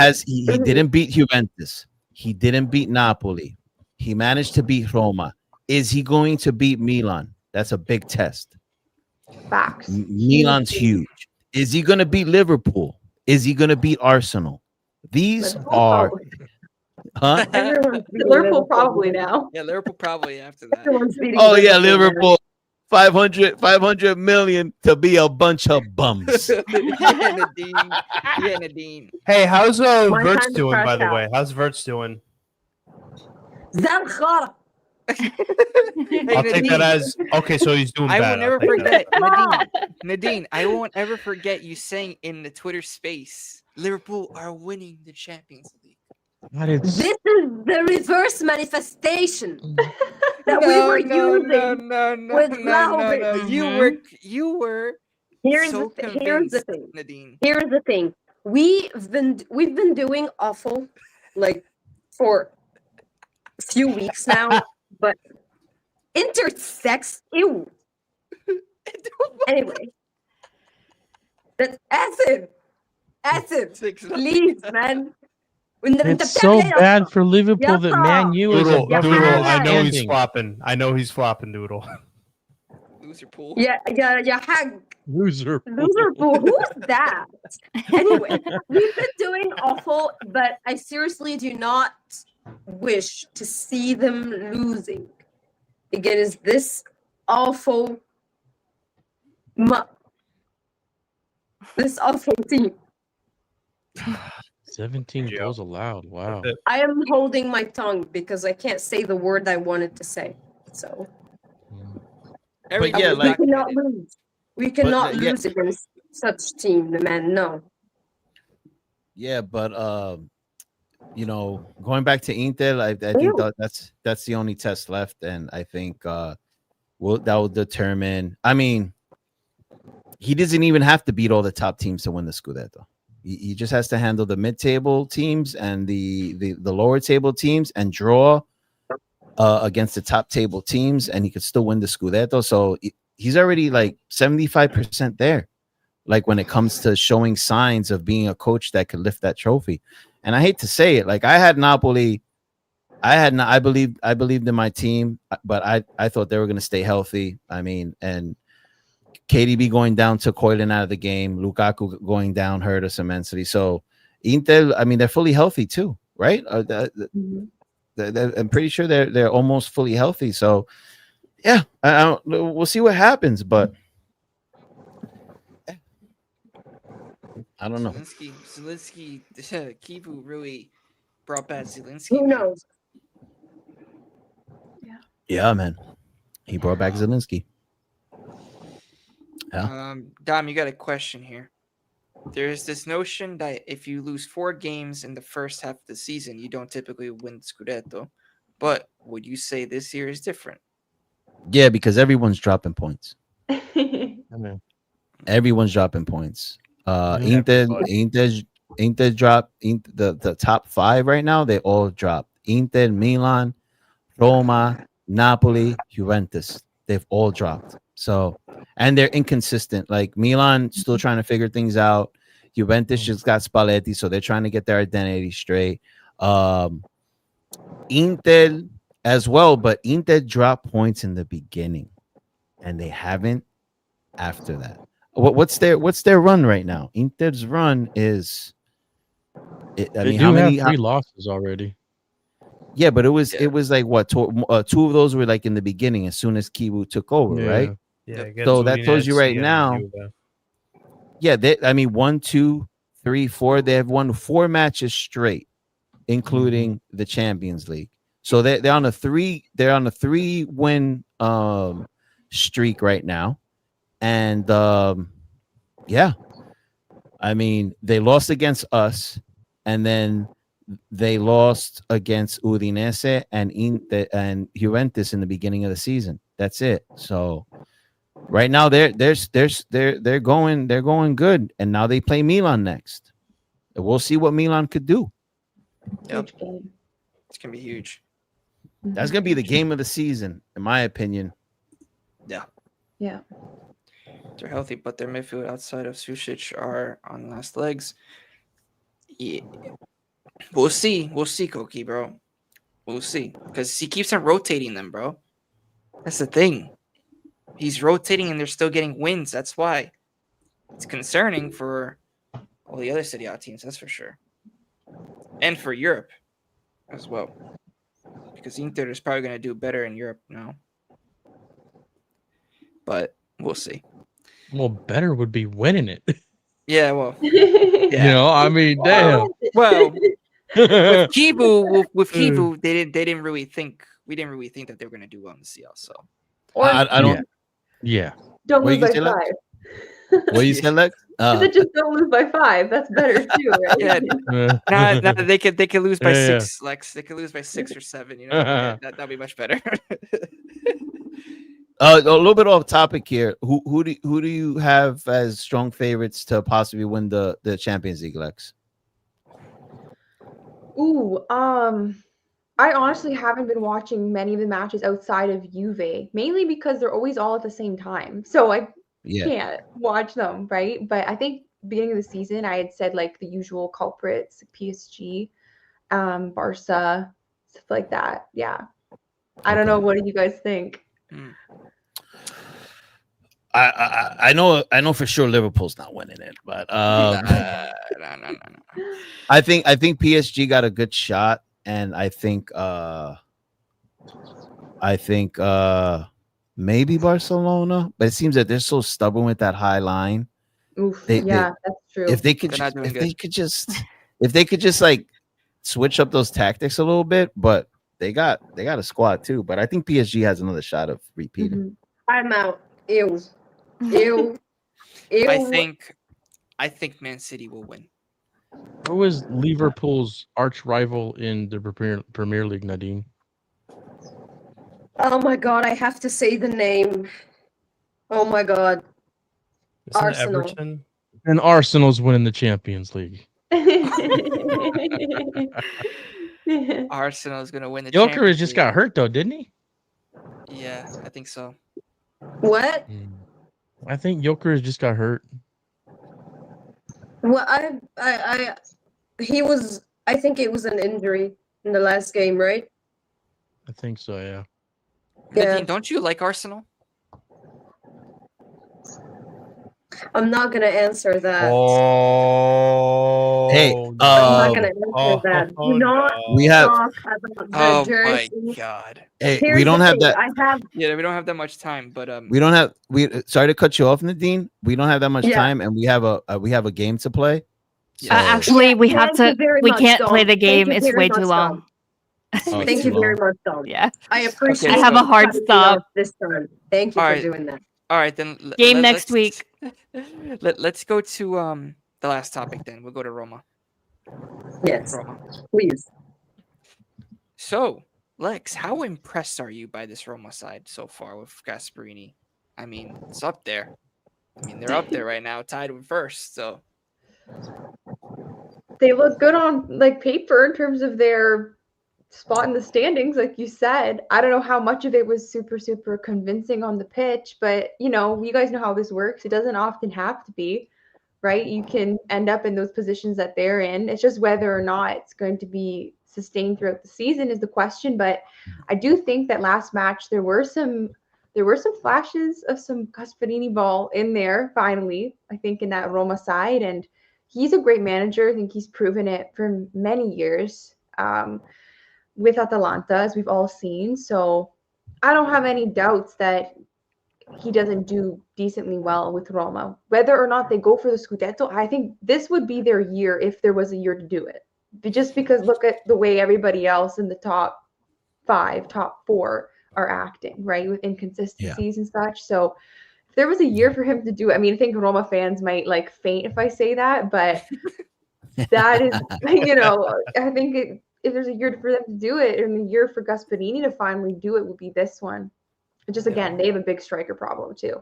didn't beat Juventus. He didn't beat Napoli. He managed to beat Roma. Is he going to beat Milan? That's a big test. Facts. Milan's huge. Is he going to beat Liverpool? Is he going to beat Arsenal? These Liverpool are, probably. huh? Everyone's beating Liverpool probably now. Yeah, Liverpool probably after that. Everyone's beating Oh yeah, man. Liverpool. 500 million to be a bunch of bums. Yeah, Nadine. Yeah, Nadine. Hey, how's My Verts time to doing, by crash the out. way? How's Verts doing? Zamchara. Hey, I'll take that Nadine, as okay. So he's doing I bad. will never I'll take that. forget, Nadine, I won't ever forget you saying in the Twitter space, Liverpool are winning the Champions League. God, it's This is the reverse manifestation that we were using. with Vlahovic. You were Here's so the convinced, thing. Nadine. Here's the thing. We've been doing awful, like for a few weeks now, but intersex. Ew. Anyway, that's acid. Please, man. it's so bad for Liverpool that Man U is Doodle, above Doodle, them I know he's standing. flopping. I know he's flopping, Doodle. Loser pool. Yeah, hag. Loser. Loser pool. Who's that? Anyway, we've been doing awful, but I seriously do not wish to see them losing against this awful, this awful team. 17 goals allowed. Wow. I am holding my tongue because I can't say the word I wanted to say. So Every But yeah, game we like- cannot lose. We cannot yeah. lose against such team, man. No. Yeah, but going back to Inter, I think Ew. that's the only test left, and I think that will determine. I mean, he doesn't even have to beat all the top teams to win the Scudetto. He just has to handle the mid-table teams and the lower table teams and draw against the top table teams, and he could still win the Scudetto. So he's already like 75% there. Like when it comes to showing signs of being a coach that could lift that trophy. And I hate to say it, like I had Napoli, I believed in my team, but I thought they were going to stay healthy. I mean, and KDB going down took Hoyland out of the game. Lukaku going down hurt us immensely. So Inter, I mean, they're fully healthy too, right? I'm pretty sure they're almost fully healthy. So yeah, we'll see what happens, but I don't know. Zelensky, Kivu really brought back Zelensky. Who man. knows? Yeah, man. He brought back Zelensky. Dom, you got a question here. There's this notion that if you lose 4 games in the first half of the season, you don't typically win Scudetto. But would you say this year is different? Yeah, because everyone's dropping points. I mean, Everyone's dropping points. Everybody. Inter dropped the top 5 right now. They all dropped. Inter, Milan, Roma, Napoli, Juventus. They've all dropped. So, and they're inconsistent. Like Milan still trying to figure things out. Juventus just got Spalletti, so they're trying to get their identity straight. Inter as well, but Inter dropped points in the beginning, and they haven't after that. What's their run right now? Inter's run is. they do have 3 losses already. Yeah, but it was like what 2 of those were like in the beginning as soon as Kivu took over, right? Yeah. So that tells you right now. Yeah, I mean 1, 2, 3, 4. They have won 4 matches straight, including the Champions League. So they're on a 3-win streak right now. And yeah, I mean, they lost against us, and then they lost against Udinese and Juventus in the beginning of the season. That's it. So right now they're going good, and now they play Milan next. And we'll see what Milan could do. Yep. Huge game. It's gonna be huge. That's gonna be the game of the season, in my opinion. Yeah. Yeah. They're healthy, but their midfield outside of Sušić are on last legs. Yeah. We'll see. We'll see, Koki, bro. We'll see. Because he keeps on rotating them, bro. That's the thing. He's rotating and they're still getting wins. That's why. It's concerning for all the other Serie A teams, that's for sure. And for Europe as well. Because Inter is probably going to do better in Europe now. But we'll see. Well, better would be winning it. Yeah, well. You know, I mean, damn. Well, with Kivu, they didn't really think that they were going to do well in the CL. So Or I don't. Yeah. don't What lose you by say, Lex? 5. What you said, Lex? I said just don't lose by 5. That's better too, right? yeah, nah, they could lose by Yeah. 6, Lex. They could lose by 6 or 7. You know, yeah, that'd be much better. A little bit off topic here. Who do you have as strong favorites to possibly win the Champions League, Lex? Ooh, I honestly haven't been watching many of the matches outside of Juve, mainly because they're always all at the same time. So I Yeah. can't watch them, right? But I think beginning of the season, I had said like the usual culprits, PSG, Barca, stuff like that. Yeah. I don't know. What do you guys think? I know for sure Liverpool's not winning it, but No. I think PSG got a good shot, and I think maybe Barcelona, but it seems that they're so stubborn with that high line. Oof. They- That's true. If they could just like switch up those tactics a little bit, but they got a squad too. But I think PSG has another shot of repeating. Mhm. I'm out. Ew. Ew. Ew. I think Man City will win. Who is Liverpool's arch rival in the Premier League, Nadine? Oh my god, I have to say the name. Oh my god. Isn't it Arsenal. Everton? And Arsenal's winning the Champions League. Arsenal is going to win the Joker Champions just League. got hurt though, didn't he? Yeah, I think so. What? I think Joker just got hurt. Well, he was. I think it was an injury in the last game, right? I think so, yeah. Yeah. Nadine, don't you like Arsenal? I'm not gonna answer that. Oh, Hey, I'm not gonna answer oh, that. oh, Do not no. we have talk about the Oh my jersey. god. hey, Here's we don't the have thing, that. I have. Yeah, we don't have that much time, but We don't have. Sorry to cut you off, Nadine. We don't have that much Yeah. time, and we have a game to play. So, Actually, we have thank you to. very We much, can't Dom. play the Thank game. you It's very way much, too Dom. long. Oh, Thank it's you too very long. much, Dom. Yeah. I appreciate. I have you a hard cutting me stop. off this time. Thank you All for right. doing that. all right then. Game next week. Let's go to the last topic then. We'll go to Roma. Yes, Roma. please. So, Lex, how impressed are you by this Roma side so far with Gasperini? I mean, it's up there. I mean, they're up there right now, tied with first. So, They look good on like paper in terms of their spot in the standings, like you said. I don't know how much of it was super convincing on the pitch, but you guys know how this works. It doesn't often have to be, right? You can end up in those positions that they're in. It's just whether or not it's going to be sustained throughout the season is the question. But I do think that last match there were some flashes of some Gasperini ball in there finally, I think, in that Roma side. And he's a great manager. I think he's proven it for many years with Atalanta, as we've all seen. So I don't have any doubts that he doesn't do decently well with Roma. Whether or not they go for the Scudetto, I think this would be their year if there was a year to do it. Just because look at the way everybody else in the top 5, top 4 are acting, right, with inconsistencies and such. So if there was a year for him to do it, I mean, I think Roma fans might like faint if I say that, but that is, I think if there's a year for them to do it, and a year for Gasparini to finally do it, would be this one. Just again, they have a big striker problem too.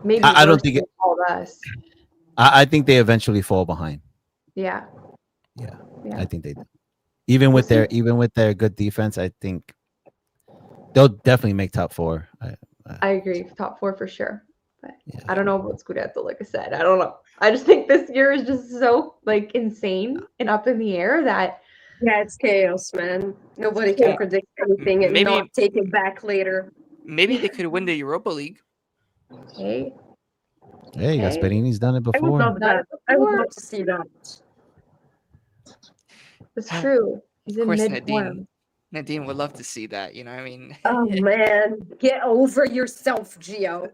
Maybe I don't worse think than all of us. I think they eventually fall behind. Yeah. Yeah, Yeah. I think they do. Even with their good defense, I think they'll definitely make top 4. I agree. Top 4 for sure. But Yeah. I don't know about Scudetto, like I said. I don't know. I just think this year is just so like insane and up in the air that it's chaos, man. Nobody can predict anything and not take it back later. Maybe they could win the Europa League. Hey, Gasparini's done it I would before. love that. I would love to see that. That's true. He's Of in course, mid-form. Nadine would love to see that. You know what I mean? Oh man, get over yourself, Gio.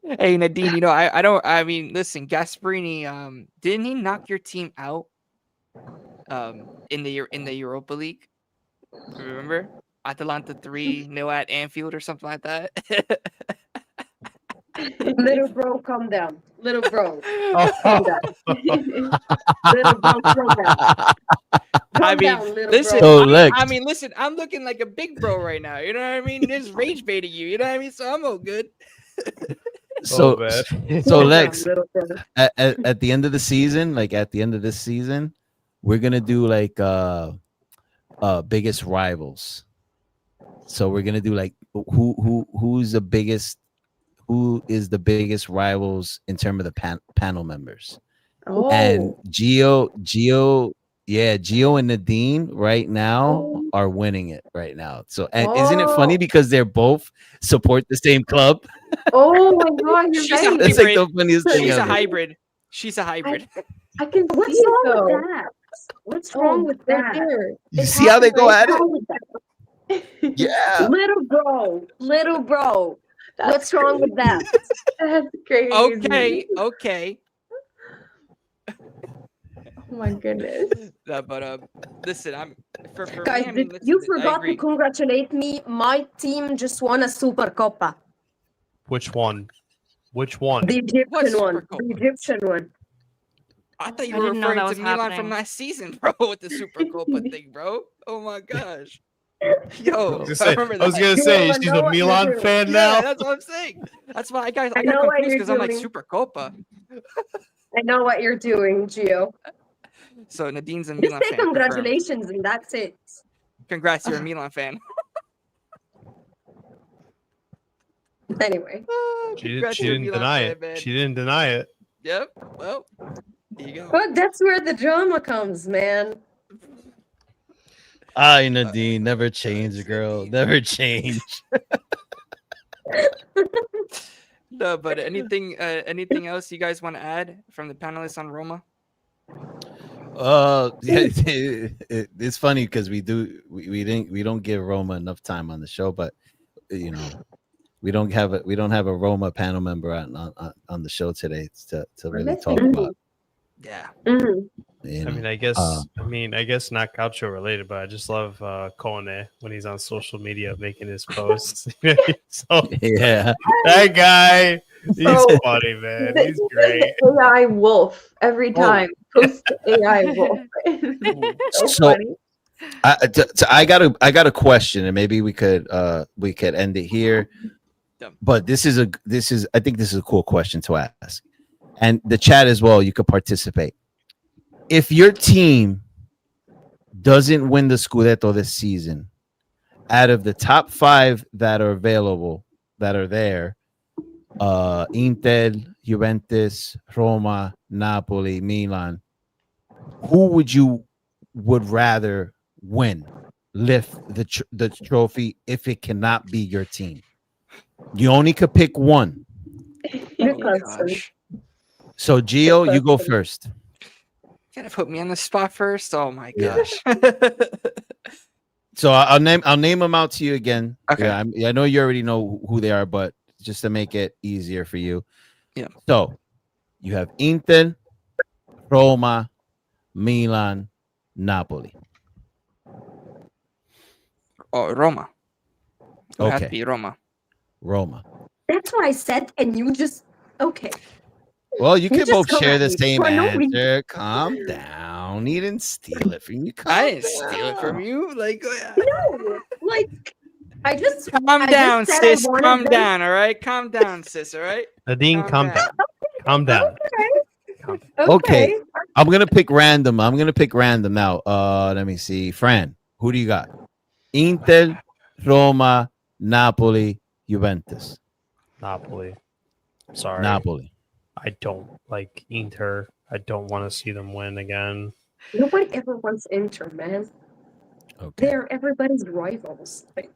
Hey Nadine, I mean, listen, Gasparini, didn't he knock your team out in the Europa League? Remember? Atalanta 3-0 at Anfield or something like that. Little bro, calm down. Little bro. Oh. Little bro, calm down. I mean, listen, So listen, I'm looking like a big bro right now. You know what I mean? Just rage baiting you. You know what I mean? So I'm all good. So bad. so Lex, at the end of the season, like at the end of this season, we're gonna do like biggest rivals. So we're gonna do like who is the biggest rivals in terms of the panel members. Oh. And Gio and Nadine right now are winning it right now. So and isn't it funny because they're both support the same club? Oh my god, you're right. That's like the funniest thing She's a ever. hybrid. She's a hybrid. I can What's see it wrong though. with that? What's wrong with right that? there. You It's see how they go at happening. it? Yeah. Little bro. What's wrong with that? That's crazy. Okay. Oh my goodness. No, but listen, I'm for Guys, me, I mean, you listen, I forgot to agree. congratulate me. My team just won a Super Coppa. Which one? Which one? The Egyptian one. Super The Egyptian one. I thought you I were didn't know referring that to was Milan happening. from last season, bro, with the Super Copa thing, bro. Oh my gosh. Yo, I remember I was that. gonna say I she's know a what you're Milan doing. fan Yeah, now. that's what I'm saying. That's why I got know what confused you're because I'm like doing. Super Copa. I know what you're doing, Gio. So Nadine's a Just Milan say fan. Confirmed. congratulations and that's it. Congrats, you're a Milan fan. Anyway. She Congrats, didn't you're a Milan deny fan, it. man. She didn't deny it. Yep. Well, there you go. But that's where the drama comes, man. Nadine, never change, girl. Nadine. Never change. No, but anything else you guys want to add from the panelists on Roma? It's funny because we don't give Roma enough time on the show, but we don't have a Roma panel member on the show today to really talk about. Yeah. Mhm. You know? I mean, I guess not Calcio related, but I just love Kone when he's on social media making his posts. So yeah, that guy, he's Oh, funny, man. He's great. AI wolf every time. Post AI wolf. So funny. I got a question, and maybe we could end it here. But I think this is a cool question to ask, and the chat as well. You could participate. If your team doesn't win the Scudetto this season, out of the top 5 that are available, that are there, Inter, Juventus, Roma, Napoli, Milan, who would rather win, lift the trophy if it cannot be your team? You only could pick one. Oh my gosh. So Gio, you go first. Gotta put me on the spot first. Oh my gosh. So I'll name them out to you again. Okay. Yeah, I know you already know who they are, but just to make it easier for you. Yeah. So you have Inter, Roma, Milan, Napoli. Oh, Roma. It would have to Okay. be Roma. Roma. That's what I said, and you just okay. Well, you You can just both come share at the me same for no reason. answer. Calm down. He didn't steal it from you. I didn't steal it from you. Like, No, like I just calm I down, just said I sis. wanted Calm them- down. All right, calm down, sis. All right. Nadine, calm down. Calm down. Calm down. Okay. I'm gonna pick random. Now. Let me see. Fran, who do you got? Inter, Roma, Napoli, Juventus. Napoli. Sorry. Napoli. I don't like Inter. I don't want to see them win again. Nobody ever wants Inter, man. Okay. They're everybody's rivals. Like,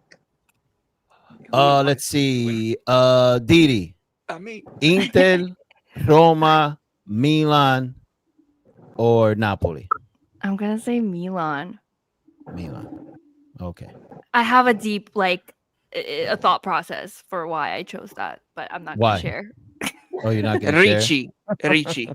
Let's see. Didi. I mean, Inter, Roma, Milan, or Napoli? I'm gonna say Milan. Milan. Okay. I have a deep a thought process for why I chose that, but I'm not Why? gonna share. Oh, you're not gonna share? Ricci. Ricci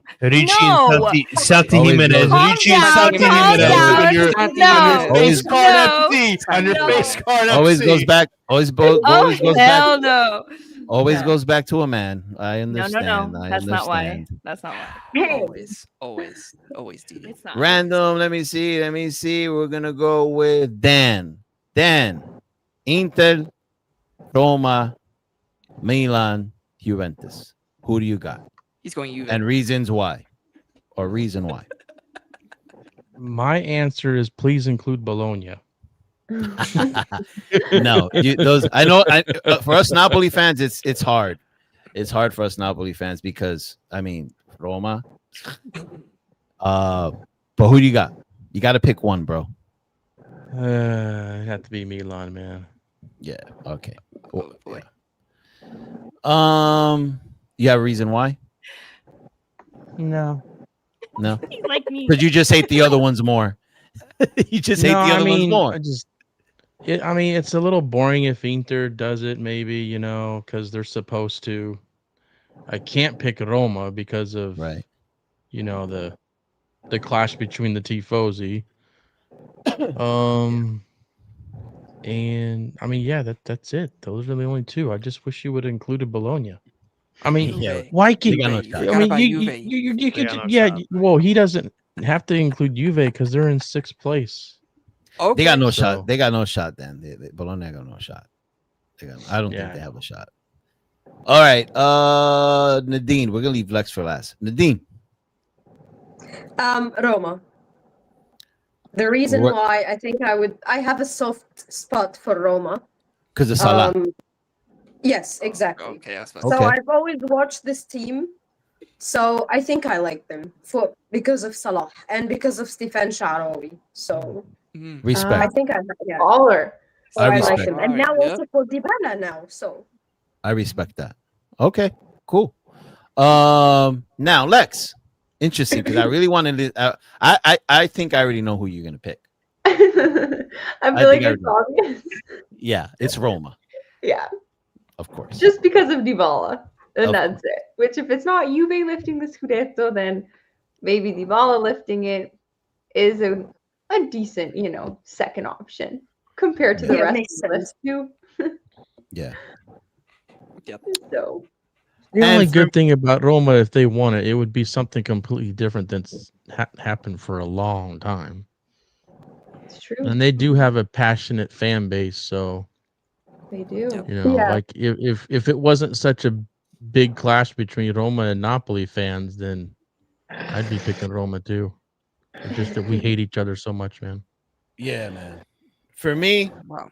No. and Santi Always Jimenez. goes- Ricci and Calm Santi down, Jimenez calm on your down. No. face card No. FC. On your No. face card Always FC. goes back. Always goes Oh back. hell no! Always No. goes back to a man. I No, understand. no. I That's not why. understand. That's not why. hey, Always, Didi. It's not. Random. Let me see. We're gonna go with Dan. Dan. Inter, Roma, Milan, Juventus. Who do you got? He's going Juve. And reasons why? Or reason why? My answer is please include Bologna. No, those I know. For us Napoli fans, it's hard. It's hard for us Napoli fans because I mean Roma. But who do you got? You got to pick one, bro. It'd have to be Milan, man. Yeah. Okay. Oh, boy. You have a reason why? No. No, He's like me. because you just hate the other ones more. You just hate the other ones more. It's a little boring if Inter does it, maybe, because they're supposed to. I can't pick Roma because of Right. The clash between the Tifosi. And I mean, yeah, that's it. Those are the only two. I just wish you would have included Bologna. I mean, Yeah. why They can't got no You shot. forgot I mean, about you Juve. could, got no yeah. shot. Well, he doesn't have to include Juve because they're in 6th place. Okay. They got no So- shot. They got no shot. Then Bologna got no shot. I don't think Yeah. they have a shot. All right, Nadine. We're gonna leave Lex for last. Nadine. Roma. The reason What- why I have a soft spot for Roma. Because of Salah. Yes, exactly. Okay, that's So Okay. I've always watched this team. So I think I like them because of Salah and because of Stefan Shaarawy. So I Respect. think Baller. I like respect. them. And now Alright, also for Dybala now. So I respect that. Okay, cool. Now Lex, interesting because I really wanted to. I think I already know who you're gonna pick. I feel like think I it's obvious. Yeah, it's Roma, Yeah, of course. just because of Dybala, and Of that's it. Which, if it's not Juve lifting the Scudetto, then maybe Dybala lifting it is a decent, second option compared to the Yeah, rest makes of the list too. Yeah. So The And only for- good thing about Roma, if they won it, it would be something completely different than happened for a long time. it's true. And they do have a passionate fan base, so They do. Yeah. like if it wasn't such a big clash between Roma and Napoli fans, then I'd be picking Roma too. It's just that we hate each other so much, man. Yeah, man. For me, Wow.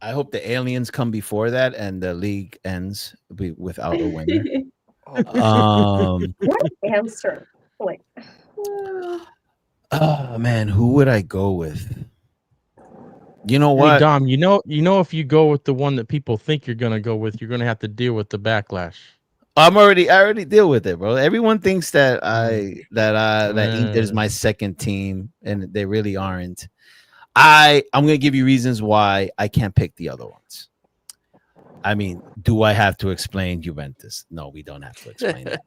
I hope the aliens come before that and the league ends without a winner. what answer? Like Oh man, who would I go with? You know Hey, what? Dom, if you go with the one that people think you're gonna go with, you're gonna have to deal with the backlash. I already deal with it, bro. Everyone thinks that that Inter's my second team, and they really aren't. I'm gonna give you reasons why I can't pick the other ones. I mean, do I have to explain Juventus? No, we don't have to explain that.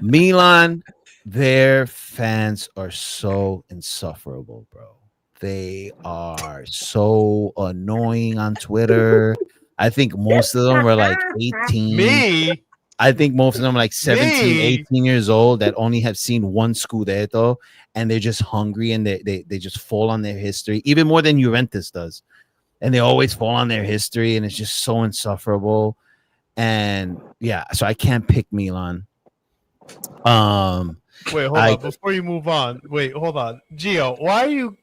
Milan, their fans are so insufferable, bro. they are so annoying on Twitter. I think most of them are like 18. Me? I think most of them are like 17, Me? 18 years old that only have seen one Scudetto, and they're just hungry, and they just fall on their history, even more than Juventus does. And they always fall on their history, and it's just so insufferable. And yeah, so I can't pick Milan. Wait, hold on. Before you move on, wait, hold on. Gio, why are you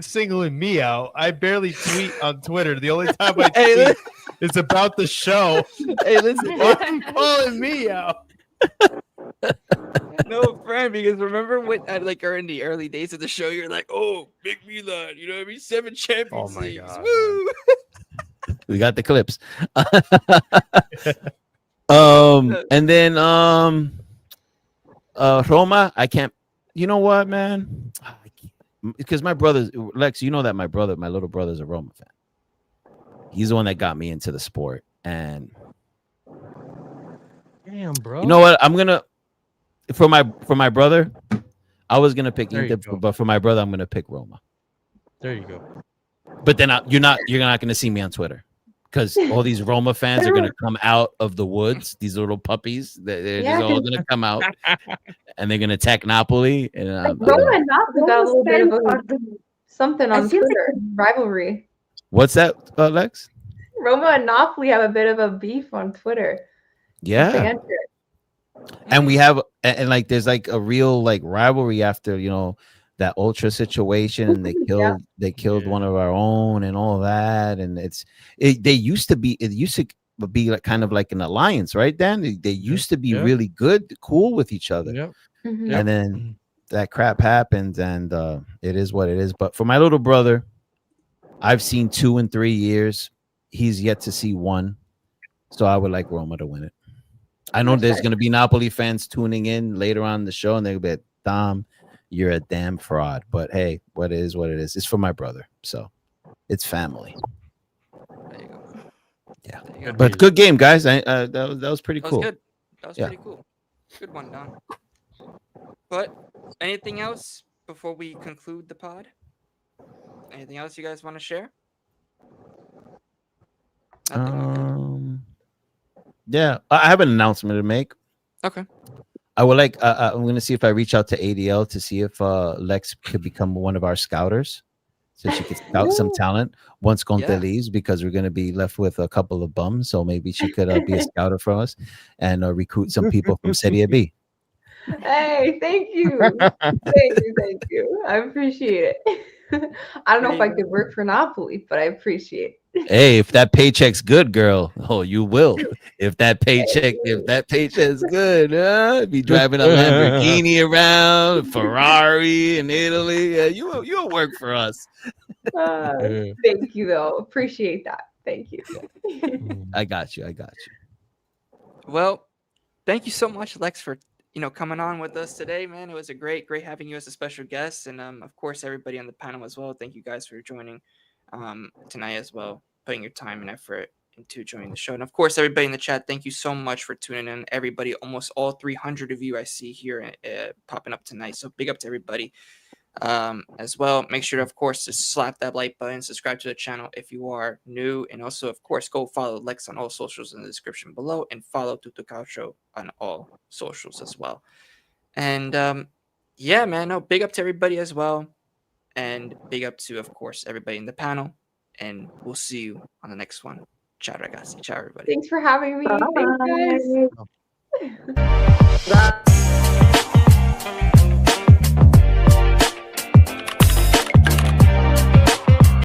singling me out? I barely tweet on Twitter. The only time I tweet is about the show. Hey, listen. Why are you calling me out? No, friend, because remember when like in the early days of the show, you're like, "Oh, big Milan," you know what I mean? 7 Champions Oh my Leagues, God, woo! We got the clips. And then Roma, I can't. You know what, man? Because my brother's Lex, you know that my little brother's a Roma fan. He's the one that got me into the sport, and Damn, bro. you know what? I'm gonna for my brother. I was gonna pick There you Inter, go. but for my brother, I'm gonna pick Roma. There you go. But then you're not gonna see me on Twitter because all these Roma fans are gonna come out of the woods. These little puppies, they're just all gonna come out, and they're gonna attack Napoli. And Roma and Napoli got a little bit of something I on feel like Twitter rivalry. what's that, Lex? Roma and Napoli have a bit of a beef on Twitter. Yeah, Banter. and we have and like there's like a real like rivalry after that ultra situation, and they killed one of our own and all that, and it used to be like kind of like an alliance, right, Dan? They used to be really good, cool with each other. Yep. Mhm. And then that crap happens, and it is what it is. But for my little brother, I've seen 2 in 3 years. He's yet to see 1, so I would like Roma to win it. I know there's going to be Napoli fans tuning in later on the show, and they'll be like, Dom, you're a damn fraud. But hey, what it is, it's for my brother, so it's family. There you go. Yeah, There you go. but good game, guys. That was pretty That cool. was good. That was pretty cool. Good one, Don. But anything else before we conclude the pod? Anything else you guys want to share? Nothing? Okay. Yeah, I have an announcement to make. Okay. I would like. I'm going to see if I reach out to ADL to see if Lex could become one of our scouters, so she could scout some talent once Conte leaves, because we're going to be left with a couple of bums. So maybe she could be a scouter for us and recruit some people from Serie B. Hey, thank you. Thank you. I appreciate it. I don't know if I could work for Napoli, but I appreciate it. Hey, if that paycheck's good, girl, you will. If that paycheck's good, be driving a Lamborghini around, Ferrari in Italy. Yeah, you'll work for us. Thank you, though. Appreciate that. Thank you. I got you. Well, thank you so much, Lex, for coming on with us today, man. It was a great having you as a special guest, and of course everybody on the panel as well. Thank you guys for joining tonight as well, putting your time and effort into joining the show. And of course everybody in the chat, thank you so much for tuning in. Everybody, almost all 300 of you I see here popping up tonight, so big up to everybody as well. Make sure to, of course, to slap that like button, subscribe to the channel if you are new, and also, of course, go follow Lex on all socials in the description below, and follow Tutto Calcio on all socials as well. And yeah, man, no, big up to everybody as well, and big up to, of course, everybody in the panel, and we'll see you on the next one. Ciao, ragazzi. Ciao, everybody. Thanks for having me. Thanks, guys. Bye.